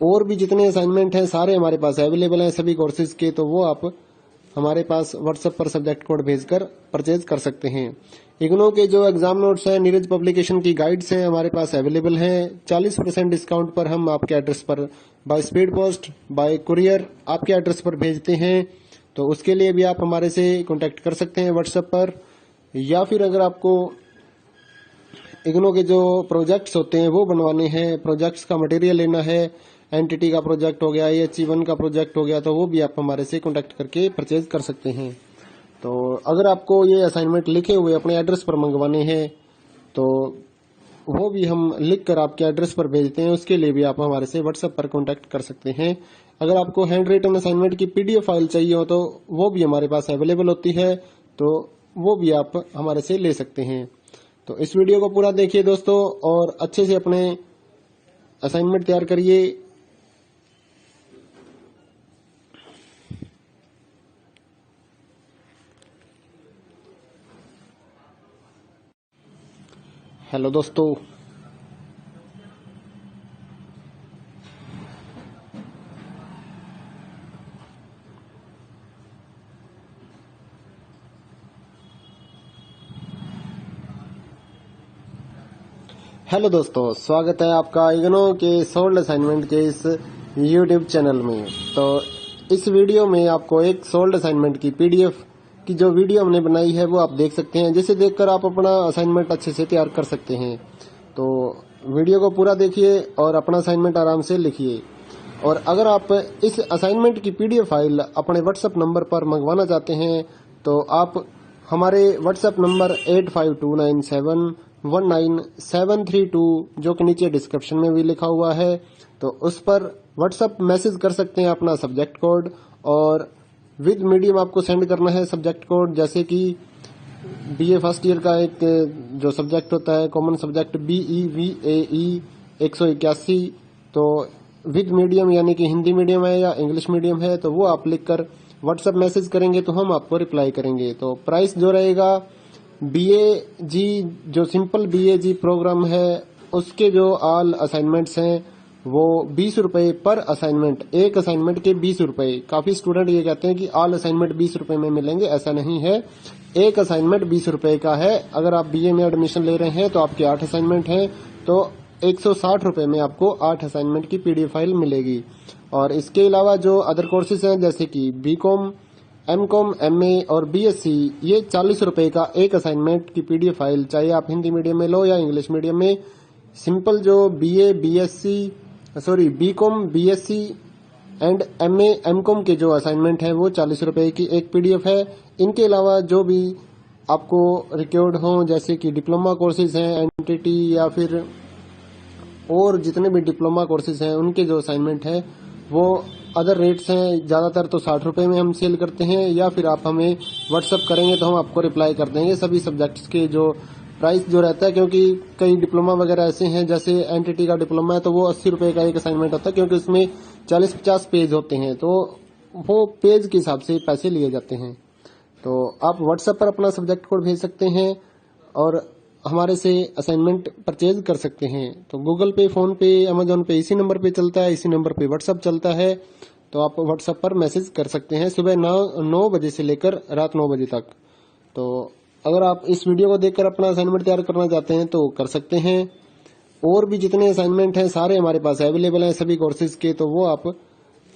और भी जितने असाइनमेंट हैं सारे हमारे पास अवेलेबल हैं सभी कोर्सेज के, तो वो आप हमारे पास व्हाट्सएप पर सब्जेक्ट कोड भेजकर परचेज कर सकते हैं। इग्नो के जो एग्जाम नोट्स हैं, नीरज पब्लिकेशन की गाइड्स हैं हमारे पास अवेलेबल हैं। 40% डिस्काउंट पर हम आपके एड्रेस पर by speed post, bye courier आपके एड्रेस पर भेजते हैं। तो उसके लिए भी आप हमारे से कांटेक्ट कर सकते हैं व्हाट्सएप पर, या फिर अगर आपको इग्नो के जो प्रोजेक्ट्स होते हैं वो बनवाने हैं, प्रोजेक्ट्स का मटेरियल लेना है, एनटीटी का प्रोजेक्ट हो गया, HE1 का प्रोजेक्ट हो गया, तो वो भी आप हमारे से कांटेक्ट करके परचेज कर सकते हैं। तो अगर आपको ये असाइनमेंट लिखे हुए अपने एड्रेस पर मंगवाने हैं तो वो भी हम लिख कर आपके एड्रेस पर भेजते हैं, उसके लिए भी आप हमारे से व्हाट्सएप पर कांटेक्ट कर सकते हैं। अगर आपको हैंड रिटन असाइनमेंट की पीडीएफ फाइल चाहिए हो तो वो भी हमारे पास अवेलेबल होती है, तो वो भी आप हमारे से ले सकते हैं। तो इस वीडियो को पूरा देखिए दोस्तों और अच्छे से अपने असाइनमेंट तैयार करिए। हेलो दोस्तों, स्वागत है आपका इग्नो के सोल्ड असाइनमेंट के इस यूट्यूब चैनल में। तो इस वीडियो में आपको एक सोल्ड असाइनमेंट की पीडीएफ की जो वीडियो हमने बनाई है वो आप देख सकते हैं, जिसे देखकर आप अपना असाइनमेंट अच्छे से तैयार कर सकते हैं। तो वीडियो को पूरा देखिए और अपना असाइनमेंट आराम से लिखिए। और अगर आप इस असाइनमेंट की पीडीएफ फाइल अपने व्हाट्सएप नंबर पर मंगवाना चाहते हैं तो आप हमारे व्हाट्सएप नंबर 8529719732 जो कि नीचे डिस्क्रिप्शन में भी लिखा हुआ है, तो उस पर व्हाट्सएप मैसेज कर सकते हैं अपना सब्जेक्ट कोड, और विद मीडियम आपको सेंड करना है सब्जेक्ट कोड। जैसे कि BA फर्स्ट ईयर का एक जो सब्जेक्ट होता है कॉमन सब्जेक्ट BEVAE 181, तो विद मीडियम यानी कि हिंदी मीडियम है या इंग्लिश मीडियम है, तो वो आप लिखकर व्हाट्सएप मैसेज करेंगे तो हम आपको रिप्लाई करेंगे। तो प्राइस जो रहेगा BAG जो सिंपल BAG प्रोग्राम है उसके जो ऑल असाइनमेंट्स हैं वो 20 रुपए पर असाइनमेंट, एक असाइनमेंट के 20 रुपए। काफी स्टूडेंट ये कहते हैं कि ऑल असाइनमेंट 20 रुपए में मिलेंगे, ऐसा नहीं है। एक असाइनमेंट 20 रुपए का है। अगर आप BA में एडमिशन ले रहे हैं तो आपके 8 असाइनमेंट हैं, तो 160 रुपये में आपको 8 असाइनमेंट की PDF फाइल मिलेगी। और इसके अलावा जो अदर कोर्सेज हैं जैसे कि BCom, MCom, MA और BSc, ये 40 रुपये का एक असाइनमेंट की PDF फाइल, चाहे आप हिंदी मीडियम में लो या इंग्लिश मीडियम में। सिंपल जो BCom, BSc and MA, MCom के जो असाइनमेंट हैं वो 40 रुपये की एक PDF है। इनके अलावा जो भी आपको रिक्वायर्ड हो जैसे कि डिप्लोमा कोर्सेज हैं, एंटिटी या फिर और जितने भी डिप्लोमा कोर्सेज हैं उनके जो असाइनमेंट है वो अदर रेट्स हैं। ज़्यादातर तो 60 रुपये में हम सेल करते हैं, या फिर आप हमें व्हाट्सअप करेंगे तो हम आपको रिप्लाई कर देंगे सभी सब्जेक्ट्स के जो प्राइस जो रहता है। क्योंकि कई डिप्लोमा वगैरह ऐसे हैं, जैसे एंटिटी का डिप्लोमा है तो वो 80 रुपये का एक असाइनमेंट होता है, क्योंकि उसमें 40-50 पेज होते हैं, तो वो पेज के हिसाब से पैसे लिए जाते हैं। तो आप व्हाट्सएप पर अपना सब्जेक्ट कोड भेज सकते हैं और हमारे से असाइनमेंट परचेज कर सकते हैं। तो गूगल पे, फोन पे, अमेजोन पे इसी नंबर पे चलता है, इसी नंबर पे व्हाट्सएप चलता है। तो आप व्हाट्सएप पर मैसेज कर सकते हैं सुबह 9 बजे से लेकर रात 9 बजे तक। तो अगर आप इस वीडियो को देखकर अपना असाइनमेंट तैयार करना चाहते हैं तो कर सकते हैं। और भी जितने असाइनमेंट हैं सारे हमारे पास अवेलेबल हैं सभी कोर्सेज के, तो वो आप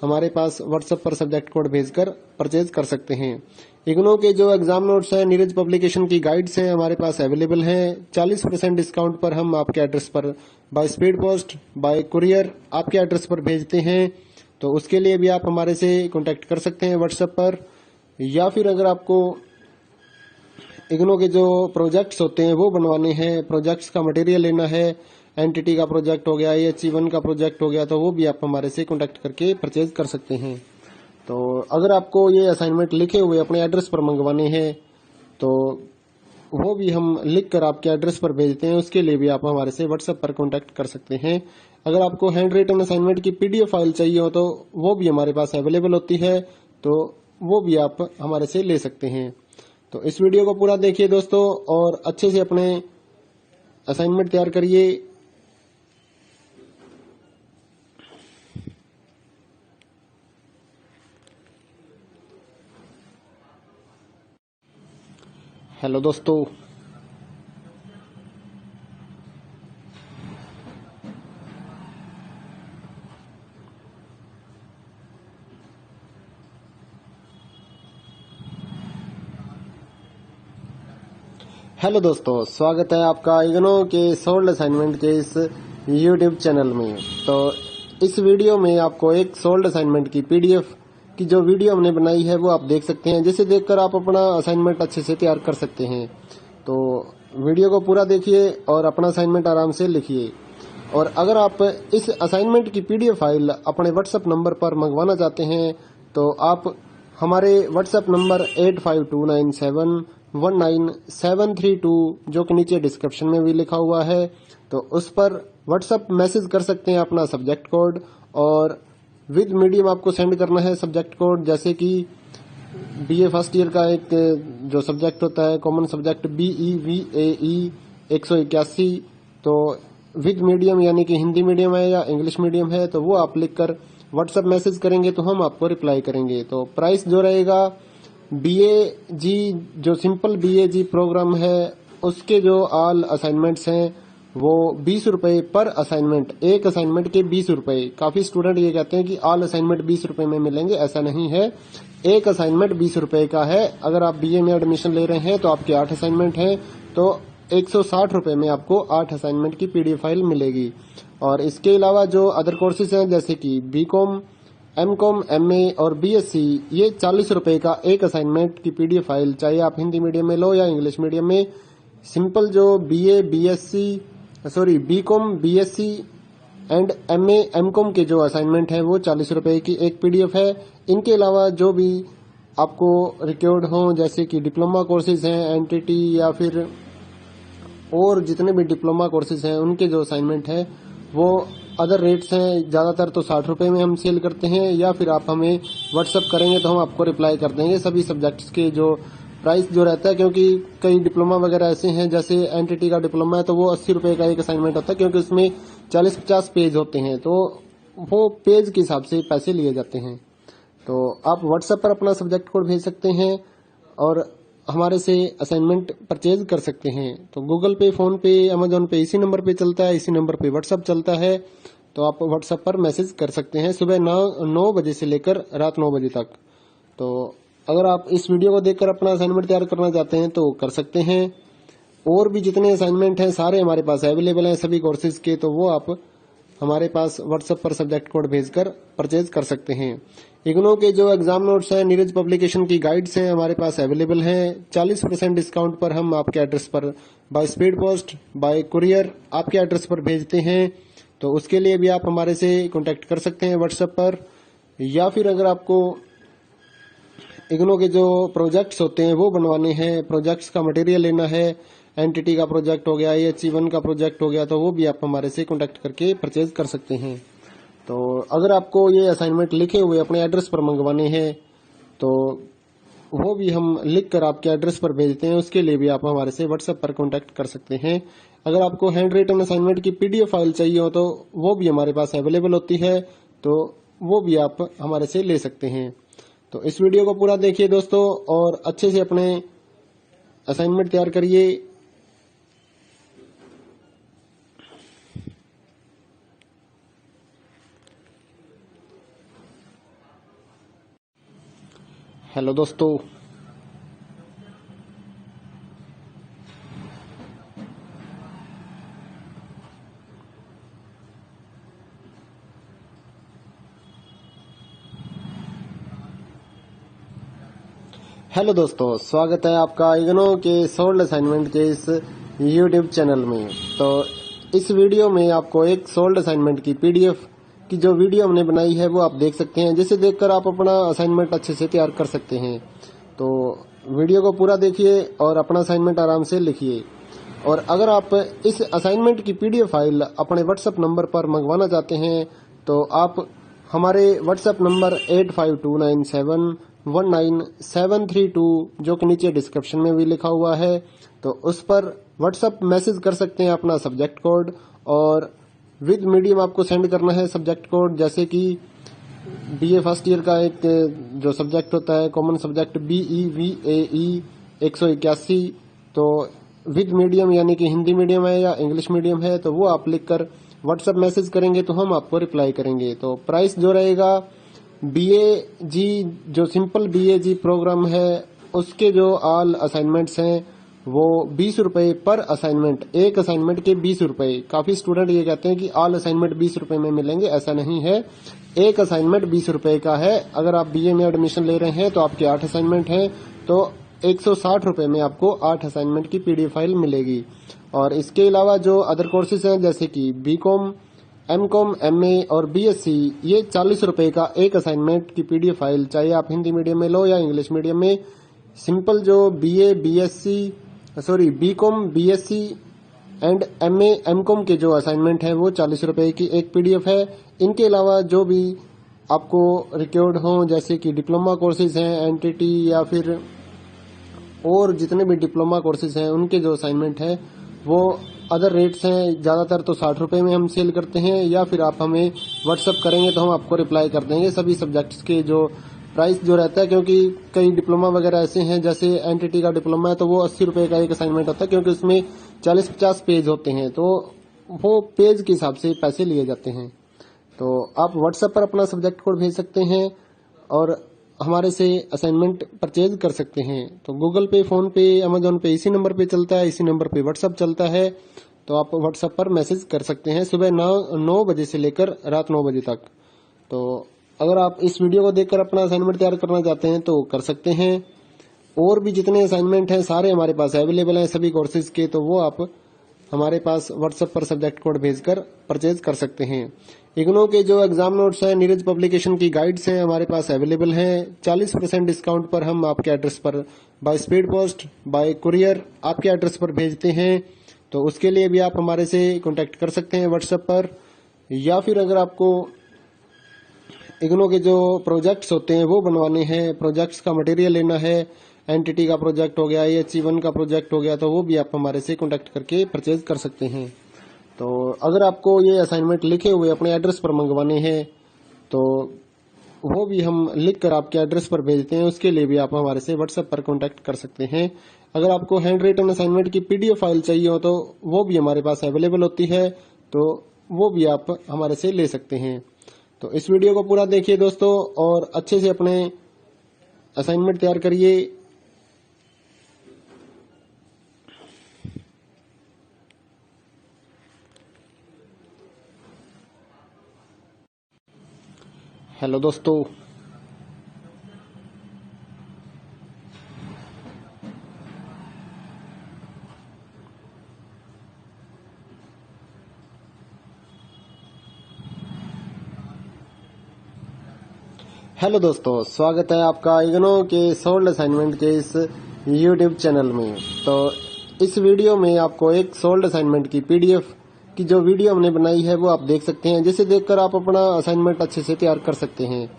हमारे पास व्हाट्सएप पर सब्जेक्ट कोड भेजकर परचेज कर सकते हैं। इग्नो के जो एग्जाम नोट्स हैं, नीरज पब्लिकेशन की गाइड्स हैं, हमारे पास अवेलेबल हैं। 40% डिस्काउंट पर हम आपके एड्रेस पर by speed post, bye courier आपके एड्रेस पर भेजते हैं। तो उसके लिए भी आप हमारे से कांटेक्ट कर सकते हैं व्हाट्सएप पर। या फिर अगर आपको इग्नो के जो प्रोजेक्ट्स होते हैं वो बनवाने हैं, प्रोजेक्ट्स का मटेरियल लेना है, एंटिटी का प्रोजेक्ट हो गया, HE1 का प्रोजेक्ट हो गया, तो वो भी आप हमारे से कांटेक्ट करके परचेज कर सकते हैं। तो अगर आपको ये असाइनमेंट लिखे हुए अपने एड्रेस पर मंगवाने हैं तो वो भी हम लिख कर आपके एड्रेस पर भेजते हैं, उसके लिए भी आप हमारे से व्हाट्सएप पर कांटेक्ट कर सकते हैं। अगर आपको हैंड रिटन असाइनमेंट की PDF फाइल चाहिए हो तो वो भी हमारे पास अवेलेबल होती है, तो वो भी आप हमारे से ले सकते हैं। तो इस वीडियो को पूरा देखिए दोस्तों और अच्छे से अपने असाइनमेंट तैयार करिए। हेलो दोस्तों, स्वागत है आपका इग्नो के सोल्ड असाइनमेंट के इस YouTube चैनल में। तो इस वीडियो में आपको एक सोल्ड असाइनमेंट की PDF की जो वीडियो हमने बनाई है वो आप देख सकते हैं, जिसे देखकर आप अपना असाइनमेंट अच्छे से तैयार कर सकते हैं। तो वीडियो को पूरा देखिए और अपना असाइनमेंट आराम से लिखिए। और अगर आप इस असाइनमेंट की PDF फाइल अपने व्हाट्सएप नंबर पर मंगवाना चाहते हैं तो आप हमारे व्हाट्सएप नंबर 8529719732 जो कि नीचे डिस्क्रिप्शन में भी लिखा हुआ है, तो उस पर व्हाट्सएप मैसेज कर सकते हैं अपना सब्जेक्ट कोड। और विद मीडियम आपको सेंड करना है सब्जेक्ट कोड, जैसे कि BA फर्स्ट ईयर का एक जो सब्जेक्ट होता है कॉमन सब्जेक्ट BEVAE 181, तो विद मीडियम यानी कि हिंदी मीडियम है या इंग्लिश मीडियम है, तो वो आप लिखकर व्हाट्सएप मैसेज करेंगे तो हम आपको रिप्लाई करेंगे। तो प्राइस जो रहेगा BAG जो सिंपल BAG प्रोग्राम है उसके जो ऑल असाइनमेंट्स हैं वो 20 रुपए पर असाइनमेंट, एक असाइनमेंट के 20 रुपए। काफी स्टूडेंट ये कहते हैं कि ऑल असाइनमेंट 20 रुपए में मिलेंगे, ऐसा नहीं है। एक असाइनमेंट 20 रुपए का है। अगर आप BA में एडमिशन ले रहे हैं तो आपके 8 असाइनमेंट हैं, तो 160 रुपए में आपको 8 असाइनमेंट की PDF फाइल मिलेगी। और इसके अलावा जो अदर कोर्सेज हैं जैसे कि BCom, MCom, MA और BSc, ये 40 रुपए का एक असाइनमेंट की PDF फाइल, चाहे आप हिंदी मीडियम में लो या इंग्लिश मीडियम में। सिंपल जो BCom, BSc and MA, MCom के जो असाइनमेंट हैं वो 40 रुपए की एक PDF है। इनके अलावा जो भी आपको रिक्वायर्ड हो जैसे कि डिप्लोमा कोर्सेज हैं, एंटिटी या फिर और जितने भी डिप्लोमा कोर्सेज हैं उनके जो असाइनमेंट है वो अदर रेट्स हैं। ज़्यादातर तो 60 रुपये में हम सेल करते हैं, या फिर आप हमें व्हाट्सएप करेंगे तो हम आपको रिप्लाई कर देंगे सभी सब्जेक्ट्स के जो प्राइस जो रहता है। क्योंकि कई डिप्लोमा वगैरह ऐसे हैं, जैसे एंटिटी का डिप्लोमा है तो वो 80 रुपये का एक असाइनमेंट होता है, क्योंकि उसमें 40-50 पेज होते हैं, तो वो पेज के हिसाब से पैसे लिए जाते हैं। तो आप व्हाट्सएप पर अपना सब्जेक्ट कोड भेज सकते हैं और हमारे से असाइनमेंट परचेज कर सकते हैं। तो गूगल पे, फोन पे, अमेजोन पे इसी नंबर पे चलता है, इसी नंबर पे व्हाट्सअप चलता है। तो आप व्हाट्सएप पर मैसेज कर सकते हैं सुबह 9 बजे से लेकर रात 9 बजे तक। तो अगर आप इस वीडियो को देखकर अपना असाइनमेंट तैयार करना चाहते हैं तो कर सकते हैं। और भी जितने असाइनमेंट हैं सारे हमारे पास अवेलेबल हैं सभी कोर्सेज के, तो वो आप हमारे पास व्हाट्सएप पर सब्जेक्ट कोड भेजकर परचेज कर सकते हैं। इग्नो के जो एग्जाम नोट्स हैं, नीरज पब्लिकेशन की गाइड्स हैं हमारे पास अवेलेबल हैं। 40% डिस्काउंट पर हम आपके एड्रेस पर by speed post, bye courier आपके एड्रेस पर भेजते हैं। तो उसके लिए भी आप हमारे से कांटेक्ट कर सकते हैं व्हाट्सएप पर। या फिर अगर आपको इग्नो के जो प्रोजेक्ट्स होते हैं वो बनवाने हैं, प्रोजेक्ट्स का मटेरियल लेना है, एनटीटी का प्रोजेक्ट हो गया, HE1 का प्रोजेक्ट हो गया, तो वो भी आप हमारे से कांटेक्ट करके परचेज कर सकते हैं। तो अगर आपको ये असाइनमेंट लिखे हुए अपने एड्रेस पर मंगवाने हैं तो वो भी हम लिख कर आपके एड्रेस पर भेजते हैं, उसके लिए भी आप हमारे से व्हाट्सएप पर कांटेक्ट कर सकते हैं। अगर आपको हैंड रिटन असाइनमेंट की PDF फाइल चाहिए हो तो वो भी हमारे पास अवेलेबल होती है, तो वो भी आप हमारे से ले सकते हैं। तो इस वीडियो को पूरा देखिए दोस्तों और अच्छे से अपने असाइनमेंट तैयार करिए। हेलो दोस्तों, स्वागत है आपका इग्नो के सोल्ड असाइनमेंट के इस YouTube चैनल में। तो इस वीडियो में आपको एक सोल्ड असाइनमेंट की PDF की जो वीडियो हमने बनाई है वो आप देख सकते हैं, जिसे देखकर आप अपना असाइनमेंट अच्छे से तैयार कर सकते हैं। तो वीडियो को पूरा देखिए और अपना असाइनमेंट आराम से लिखिए। और अगर आप इस असाइनमेंट की PDF फाइल अपने व्हाट्सएप नंबर पर मंगवाना चाहते हैं तो आप हमारे व्हाट्सएप नंबर 8529719732 जो कि नीचे डिस्क्रिप्शन में भी लिखा हुआ है, तो उस पर व्हाट्सएप मैसेज कर सकते हैं अपना सब्जेक्ट कोड, और विद मीडियम आपको सेंड करना है सब्जेक्ट कोड। जैसे कि BA फर्स्ट ईयर का एक जो सब्जेक्ट होता है कॉमन सब्जेक्ट BEVAE 181, तो विद मीडियम यानी कि हिंदी मीडियम है या इंग्लिश मीडियम है, तो वो आप लिखकर व्हाट्सएप मैसेज करेंगे तो हम आपको रिप्लाई करेंगे। तो प्राइस जो रहेगा BAG जो सिंपल BAG प्रोग्राम है उसके जो ऑल असाइनमेंट्स हैं वो 20 रुपए पर असाइनमेंट, एक असाइनमेंट के 20 रुपए। काफी स्टूडेंट ये कहते हैं कि ऑल असाइनमेंट 20 रुपए में मिलेंगे, ऐसा नहीं है। एक असाइनमेंट 20 रुपए का है। अगर आप BA में एडमिशन ले रहे हैं तो आपके 8 असाइनमेंट हैं, तो 160 रुपए में आपको 8 असाइनमेंट की PDF फाइल मिलेगी। और इसके अलावा जो अदर कोर्सेज हैं जैसे कि BCom, MCom, MA और BSc, ये 40 रुपए का एक असाइनमेंट की PDF फाइल, चाहे आप हिंदी मीडियम में लो या इंग्लिश मीडियम में। सिंपल जो BCom, BSc and MA, MCom के जो असाइनमेंट है वो 40 रुपए की एक PDF है। इनके अलावा जो भी आपको रिक्वायर्ड हो जैसे कि डिप्लोमा कोर्सेज हैं, एनटीटी या फिर और जितने भी डिप्लोमा कोर्सेज हैं उनके जो असाइनमेंट है वो अदर रेट्स हैं। ज्यादातर तो 60 रुपए में हम सेल करते हैं, या फिर आप हमें व्हाट्सअप करेंगे तो हम आपको रिप्लाई कर देंगे सभी सब्जेक्ट्स के जो प्राइस जो रहता है। क्योंकि कई डिप्लोमा वगैरह ऐसे हैं, जैसे एनटीटी का डिप्लोमा है तो वो 80 रुपए का एक असाइनमेंट होता है, क्योंकि उसमें 40-50 पेज होते हैं, तो वो पेज के हिसाब से पैसे लिए जाते हैं। तो आप व्हाट्सएप पर अपना सब्जेक्ट कोड भेज सकते हैं और हमारे से असाइनमेंट परचेज कर सकते हैं। तो गूगल पे, फोन पे, अमेजोन पे इसी नंबर पे चलता है, इसी नंबर पे व्हाट्सएप चलता है। तो आप व्हाट्सएप पर मैसेज कर सकते हैं सुबह 9 बजे से लेकर रात 9 बजे तक। तो अगर आप इस वीडियो को देखकर अपना असाइनमेंट तैयार करना चाहते हैं तो कर सकते हैं। और भी जितने असाइनमेंट हैं सारे हमारे पास अवेलेबल हैं सभी कोर्सेज के, तो वो आप हमारे पास व्हाट्सएप पर सब्जेक्ट कोड भेजकर परचेज कर सकते हैं। इग्नो के जो एग्जाम नोट्स हैं, नीरज पब्लिकेशन की गाइड्स हैं हमारे पास अवेलेबल हैं। 40% डिस्काउंट पर हम आपके एड्रेस पर by speed post, bye courier आपके एड्रेस पर भेजते हैं। तो उसके लिए भी आप हमारे से कांटेक्ट कर सकते हैं व्हाट्सएप पर। या फिर अगर आपको इग्नो के जो प्रोजेक्ट्स होते हैं वो बनवाने हैं, प्रोजेक्ट्स का मटेरियल लेना है, एनटीटी का प्रोजेक्ट हो गया, HE1 का प्रोजेक्ट हो गया, तो वो भी आप हमारे से कांटेक्ट करके परचेज कर सकते हैं। तो अगर आपको ये असाइनमेंट लिखे हुए अपने एड्रेस पर मंगवाने हैं तो वो भी हम लिख कर आपके एड्रेस पर भेजते हैं। उसके लिए भी आप हमारे से व्हाट्सएप पर कांटेक्ट कर सकते हैं। अगर आपको हैंड रिटन असाइनमेंट की पीडीएफ फाइल चाहिए हो तो वो भी हमारे पास अवेलेबल होती है, तो वो भी आप हमारे से ले सकते हैं। तो इस वीडियो को पूरा देखिए दोस्तों और अच्छे से अपने असाइनमेंट तैयार करिए। हेलो दोस्तों, स्वागत है आपका इग्नो के सोल्ड असाइनमेंट के इस यूट्यूब चैनल में। तो इस वीडियो में आपको एक सोल्ड असाइनमेंट की पीडीएफ की जो वीडियो हमने बनाई है वो आप देख सकते हैं, जिसे देखकर आप अपना असाइनमेंट अच्छे से तैयार कर सकते हैं।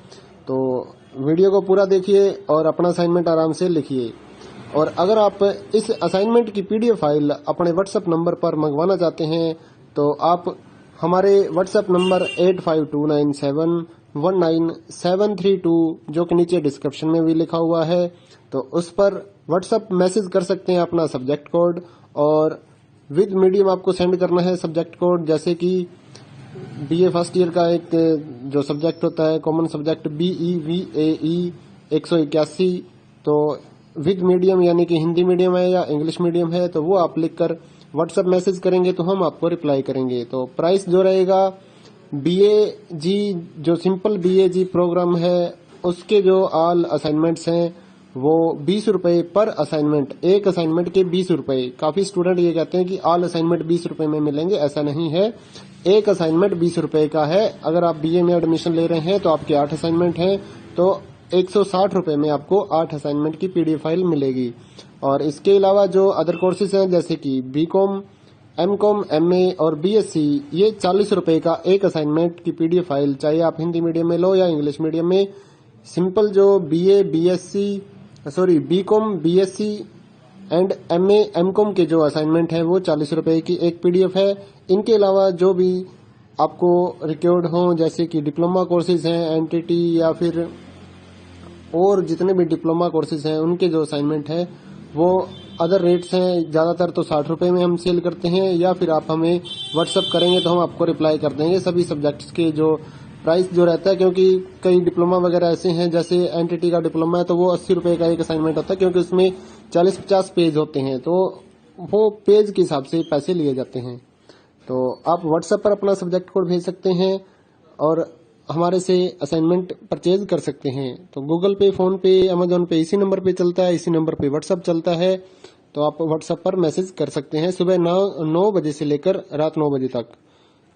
तो वीडियो को पूरा देखिए और अपना असाइनमेंट आराम से लिखिए। और अगर आप इस असाइनमेंट की पीडीएफ फाइल अपने व्हाट्सएप नंबर पर मंगवाना चाहते हैं तो आप हमारे व्हाट्सएप नंबर 8529719732 जो कि नीचे डिस्क्रिप्शन में भी लिखा हुआ है, तो उस पर व्हाट्सएप मैसेज कर सकते हैं अपना सब्जेक्ट कोड, और विद मीडियम आपको सेंड करना है सब्जेक्ट कोड। जैसे कि बीए फर्स्ट ईयर का एक जो सब्जेक्ट होता है कॉमन सब्जेक्ट BEVAE 181, तो विद मीडियम यानी कि हिंदी मीडियम है या इंग्लिश मीडियम है तो वो आप लिखकर व्हाट्सएप मैसेज करेंगे तो हम आपको रिप्लाई करेंगे। तो प्राइस जो रहेगा BAG जो सिंपल BAG प्रोग्राम है उसके जो ऑल असाइनमेंट्स हैं वो 20 रुपए पर असाइनमेंट, एक असाइनमेंट के 20 रुपए। काफी स्टूडेंट ये कहते हैं कि ऑल असाइनमेंट 20 रुपए में मिलेंगे, ऐसा नहीं है। एक असाइनमेंट 20 रुपए का है। अगर आप BA में एडमिशन ले रहे हैं तो आपके 8 असाइनमेंट हैं तो 160 रुपए में आपको 8 असाइनमेंट की पीडीएफ फाइल मिलेगी। और इसके अलावा जो अदर कोर्सेज हैं जैसे कि BCom, MCom, MA और BSc, ये 40 रुपए का एक असाइनमेंट की पीडीएफ फाइल, चाहे आप हिंदी मीडियम में लो या इंग्लिश मीडियम में। सिंपल जो BCom, BSc and MA, MCom के जो असाइनमेंट है वो 40 रुपए की एक पीडीएफ है। इनके अलावा जो भी आपको रिक्वायर्ड हो जैसे कि डिप्लोमा कोर्सेज हैं NTT या फिर और जितने भी डिप्लोमा कोर्सेज हैं उनके जो असाइनमेंट है वो अदर रेट्स हैं। ज्यादातर तो 60 रुपए में हम सेल करते हैं, या फिर आप हमें व्हाट्सअप करेंगे तो हम आपको रिप्लाई कर देंगे सभी सब्जेक्ट्स के जो प्राइस जो रहता है। क्योंकि कई डिप्लोमा वगैरह ऐसे हैं जैसे NTT का डिप्लोमा है तो वो 80 रुपए का एक असाइनमेंट होता है, क्योंकि उसमें 40-50 पेज होते हैं तो वो पेज के हिसाब से पैसे लिए जाते हैं। तो आप व्हाट्सएप पर अपना सब्जेक्ट कोड भेज सकते हैं और हमारे से असाइनमेंट परचेज कर सकते हैं। तो गूगल पे, फोन पे, अमेजोन पे इसी नंबर पे चलता है, इसी नंबर पे व्हाट्सएप चलता है। तो आप व्हाट्सएप पर मैसेज कर सकते हैं सुबह 9 बजे से लेकर रात 9 बजे तक।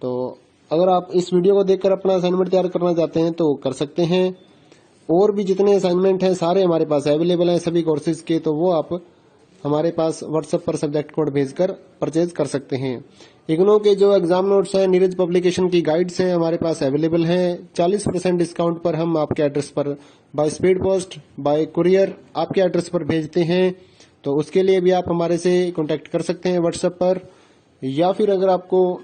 तो अगर आप इस वीडियो को देखकर अपना असाइनमेंट तैयार करना चाहते हैं तो कर सकते हैं। और भी जितने असाइनमेंट हैं सारे हमारे पास अवेलेबल हैं सभी कोर्सेज के, तो वो आप हमारे पास व्हाट्सएप पर सब्जेक्ट कोड भेजकर परचेज कर सकते हैं। इग्नो के जो एग्जाम नोट्स हैं, नीरज पब्लिकेशन की गाइड्स हैं हमारे पास अवेलेबल हैं। 40% डिस्काउंट पर हम आपके एड्रेस पर by speed post, bye courier आपके एड्रेस पर भेजते हैं। तो उसके लिए भी आप हमारे से कांटेक्ट कर सकते हैं व्हाट्सएप पर। या फिर अगर आपको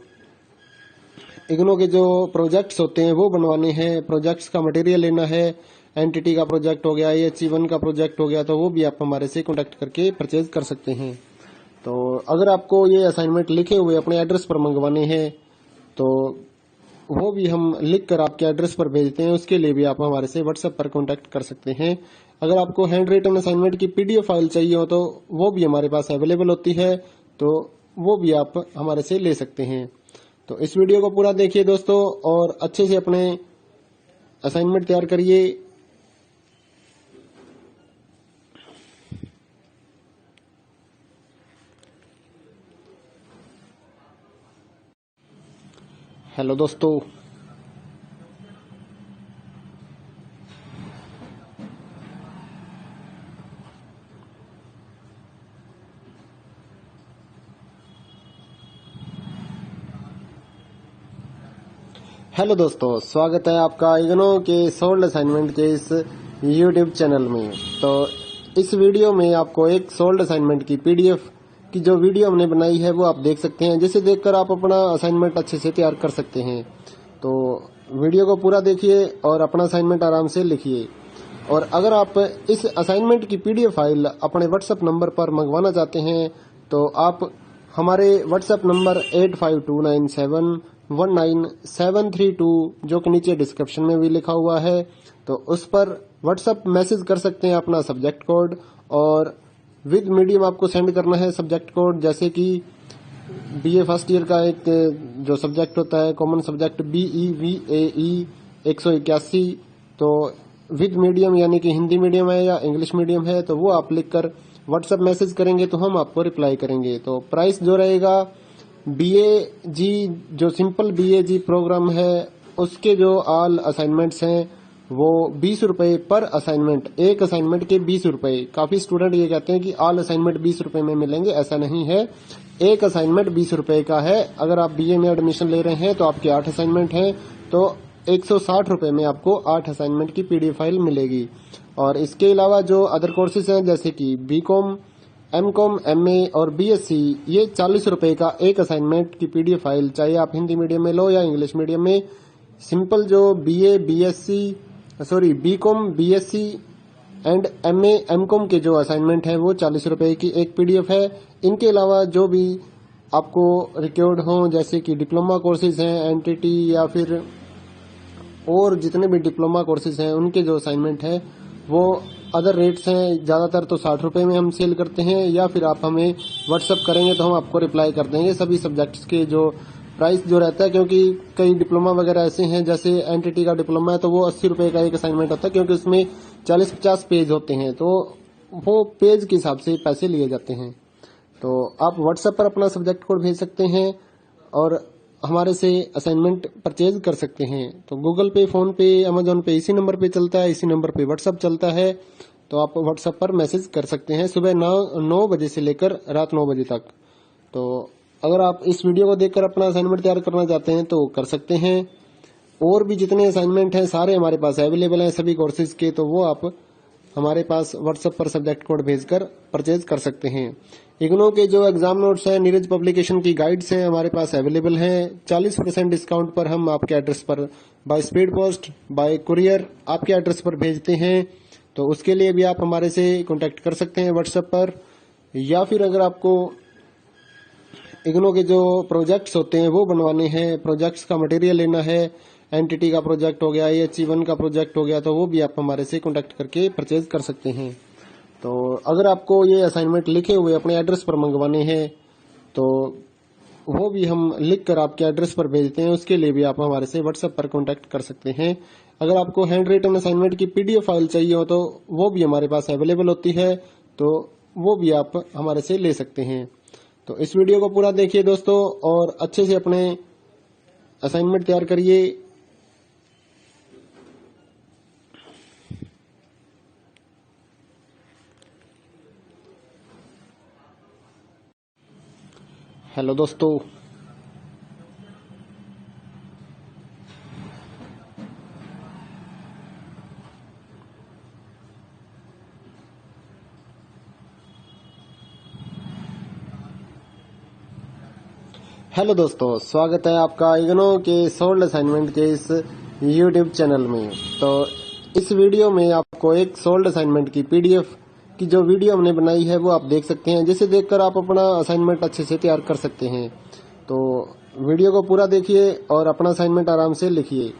इग्नो के जो प्रोजेक्ट्स होते हैं वो बनवाने हैं, प्रोजेक्ट्स का मटेरियल लेना है, NTT का प्रोजेक्ट हो गया, HE1 का प्रोजेक्ट हो गया, तो वो भी आप हमारे से कांटेक्ट करके परचेज कर सकते हैं। तो अगर आपको ये असाइनमेंट लिखे हुए अपने एड्रेस पर मंगवाने हैं तो वो भी हम लिख कर आपके एड्रेस पर भेजते हैं। उसके लिए भी आप हमारे से व्हाट्सएप पर कांटेक्ट कर सकते हैं। अगर आपको हैंड रिटन असाइनमेंट की पीडीएफ फाइल चाहिए हो तो वो भी हमारे पास अवेलेबल होती है, तो वो भी आप हमारे से ले सकते हैं। तो इस वीडियो को पूरा देखिए दोस्तों और अच्छे से अपने असाइनमेंट तैयार करिए। हेलो दोस्तों, स्वागत है आपका इग्नो के सोल्ड असाइनमेंट के इस यूट्यूब चैनल में। तो इस वीडियो में आपको एक सोल्ड असाइनमेंट की पीडीएफ की जो वीडियो हमने बनाई है वो आप देख सकते हैं, जिसे देखकर आप अपना असाइनमेंट अच्छे से तैयार कर सकते हैं। तो वीडियो को पूरा देखिए और अपना असाइनमेंट आराम से लिखिए। और अगर आप इस असाइनमेंट की पीडीएफ फाइल अपने व्हाट्सएप नंबर पर मंगवाना चाहते हैं तो आप हमारे व्हाट्सएप नंबर 8529719732 जो कि नीचे डिस्क्रिप्शन में भी लिखा हुआ है, तो उस पर व्हाट्सएप मैसेज कर सकते हैं अपना सब्जेक्ट कोड, और विद मीडियम आपको सेंड करना है सब्जेक्ट कोड। जैसे कि बीए फर्स्ट ईयर का एक जो सब्जेक्ट होता है कॉमन सब्जेक्ट BEVAE 181, तो विद मीडियम यानी कि हिंदी मीडियम है या इंग्लिश मीडियम है तो वो आप लिखकर व्हाट्सएप मैसेज करेंगे तो हम आपको रिप्लाई करेंगे। तो प्राइस जो रहेगा BAG जो सिंपल BAG प्रोग्राम है उसके जो ऑल असाइनमेंट्स हैं वो 20 रुपए पर असाइनमेंट, एक असाइनमेंट के 20 रुपए। काफी स्टूडेंट ये कहते हैं कि ऑल असाइनमेंट 20 रुपए में मिलेंगे, ऐसा नहीं है। एक असाइनमेंट 20 रुपए का है। अगर आप BA में एडमिशन ले रहे हैं तो आपके 8 असाइनमेंट हैं तो 160 रुपए में आपको 8 असाइनमेंट की पीडीएफ फाइल मिलेगी। और इसके अलावा जो अदर कोर्सेज हैं जैसे कि BCom, MCom, MA और BSc, ये 40 रुपए का एक असाइनमेंट की पीडीएफ फाइल, चाहे आप हिंदी मीडियम में लो या इंग्लिश मीडियम में। सिंपल जो BCom, BSc and MA, MCom के जो असाइनमेंट है वो 40 रुपए की एक पीडीएफ है। इनके अलावा जो भी आपको रिक्वायर्ड हो जैसे कि डिप्लोमा कोर्सेज हैं, NTT या फिर और जितने भी डिप्लोमा कोर्सेज हैं उनके जो असाइनमेंट है वो अदर रेट्स हैं। ज्यादातर तो 60 रुपए में हम सेल करते हैं, या फिर आप हमें व्हाट्सअप करेंगे तो हम आपको रिप्लाई कर देंगे सभी सब्जेक्ट्स के जो प्राइस जो रहता है। क्योंकि कई डिप्लोमा वगैरह ऐसे हैं, जैसे NTT का डिप्लोमा है तो वो 80 रुपए का एक असाइनमेंट होता है, क्योंकि उसमें 40-50 पेज होते हैं तो वो पेज के हिसाब से पैसे लिए जाते हैं। तो आप व्हाट्सएप पर अपना सब्जेक्ट कोड भेज सकते हैं और हमारे से असाइनमेंट परचेज कर सकते हैं। तो गूगल पे, फोन पे, अमेजोन पे इसी नंबर पे चलता है, इसी नंबर पे व्हाट्सएप चलता है। तो आप व्हाट्सएप पर मैसेज कर सकते हैं सुबह 9 बजे से लेकर रात 9 बजे तक। तो अगर आप इस वीडियो को देखकर अपना असाइनमेंट तैयार करना चाहते हैं तो कर सकते हैं। और भी जितने असाइनमेंट हैं सारे हमारे पास अवेलेबल हैं सभी कोर्सेज के, तो वो आप हमारे पास व्हाट्सएप पर सब्जेक्ट कोड भेजकर परचेज कर सकते हैं। इग्नो के जो एग्जाम नोट्स हैं, नीरज पब्लिकेशन की गाइड्स हैं हमारे पास अवेलेबल हैं। 40% डिस्काउंट पर हम आपके एड्रेस पर by speed post, bye courier आपके एड्रेस पर भेजते हैं। तो उसके लिए भी आप हमारे से कांटेक्ट कर सकते हैं व्हाट्सएप पर। या फिर अगर आपको इग्नो के जो प्रोजेक्ट्स होते हैं वो बनवाने हैं, प्रोजेक्ट्स का मटेरियल लेना है, NTT का प्रोजेक्ट हो गया, AHE1 का प्रोजेक्ट हो गया, तो वो भी आप हमारे से कांटेक्ट करके परचेज कर सकते हैं। तो अगर आपको ये असाइनमेंट लिखे हुए अपने एड्रेस पर मंगवाने हैं तो वो भी हम लिख कर आपके एड्रेस पर भेजते हैं, उसके लिए भी आप हमारे से व्हाट्सएप पर कांटेक्ट कर सकते हैं। अगर आपको हैंड रिटन असाइनमेंट की पीडीएफ फाइल चाहिए हो तो वो भी हमारे पास अवेलेबल होती है, तो वो भी आप हमारे से ले सकते हैं। तो इस वीडियो को पूरा देखिए दोस्तों और अच्छे से अपने असाइनमेंट तैयार करिए। हेलो दोस्तों, स्वागत है आपका इग्नो के सोल्ड असाइनमेंट के इस यूट्यूब चैनल में। तो इस वीडियो में आपको एक सोल्ड असाइनमेंट की पीडीएफ की जो वीडियो हमने बनाई है वो आप देख सकते हैं, जिसे देखकर आप अपना असाइनमेंट अच्छे से तैयार कर सकते हैं। तो वीडियो को पूरा देखिए और अपना असाइनमेंट आराम से लिखिए।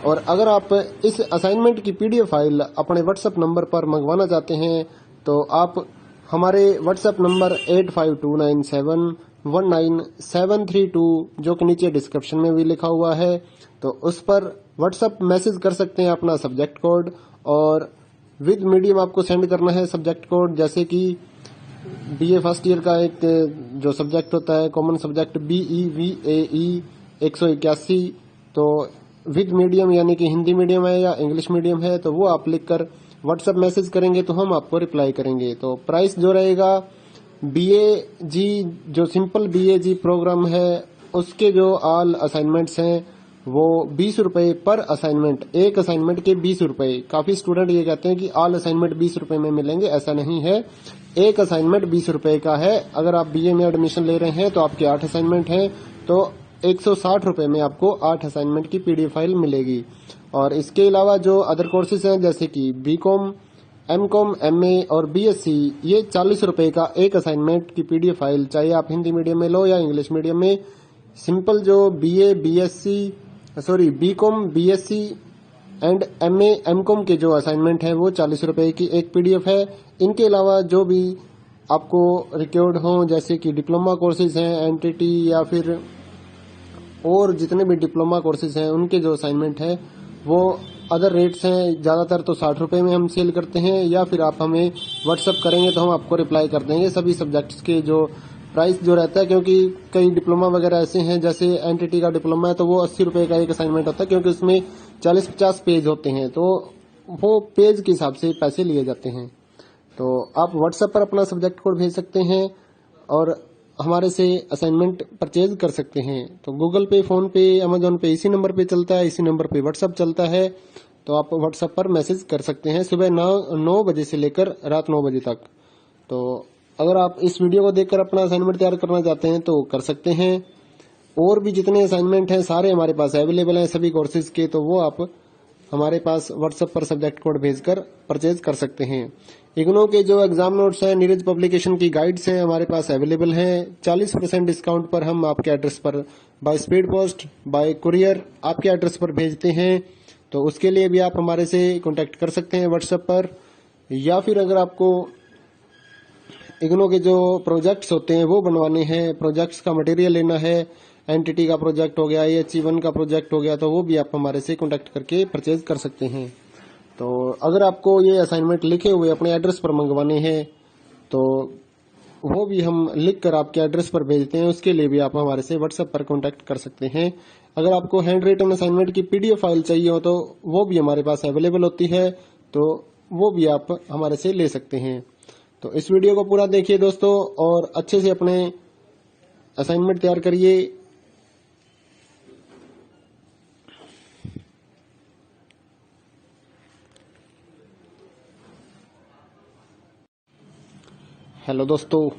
और अगर आप इस असाइनमेंट की पीडीएफ फाइल अपने व्हाट्सएप नंबर पर मंगवाना चाहते हैं तो आप हमारे व्हाट्सएप नंबर 8529719732 जो कि नीचे डिस्क्रिप्शन में भी लिखा हुआ है, तो उस पर व्हाट्सएप मैसेज कर सकते हैं अपना सब्जेक्ट कोड, और विद मीडियम आपको सेंड करना है सब्जेक्ट कोड। जैसे कि BA फर्स्ट ईयर का एक जो सब्जेक्ट होता है कॉमन सब्जेक्ट BEVAE 181, तो विद मीडियम यानी कि हिंदी मीडियम है या इंग्लिश मीडियम है तो वो आप लिखकर व्हाट्सएप मैसेज करेंगे तो हम आपको रिप्लाई करेंगे। तो प्राइस जो रहेगा BAG जो सिंपल BAG प्रोग्राम है उसके जो ऑल असाइनमेंट्स हैं वो 20 रुपए पर असाइनमेंट, एक असाइनमेंट के 20 रुपए। काफी स्टूडेंट ये कहते हैं कि ऑल असाइनमेंट 20 रुपए में मिलेंगे, ऐसा नहीं है। एक असाइनमेंट 20 रुपए का है। अगर आप BA में एडमिशन ले रहे हैं तो आपके 8 असाइनमेंट हैं तो 160 में आपको 8 असाइनमेंट की पीडीएफ फाइल मिलेगी। और इसके अलावा जो अदर कोर्सेज हैं जैसे कि बीकॉम, एमकॉम, एमए और बीएससी, ये 40 रुपए का एक असाइनमेंट की पीडीएफ फाइल, चाहे आप हिंदी मीडियम में लो या इंग्लिश मीडियम में। सिंपल जो BCom, BSc and MA, MCom के जो असाइनमेंट है वो 40 रुपए की एक पीडीएफ है। इनके अलावा जो भी आपको रिक्वायर्ड हो जैसे कि डिप्लोमा कोर्सेज हैं, एनटीटी या फिर और जितने भी डिप्लोमा कोर्सेज हैं उनके जो असाइनमेंट है वो अदर रेट्स हैं। ज़्यादातर तो 60 रुपए में हम सेल करते हैं, या फिर आप हमें व्हाट्सअप करेंगे तो हम आपको रिप्लाई कर देंगे सभी सब्जेक्ट्स के जो प्राइस जो रहता है। क्योंकि कई डिप्लोमा वगैरह ऐसे हैं, जैसे एनटीटी का डिप्लोमा है तो वो 80 रुपए का एक असाइनमेंट होता है, क्योंकि उसमें 40-50 पेज होते हैं, तो वो पेज के हिसाब से पैसे लिए जाते हैं। तो आप व्हाट्सएप पर अपना सब्जेक्ट कोड भेज सकते हैं और हमारे से असाइनमेंट परचेज कर सकते हैं। तो गूगल पे, फोन पे, अमेजोन पे इसी नंबर पे चलता है, इसी नंबर पे व्हाट्सएप चलता है। तो आप व्हाट्सएप पर मैसेज कर सकते हैं सुबह 9 बजे से लेकर रात 9 बजे तक। तो अगर आप इस वीडियो को देखकर अपना असाइनमेंट तैयार करना चाहते हैं तो कर सकते हैं। और भी जितने असाइनमेंट हैं सारे हमारे पास अवेलेबल हैं सभी कोर्सेज के, तो वो आप हमारे पास व्हाट्सएप पर सब्जेक्ट कोड भेजकर परचेज कर सकते हैं। इग्नो के जो एग्जाम नोट्स हैं, नीरज पब्लिकेशन की गाइड्स हैं हमारे पास अवेलेबल हैं। 40% डिस्काउंट पर हम आपके एड्रेस पर by speed post, bye courier आपके एड्रेस पर भेजते हैं। तो उसके लिए भी आप हमारे से कांटेक्ट कर सकते हैं व्हाट्सएप पर। या फिर अगर आपको इग्नो के जो प्रोजेक्ट्स होते हैं वो बनवाने हैं, प्रोजेक्ट्स का मटेरियल लेना है, एनटीटी का प्रोजेक्ट हो गया, AHE1 का प्रोजेक्ट हो गया, तो वो भी आप हमारे से कांटेक्ट करके परचेज कर सकते हैं। तो अगर आपको ये असाइनमेंट लिखे हुए अपने एड्रेस पर मंगवाने हैं तो वो भी हम लिख कर आपके एड्रेस पर भेजते हैं, उसके लिए भी आप हमारे से व्हाट्सएप पर कांटेक्ट कर सकते हैं। अगर आपको हैंड रिटन असाइनमेंट की पीडीएफ फाइल चाहिए हो तो वो भी हमारे पास अवेलेबल होती है, तो वो भी आप हमारे से ले सकते हैं। तो इस वीडियो को पूरा देखिए दोस्तों और अच्छे से अपने असाइनमेंट तैयार करिए। हेलो दोस्तों,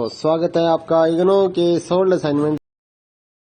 स्वागत है आपका इग्नो के सोल्ड असाइनमेंट